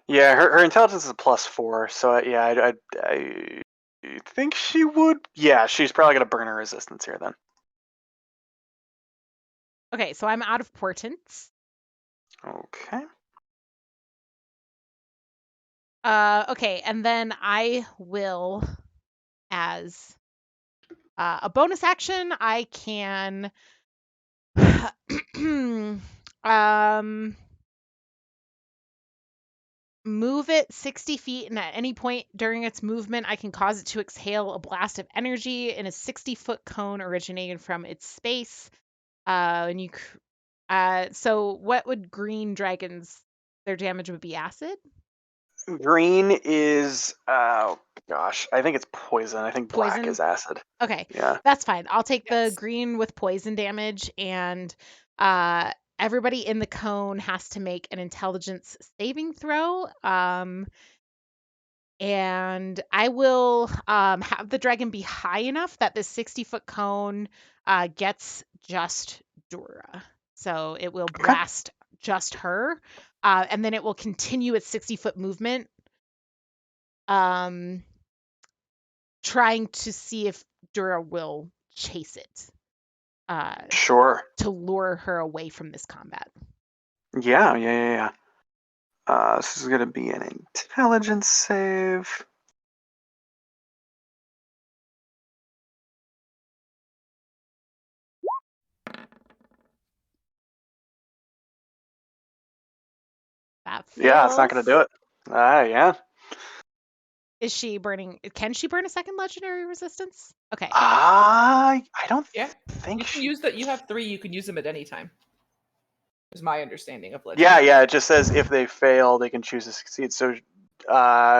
Yeah, her intelligence is a +4, so yeah, I think she would. Yeah, she's probably gonna burn her resistance here then. Okay, so I'm out of portents. Okay. Okay, and then I will, as a bonus action, I can move it 60 feet, and at any point during its movement, I can cause it to exhale a blast of energy in a 60-foot cone originating from its space. So what would green dragons? Their damage would be acid. Green is gosh, I think it's poison. I think black Poison? is acid. Okay, Yeah. that's fine. I'll take the Yes. green with poison damage, and everybody in the cone has to make an intelligence saving throw. And I will have the dragon be high enough that this 60-foot cone gets just Dura. So it will Okay. blast just her, and then it will continue its 60-foot movement, trying to see if Dura will chase it Sure. to lure her away from this combat. Yeah. This is gonna be an intelligence save. That Yeah, it's not gonna fails. do it. Yeah. Is she burning? Can she burn a second legendary resistance? Okay. I don't Yeah. think You can she. use that. You have 3. You can use them at any time. Is my understanding of legend. Yeah. It just says if they fail, they can choose to succeed. So,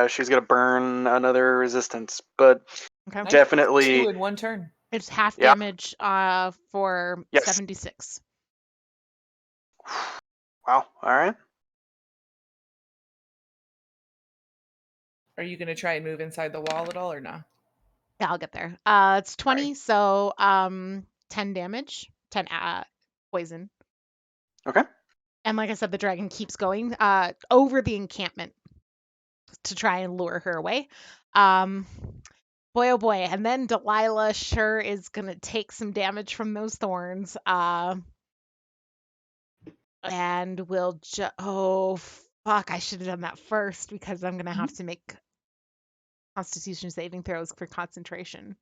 she's gonna burn another resistance, but Okay. Nice. definitely. 2 in 1 turn. It's half Yeah. damage for Yes. 76. Wow. All right. Are you gonna try and move inside the wall at all or not? Yeah, I'll get there. It's 20, so 10 damage, 10 poison. Okay. And like I said, the dragon keeps going over the encampment to try and lure her away. Boy, oh boy. And then Delilah sure is going to take some damage from those thorns. And we'll oh, fuck. I should have done that first because I'm going to have to make Constitution saving throws for concentration.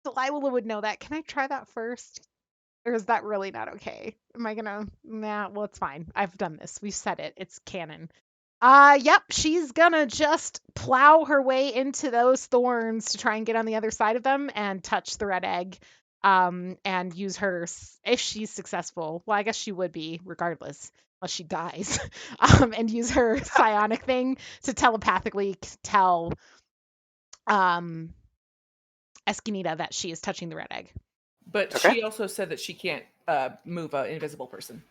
Delilah would know that. Can I try that first? Or is that really not okay? Am I gonna? Nah, well, it's fine. I've done this. We've said it. It's canon. Yep, she's gonna just plow her way into those thorns to try and get on the other side of them and touch the red egg. And use her, if she's successful, well, I guess she would be regardless, unless she dies, and use her psionic thing to telepathically tell Escanita that she is touching the red egg. But Okay. she also said that she can't move an invisible person.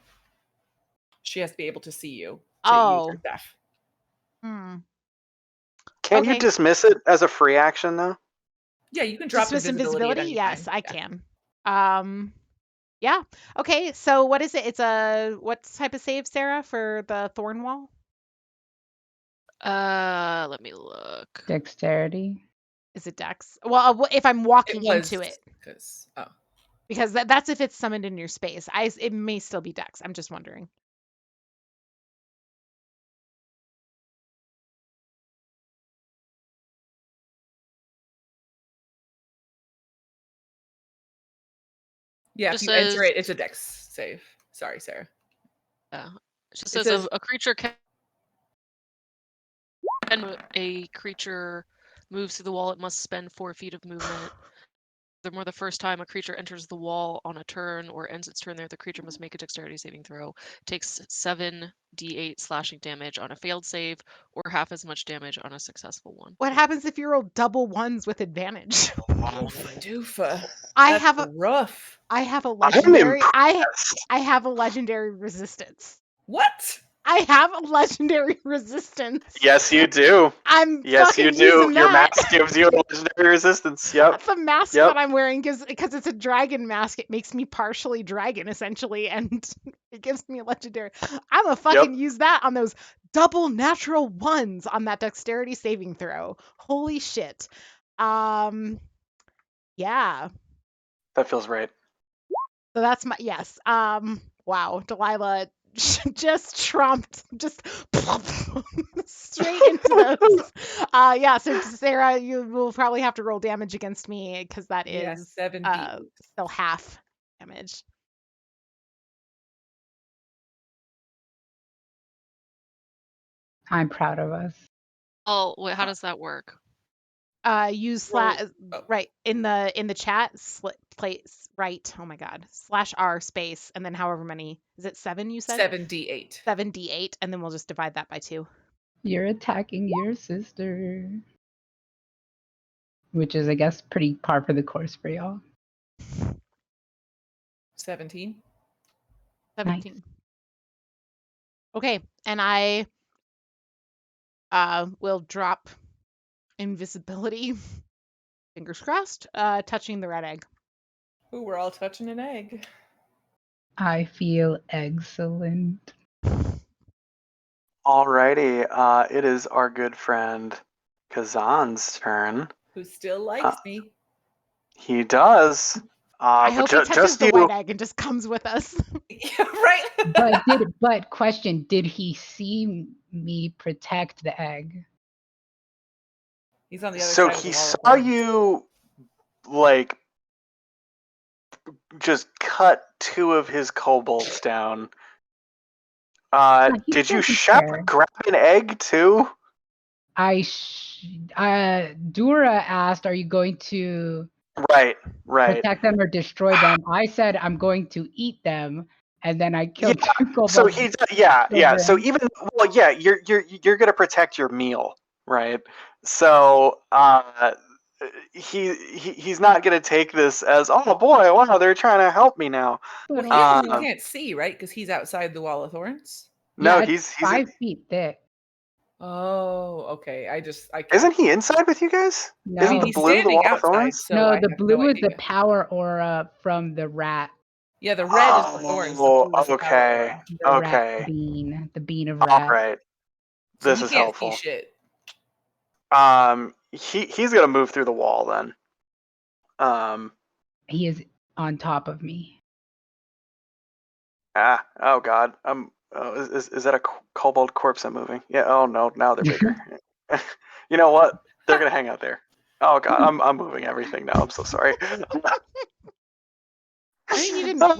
She has to be able to see you to use her staff. Can you Okay. dismiss it as a free action, though? Yeah, you can drop Dismiss invisibility. At any Yes, time. I can. Yeah. Okay, so what is it? It's what type of save, Sarah, for the thorn wall? Let me look. Dexterity. Is it Dex? Well, if I'm walking into it. Because that's if it's summoned in your space. It may still be Dex. I'm just wondering. Yeah, if you enter it, it's a Dex save. Sorry, Sarah. Yeah. It just says a creature can a creature moves through the wall, it must spend 4 feet of movement. Furthermore, the first time a creature enters the wall on a turn or ends its turn there, the creature must make a dexterity saving throw. Takes 7d8 slashing damage on a failed save, or half as much damage on a successful one. What happens if you roll double ones with advantage? Doofa. I have rough. I have a legendary. I'm I have a legendary resistance. What? I have a legendary resistance. Yes, you do. Yes, you do. Your that. mask gives you a legendary resistance. Yep. The mask that I'm wearing gives, because it's a dragon mask, it makes me partially dragon essentially, and it gives me a legendary. I'm gonna fucking use that on those double natural ones on that dexterity saving throw. Holy shit. Yeah. That feels right. So that's my yes. Wow, Delilah just tromped straight into those. Yeah, so Sarah, you will probably have to roll damage against me because that is 7d. still half damage. I'm proud of us. Oh, wait, how does that work? Use right in the chat. Place right. Oh my god. /r space and then however many. Is it 7? You said 7d8. 7d8, and then we'll just divide that by 2. You're attacking your sister, which is, I guess, pretty par for the course for y'all. 17. 17. Nice. Okay, and I will drop invisibility. Fingers crossed. Touching the red egg. Ooh, we're all touching an egg. I feel excellent. Alrighty, it is our good friend Kazan's turn. Who still likes me. He does. I hope he touches the white egg and just comes with us. Yeah, right. But question, did he see me protect the egg? He's on the other so side of the he wall. saw you, like, just cut 2 of his kobolds down. Did you grab an egg too? Dura asked, "Are you going to protect them or destroy them?" I said, "I'm going to eat them," and then I killed 2 kobolds. So So even you're gonna protect your meal, right? So he's not gonna take this as, oh boy, wow, they're trying to help me now. But he actually can't see, right? Because he's outside the wall of thorns. No, yeah, he's 5 feet thick. Oh, okay. I can't. Isn't he inside with you guys? No. Isn't the blue the wall of thorns? So no, the blue is the power aura from the rat. Yeah, the red is the thorns. Oh, okay. Rat bean, the bean of rat. All right. So this is helpful. See shit. He's gonna move through the wall then. He is on top of me. Oh god. Is that a kobold corpse I'm moving? Yeah. Oh no. Now they're bigger. You know what? They're gonna hang out there. Oh god. I'm moving everything now. I'm so sorry. I think you didn't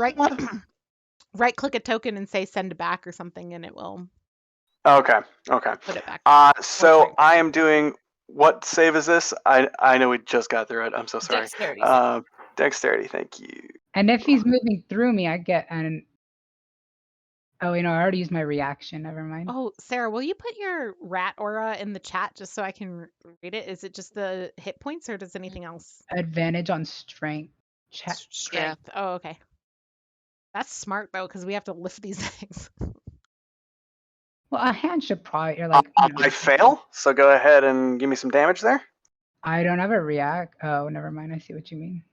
right click a token and say send back or something, and it will. Okay. Okay. Put it back. So strength. I am doing. What save is this? I know we just got through it. I'm so sorry. Dexterity. Dexterity. Thank you. And if he's moving through me, I get an. Oh, I already used my reaction. Never mind. Oh, Sarah, will you put your rat aura in the chat just so I can read it? Is it just the hit points or does anything else? Advantage on strength. Check. Strength. Oh, okay. That's smart though, because we have to lift these things. Well, a hand should probably. Or like. I fail. So go ahead and give me some damage there. I don't have a react. Oh, never mind. I see what you mean.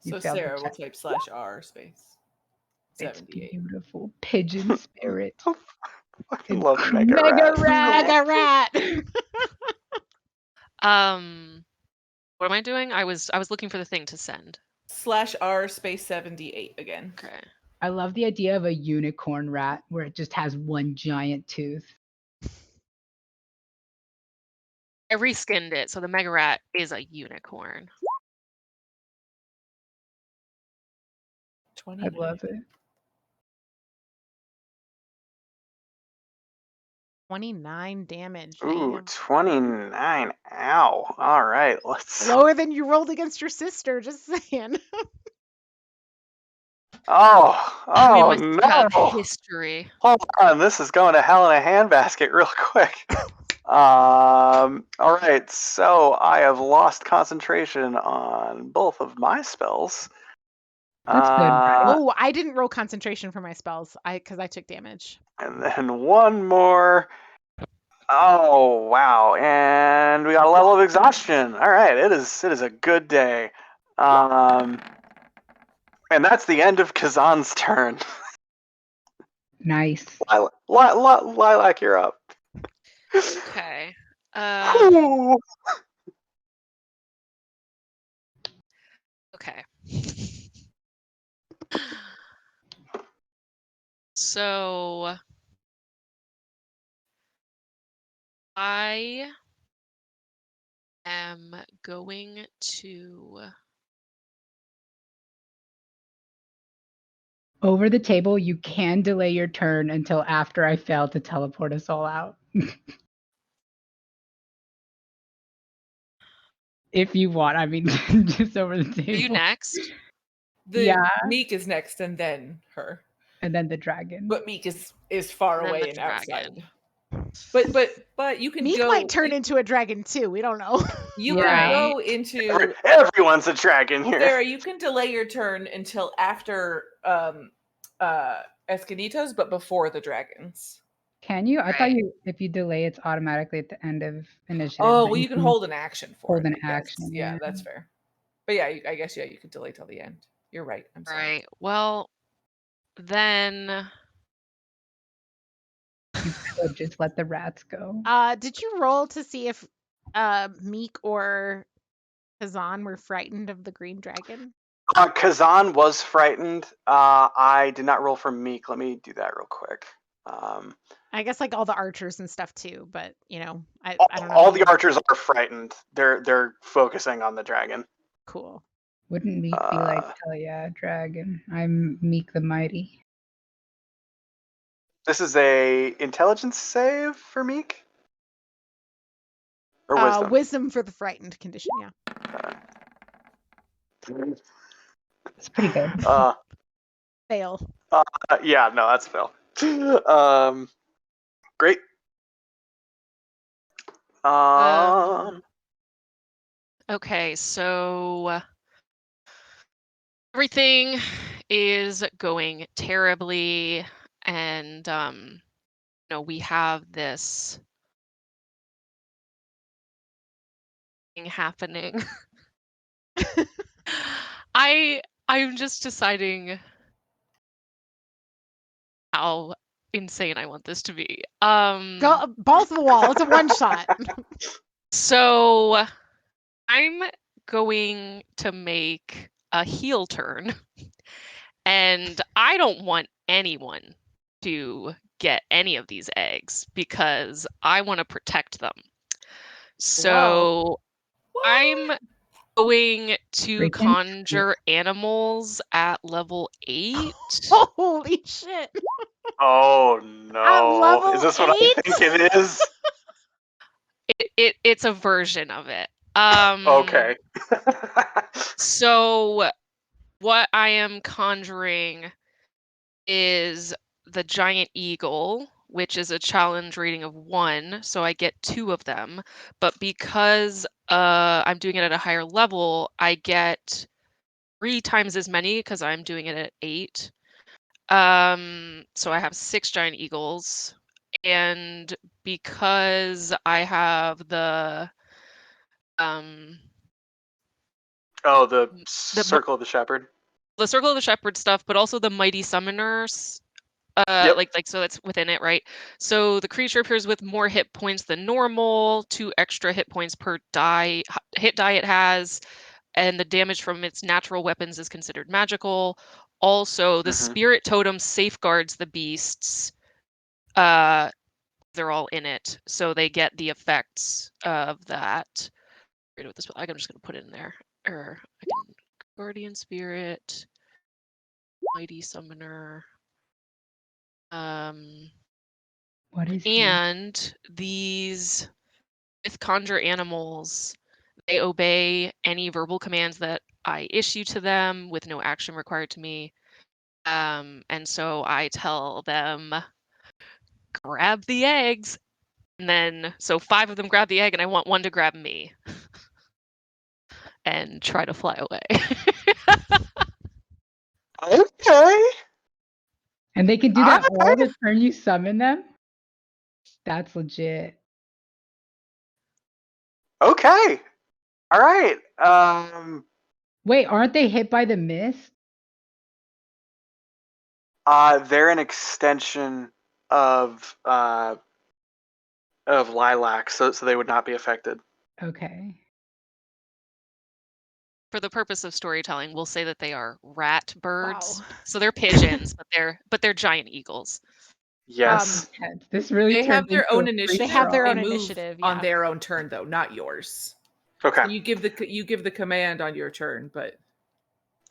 You So failed the Sarah will check. type /R space. It's 78. beautiful. Pigeon spirit. I love the mega rat. Mega rat. What am I doing? I was looking for the thing to send. /R space 78 again. Okay. I love the idea of a unicorn rat where it just has one giant tooth. I reskinned it, so the mega rat is a unicorn. 20. I love it. 29 damage. Ooh, Damn. 29. Ow. All right, let's. Lower than you rolled against your sister, just saying. Me and my sister have no! history. Hold on, this is going to hell in a handbasket real quick. All right, so I have lost concentration on both of my spells. That's good, right? Oh, I didn't roll concentration for my spells. Because I took damage. And then one more. Oh wow! And we got a level of exhaustion. All right, it is a good day. And that's the end of Kazan's turn. Nice. Lilac, you're up. Okay. Ooh. Okay. So I am going to Over the table, you can delay your turn until after I fail to teleport us all out. If you want, I mean, just over the table. Are you next? Yeah. Meek is next and then her. And then the dragon. But Meek is far And then away the and dragon. outside. But you can Meek go. might turn into a dragon too. We don't know. You Yeah. can go into Everyone's a dragon here. Sarah. You can delay your turn until after Escanitos, but before the dragons. Can you? I thought Right. if you delay, it's automatically at the end of initiative. Oh, but well, you can hold an action for hold it. an I guess. action, Yeah, yeah. that's fair. But yeah, I guess you could delay till the end. You're right. I'm sorry. Right. Well, then You could just let the rats go. Did you roll to see if Meek or Kazan were frightened of the green dragon? Kazan was frightened. I did not roll for Meek. Let me do that real quick. I guess like all the archers and stuff too, but I don't know. All the archers are frightened. They're focusing on the dragon. Cool. Wouldn't Meek be like, hell yeah, dragon? I'm Meek the Mighty. This is a intelligence save for Meek? Or wisdom? Wisdom for the frightened condition, yeah. It's pretty good. Fail. Yeah, no, that's fail. Great. okay, so everything is going terribly, and we have this thing happening. I'm just deciding how insane I want this to be. Go balls to the wall. It's a one shot. So I'm going to make a heel turn, and I don't want anyone to get any of these eggs because I want to protect them. So I'm going to Freaking conjure animals at level 8. Holy shit. Oh no! level Is this what I 8? think it is? It's a version of it. Okay. So what I am conjuring is the giant eagle, which is a challenge rating of 1, so I get 2 of them. But because I'm doing it at a higher level, I get 3 times as many because I'm doing it at 8. So I have 6 giant eagles, and because I have the Oh, the the Circle of the Shepherd. Circle of the Shepherd stuff, but also the Mighty Summoners. Yep. Like so that's within it, right? So the creature appears with more hit points than normal, 2 extra hit points per hit die it has, and the damage from its natural weapons is considered magical. Also, the spirit totem safeguards the beasts. They're all in it, so they get the effects of that. I'm just gonna put it in there. Or I can Guardian Spirit, Mighty Summoner. What is And these with conjure animals, they obey any verbal commands that I issue to them with no action required to me. And so I tell them, grab the eggs. And then, so 5 of them grab the egg, and I want 1 to grab me and try to fly away. Okay. And they can do that all Alright. the turn you summon them? That's legit. Okay. All right. Wait, aren't they hit by the mist? They're an extension of Lilac, so they would not be affected. Okay. For the purpose of storytelling, we'll say that they are rat birds. Wow. So they're pigeons, but they're giant eagles. Yes. This really They have turned their into own a initiative. They have their free-for-all. own They move initiative, on yeah. their own turn, though, not yours. Okay. So you give the command on your turn, but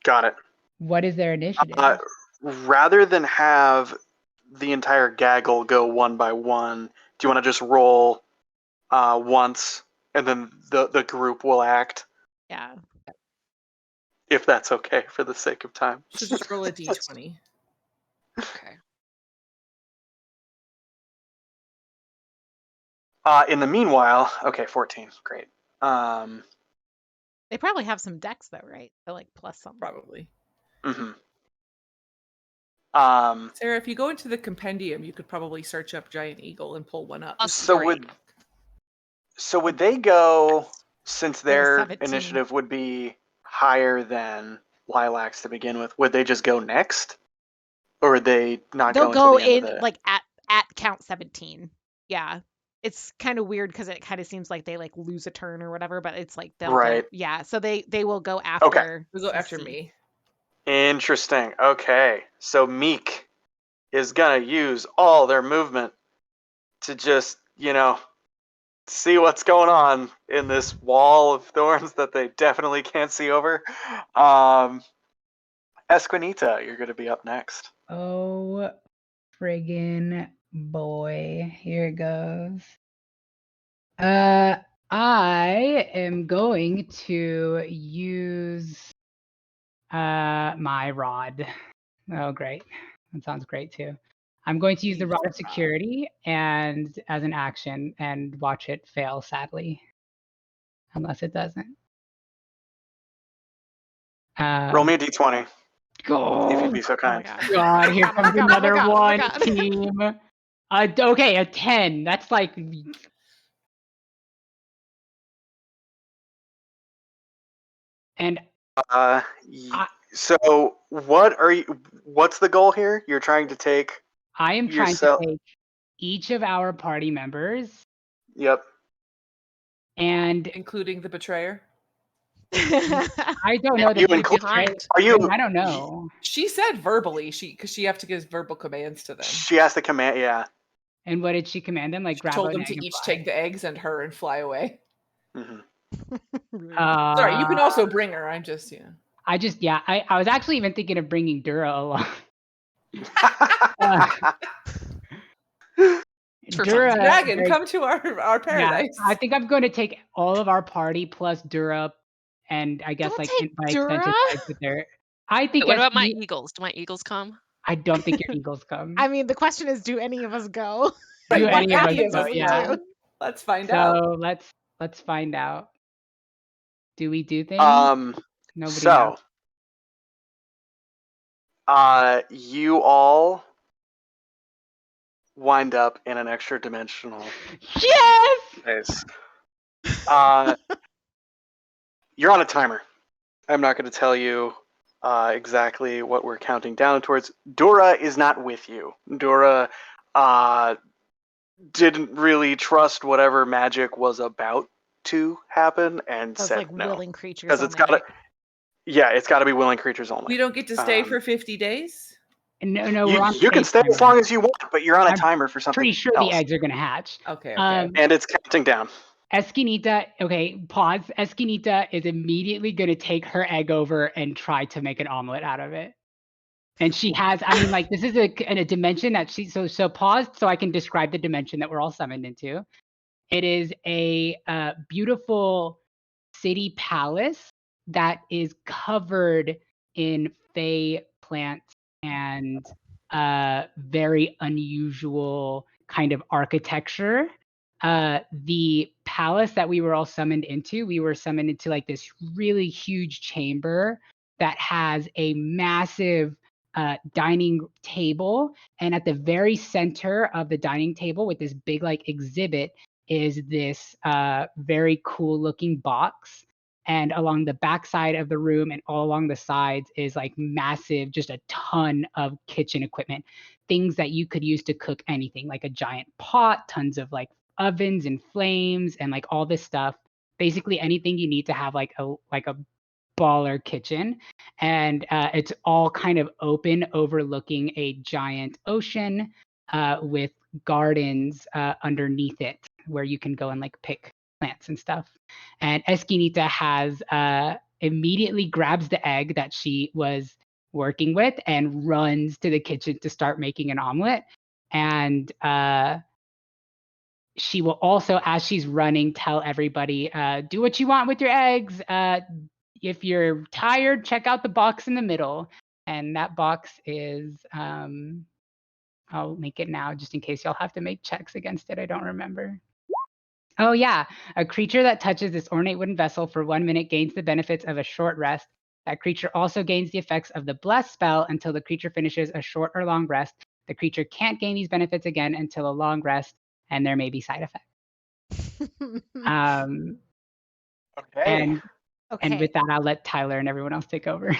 Got it. What is their initiative? Rather than have the entire gaggle go one by one, do you want to just roll once, and then the group will act, Yeah. if that's okay for the sake of time? so just roll a d20. Okay. In the meanwhile, okay, 14, great. They probably have some decks though, right? They're like plus something. Probably. Mhm. Sarah, if you go into the compendium, you could probably search up Giant Eagle and pull one up. Plus So 3. would they go, since They're their 17. initiative would be higher than Lilac's to begin with, would they just go next? Or would they not They'll go until go the end in of the like at count 17. Yeah. It's kind of weird because it kind of seems like they like lose a turn or whatever, but it's like they'll Right. go. Yeah. So they will go after. We'll go after C. me. Interesting. Okay. So Meek is going to use all their movement to just, see what's going on in this wall of thorns that they definitely can't see over. Esquinita, you're going to be up next. Oh, friggin' boy. Here it goes. I am going to use my rod. Oh, great. That sounds great too. I'm going to use the Rod of Security and as an action and watch it fail, sadly. Unless it doesn't. Roll me a d20, if you'd be so Oh my kind. god. God, here Oh my comes god, oh my another god, oh my one, god. team. Okay, a 10. That's like... And So what's the goal here? You're trying to take I am trying yourself. to take each of our party members Yep. and Including the betrayer. I don't know You that include- behind. Are you? I don't know. She said verbally, because she have to give verbal commands to them. She has to command. Yeah. And what did she command them? Like She grab told an them egg to and each fly? take the eggs and her and fly away. Mm-hmm. Sorry, you can also bring her. I'm just, I was actually even thinking of bringing Dura along. For Dura, fun. Dragon, very- come to our yeah, paradise. I think I'm going to take all of our party plus Dura, and I guess Don't like take by Dura. extension, with their. I think. What about my Esky- eagles? Do my eagles come? I don't think your eagles come. I mean, the question is, do any of us go? Do What any of us happens go? if we Yeah. do? Let's find out. So let's find out. Do we do things? Nobody So, you all wind up in an extra dimensional knows. Yes. place. You're on a timer. I'm not going to tell you exactly what we're counting down towards. Dora is not with you. Dora didn't really trust whatever magic was about to happen and So it's said like no. willing creatures. Because it's only, got to, right? yeah, it's got to be willing creatures only. We don't get to stay Um, for 50 days? No, we're on. You can a stay as timer. long as you want, but you're on a I'm timer for something Pretty sure else. the eggs are gonna hatch. Okay. And it's counting down. Eskinita, okay, pause. Eskinita is immediately gonna take her egg over and try to make an omelet out of it. And she has, I mean, like this is a dimension that she. So pause so I can describe the dimension that we're all summoned into. It is a beautiful city palace that is covered in fey plants and very unusual kind of architecture. The palace that we were all summoned into, we were summoned into like this really huge chamber that has a massive dining table. And at the very center of the dining table with this big like exhibit is this very cool looking box. And along the back side of the room and all along the sides is like massive, just a ton of kitchen equipment, things that you could use to cook anything, like a giant pot, tons of like ovens and flames and like all this stuff. Basically anything you need to have like a baller kitchen. And it's all kind of open, overlooking a giant ocean with gardens underneath it where you can go and like pick plants and stuff. And Eskinita has immediately grabs the egg that she was working with and runs to the kitchen to start making an omelet. And she will also, as she's running, tell everybody, do what you want with your eggs. If you're tired, check out the box in the middle. And that box is, I'll make it now just in case y'all have to make checks against it. I don't remember. Oh yeah, a creature that touches this ornate wooden vessel for 1 minute gains the benefits of a short rest. That creature also gains the effects of the bless spell until the creature finishes a short or long rest. The creature can't gain these benefits again until a long rest, and there may be side effects. Okay. And with that, I'll let Tyler and everyone else take over.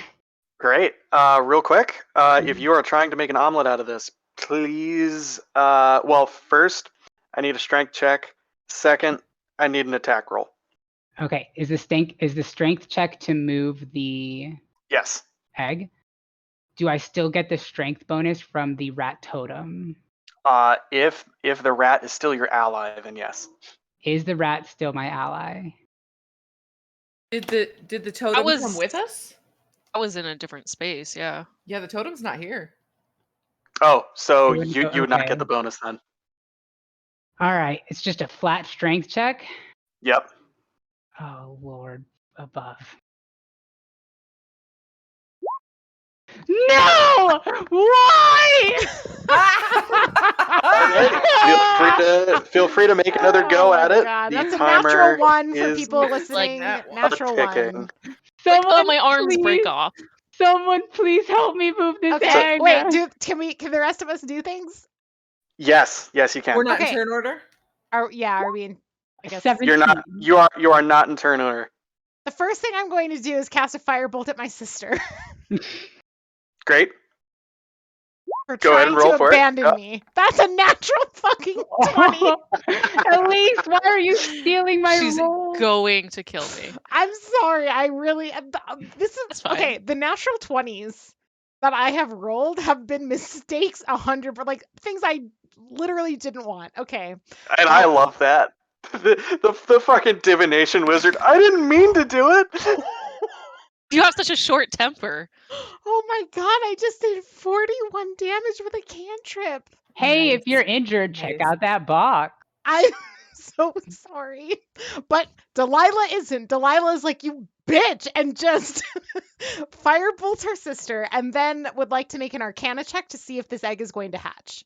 Great. Real quick, if you are trying to make an omelet out of this, please. Well, first, I need a strength check. Second, I need an attack roll. Okay, is the strength check to move the Yes. egg? Do I still get the strength bonus from the rat totem? If the rat is still your ally, then yes. Is the rat still my ally? Did the totem come with us? I was in a different space, yeah. Yeah, the totem's not here. Oh, so It wouldn't you go- would not okay. get the bonus then. All right, it's just a flat strength check. Yep. Oh Lord above. No! Why? Feel free to make another go at it. God, The that's a timer natural one for is people listening. that one. Natural ticking. one. Oh, my arms break off. Someone please help me move this Okay, egg. wait. Can the rest of us do things? Yes, you can. We're not Okay. in turn order? Are we in? I guess 17. You're not. You are not in turn order. the first thing I'm going to do is cast a firebolt at my sister Great. for Go ahead trying and roll to for it. abandon Yep. me. That's a natural fucking 20. Elise, why are you stealing my She's roll? going to kill me. I'm sorry. I really. This is That's fine. okay. The natural 20s that I have rolled have been mistakes 100, but like things I literally didn't want. Okay. And I love that. The fucking divination wizard. I didn't mean to do it. You have such a short temper. Oh my god, I just did 41 damage with a cantrip. Hey, if Nice. you're injured, check Nice. out that box. I'm so sorry. But Delilah isn't. Delilah's like, you bitch, and just firebolts her sister, and then would like to make an Arcana check to see if this egg is going to hatch.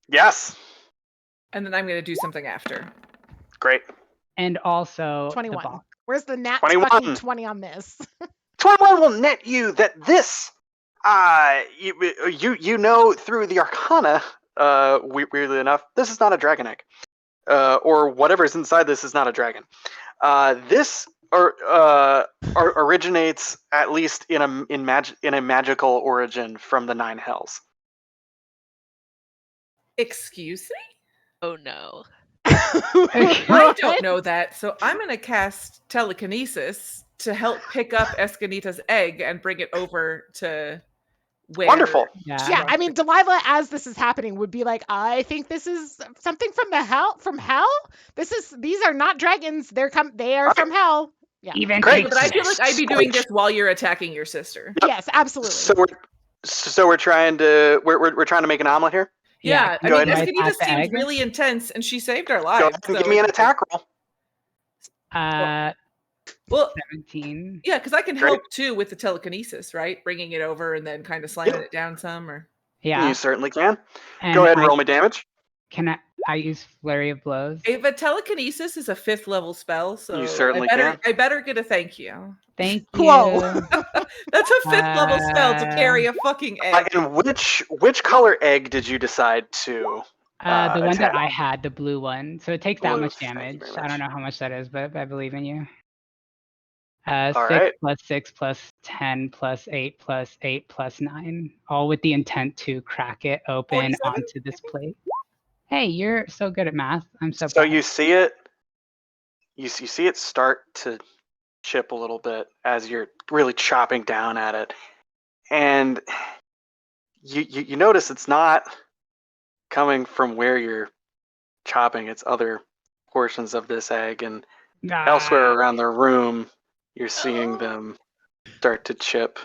Yes. And then I'm going to do something after. Great. And also the 21. box. Where's the nat 21. fucking 20 on this? 21 will net you that this, you know through the Arcana, weirdly enough, this is not a dragon egg. Or whatever's inside this is not a dragon. This originates at least in a magical origin from the Nine Hells. Excuse me? Oh no. I don't know that, so I'm going to cast telekinesis to help pick up Escanita's egg and bring it over to where. Wonderful. Yeah, I mean, Delilah, as this is happening, would be like, I think this is something from hell. These are not dragons. They are from hell. Yeah. Even Great. But I feel like I'd be doing this while you're attacking your sister. Yes, absolutely. So we're trying to make an omelet here. Yeah, I go mean, ahead. Escanita Attack the seems egg. really intense, and she saved our Go lives. ahead and give me an attack roll. 17. Yeah, because I can Great. help too with the telekinesis, right? Bringing it over and then kind of slamming it down some, or Yeah. You certainly can. And Go ahead and roll me damage. Can I use Flurry of Blows? if a telekinesis is a 5th level spell, so You certainly I can. better get a thank you. Thank you. Whoa. That's a 5th level spell to carry a fucking egg. And which color egg did you decide to? The one that attack. I had, the blue one. So it takes that Blue, much thank you damage. very I don't much. know how much that is, but I believe in you. All 6 right. plus 6 plus 10 plus 8 plus 8 plus 9. All with the intent to crack it open 47, onto this plate. Hey, you're so good at math. I'm so So proud. you see it. You see it start to chip a little bit as you're really chopping down at it, and you notice it's not coming from where you're chopping. It's other portions of this egg, and elsewhere around the room, you're seeing them start to chip.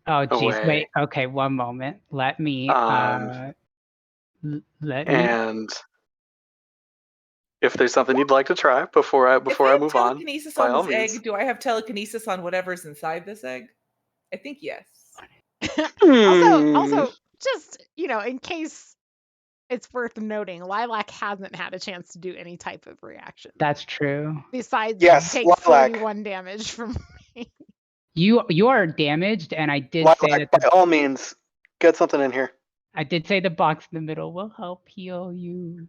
Oh, geez. away. Wait. Okay, one moment. Let me. Um, Let me. And if there's something you'd like to try before I move on, telekinesis by on all this means. egg, do I have telekinesis on whatever's inside this egg? I think yes. Also, just, in case it's worth noting, Lilac hasn't had a chance to do any type of reaction. That's true. Besides Yes, take Lilac. 41 damage from me. You are damaged, and I did say Lilac, that by all means, get something in here. I did say the box in the middle will help heal you.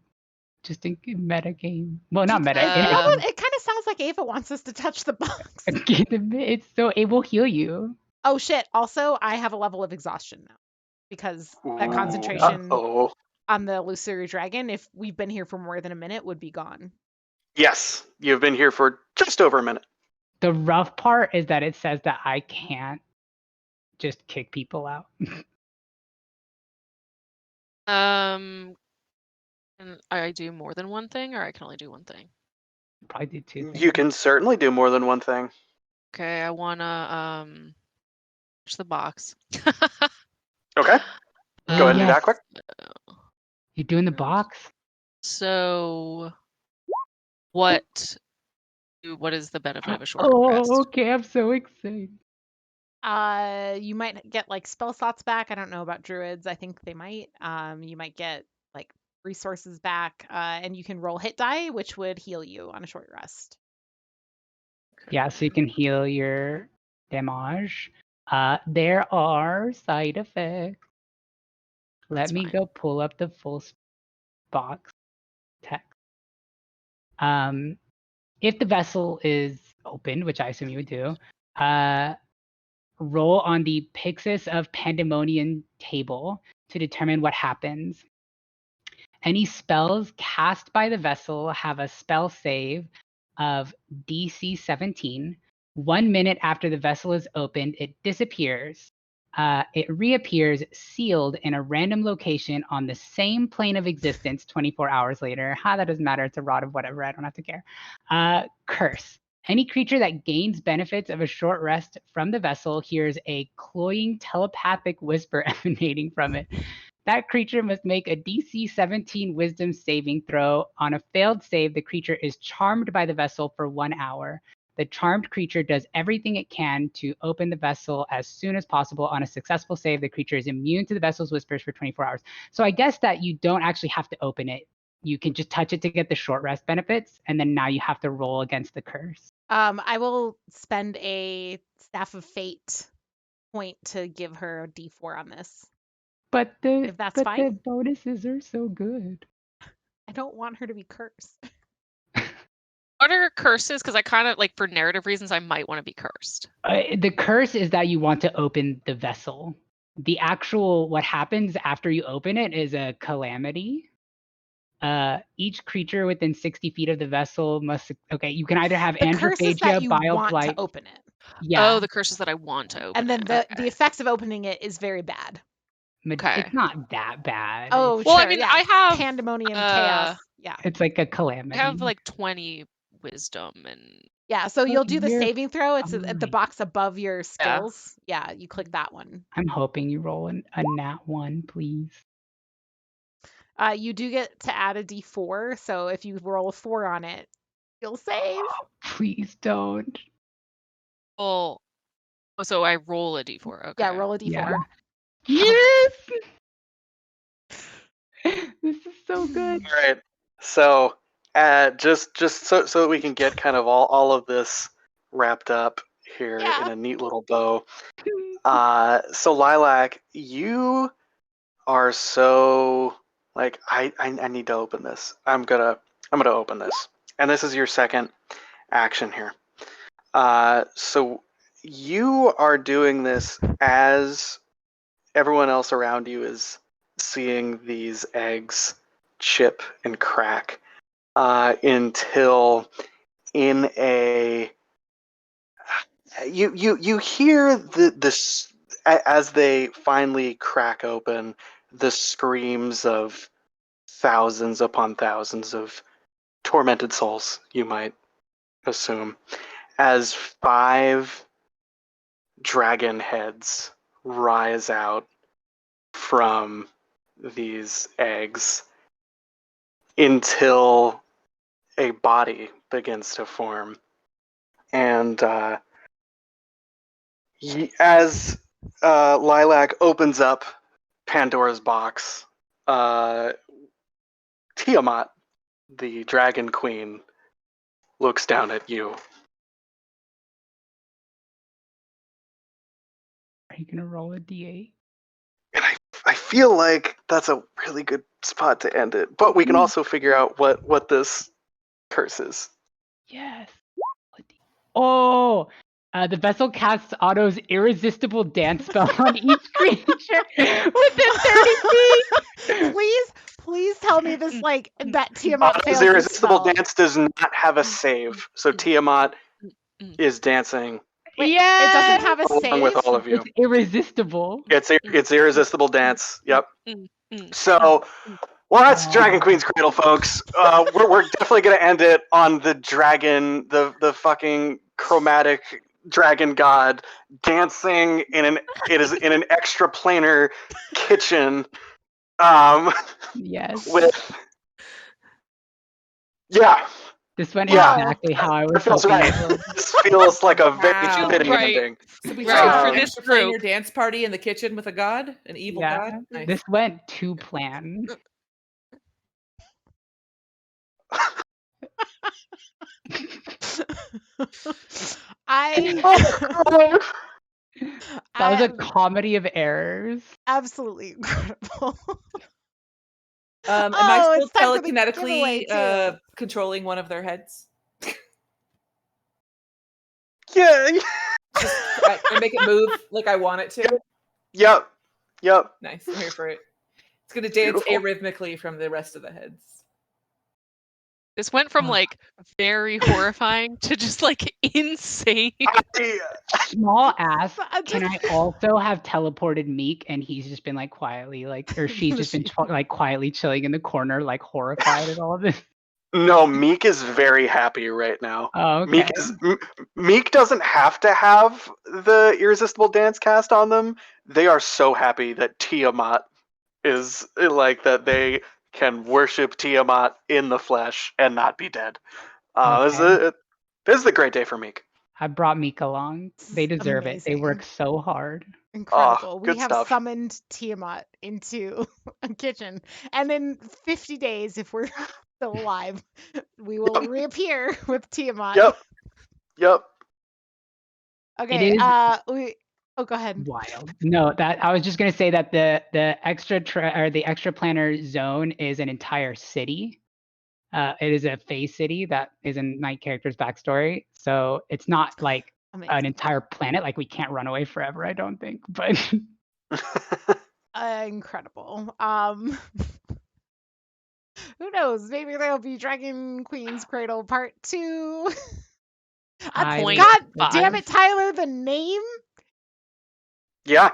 Just in meta game. Well, not meta. You know Um, what? It kind of sounds like Ava wants us to touch the box. It's so it will heal you. Oh shit! Also, I have a level of exhaustion now because that Ooh, concentration Uh-oh. on the Luciri dragon, if we've been here for more than a minute, would be gone. Yes, you've been here for just over a minute. The rough part is that it says that I can't just kick people out. Can I do more than one thing, or I can only do one thing? Probably do 2 things. You can certainly do more than one thing. Okay, I wanna push the box. Okay, go ahead and do that quick. You're doing the box? So, what is the benefit of a short rest? Oh, okay. I'm so excited. You might get like spell slots back. I don't know about druids. I think they might. You might get like resources back, and you can roll hit die, which would heal you on a short rest. Yeah, so you can heal your damage. There are side effects. Let That's me fine. go pull up the full box text. If the vessel is opened, which I assume you would do, roll on the Pyxis of Pandemonium table to determine what happens. Any spells cast by the vessel have a spell save of DC 17. 1 minute after the vessel is opened, it disappears. It reappears sealed in a random location on the same plane of existence 24 hours later. That doesn't matter. It's a rod of whatever. I don't have to care. Curse. Any creature that gains benefits of a short rest from the vessel hears a cloying telepathic whisper emanating from it. That creature must make a DC 17 wisdom saving throw. On a failed save, the creature is charmed by the vessel for 1 hour. The charmed creature does everything it can to open the vessel as soon as possible. On a successful save, the creature is immune to the vessel's whispers for 24 hours. So I guess that you don't actually have to open it. You can just touch it to get the short rest benefits, and then now you have to roll against the curse. I will spend a Staff of Fate point to give her a D4 on this. But the If that's but fine. the bonuses are so good. I don't want her to be cursed. What are curses? Because I kind of like, for narrative reasons, I might want to be cursed. The curse is that you want to open the vessel. The actual what happens after you open it is a calamity. Each creature within 60 feet of the vessel must. Okay, you can either have The curse is that androphagia, you bile want blight. to open it. Yeah, Oh, the curses that I want to open. And then it. the effects of opening it is very bad. Okay. It's not that bad. Oh, It's, Well, sure. I mean, yeah. I have Pandemonium, chaos. Yeah. it's like a I calamity. have like 20 wisdom and Yeah. So you'll do the you're saving throw. It's at the fine. box above your skills. Yeah. You click that one. I'm hoping you roll a nat 1, please. You do get to add a D4. So if you roll a 4 on it, you'll save. Please don't. oh, so I roll a d4. Okay. Yeah. Roll a D4. Yeah. Yes. This is so good. All right. So, just so that we can get kind of all of this wrapped up here Yeah. in a neat little bow. So Lilac, you are so like I need to open this. I'm gonna open this, and this is your second action here. So you are doing this as everyone else around you is seeing these eggs chip and crack until in a you hear this as they finally crack open, the screams of thousands upon thousands of tormented souls, you might assume, as 5 dragon heads rise out from these eggs until a body begins to form. And as Lilac opens up Pandora's box, Tiamat, the dragon queen, looks down at you. Are you gonna roll a d8? And I feel like that's a really good spot to end it. But we can also figure out what this curse is. Yes. Oh, the vessel casts Otto's irresistible dance spell on each creature within 30 feet. Please tell me this like that Tiamat Otto's fails this irresistible spell. dance does not have a save, so Tiamat is dancing Wait, Yes! It doesn't have a along save. with all of you. It's irresistible. It's irresistible dance. Yep. Mm. So, well, that's Dragon Queen's Cradle, folks. We're definitely gonna end it on the dragon, the fucking chromatic dragon god dancing in an extra planar kitchen. Yes. With yeah. This went Yeah. exactly how I was That feels hoping right. it would. This feels like a very Wow. fitting Right. ending. So we Right, try for an this entertain group. your dance party in the kitchen with a god, an evil Yeah. god. Nice. This went to plan. That was a comedy of errors. Absolutely incredible. Am I Oh, still it's time for the giveaway, telekinetically too. controlling one of their heads? Yeah. Just I make it move like I want it to. Yep. Nice. I'm here for it. It's gonna dance Beautiful. arrhythmically from the rest of the heads. This went from like very horrifying to just like insane. Small ass. I Can I also have teleported Meek and he's just been like quietly like, or she's just been like quietly chilling in the corner, like horrified at all of this? No, Meek is very happy right now. Oh, okay. Meek doesn't have to have the Irresistible Dance cast on them. They are so happy that Tiamat is like that they can worship Tiamat in the flesh and not be dead. Okay. This is a great day for Meek. I brought Meek along. They It's deserve it. They work amazing. so hard. Incredible. We good have stuff. summoned Tiamat into a kitchen. And in 50 days, if we're still alive, we will reappear with Tiamat. Yep. Okay, is- oh, go ahead. Wild. No, that I was just gonna say that the extra the extra planner zone is an entire city. It is a phase city that is in my character's backstory. So it's not like an Amazing. entire planet. Like we can't run away forever, I don't think. But Incredible. Who knows? Maybe there'll be Dragon Queen's Cradle Part 2. I God damn it, Tyler, the name Yeah.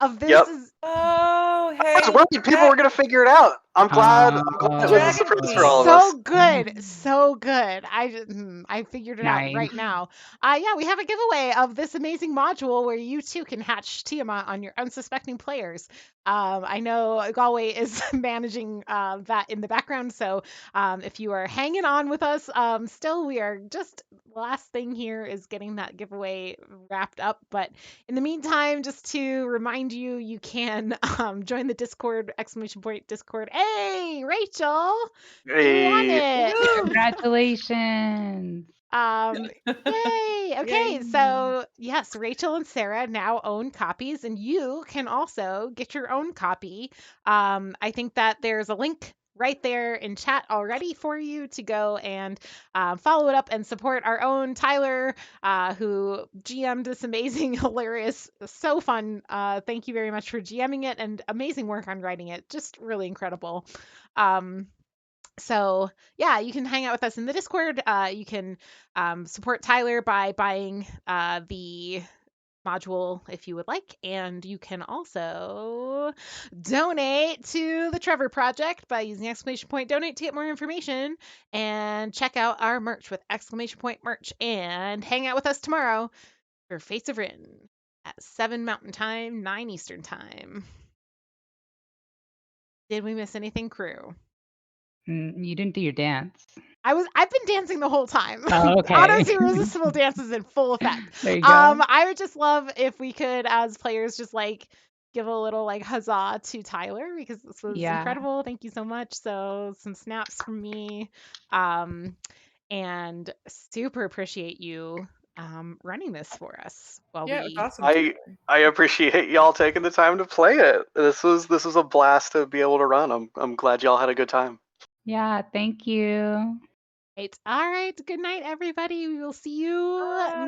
of this Yep. is Oh, hey. I was worried people were gonna figure it out. I'm glad it was a Dragon surprise for Queen. all of us. so good, so good. I figured it out Nice. right now. Yeah, we have a giveaway of this amazing module where you too can hatch Tiamat on your unsuspecting players. I know Galway is managing that in the background, so if you are hanging on with us, still we are just last thing here is getting that giveaway wrapped up. But in the meantime, just to remind you, you can join the Discord, Discord. Hey, Rachel, you won Hey. it. Congratulations. Yay. Okay, Yay. so yes, Rachel and Sarah now own copies, and you can also get your own copy. I think that there's a link right there in chat already for you to go and follow it up and support our own Tyler, who GM'd this amazing, hilarious, so fun. Thank you very much for GMing it and amazing work on writing it. Just really incredible. So yeah, you can hang out with us in the Discord. You can support Tyler by buying the module if you would like, and you can also donate to the Trevor Project by using !donate to get more information, and check out our merch with !merch, and hang out with us tomorrow for Fates of Rin at 7 Mountain Time, 9 Eastern Time. Did we miss anything, crew? You didn't do your dance. I've been dancing the whole time. Oh, okay. Otto's Irresistible Dance is in full effect. There you go. I would just love if we could, as players, just like give a little like huzzah to Tyler, because this was incredible. Thank you so much. So some snaps from me. And super appreciate you running this for us while Yeah, it we was awesome. I appreciate y'all taking the time to play it. This was a blast to be able to run. I'm glad y'all had a good time. Yeah, thank you. Right. All right. Good night, everybody. We will see you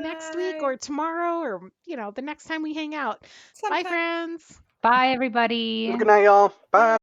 next week or tomorrow, or the next time we hang out. Bye, friends. Bye, everybody. Good night, y'all. Bye.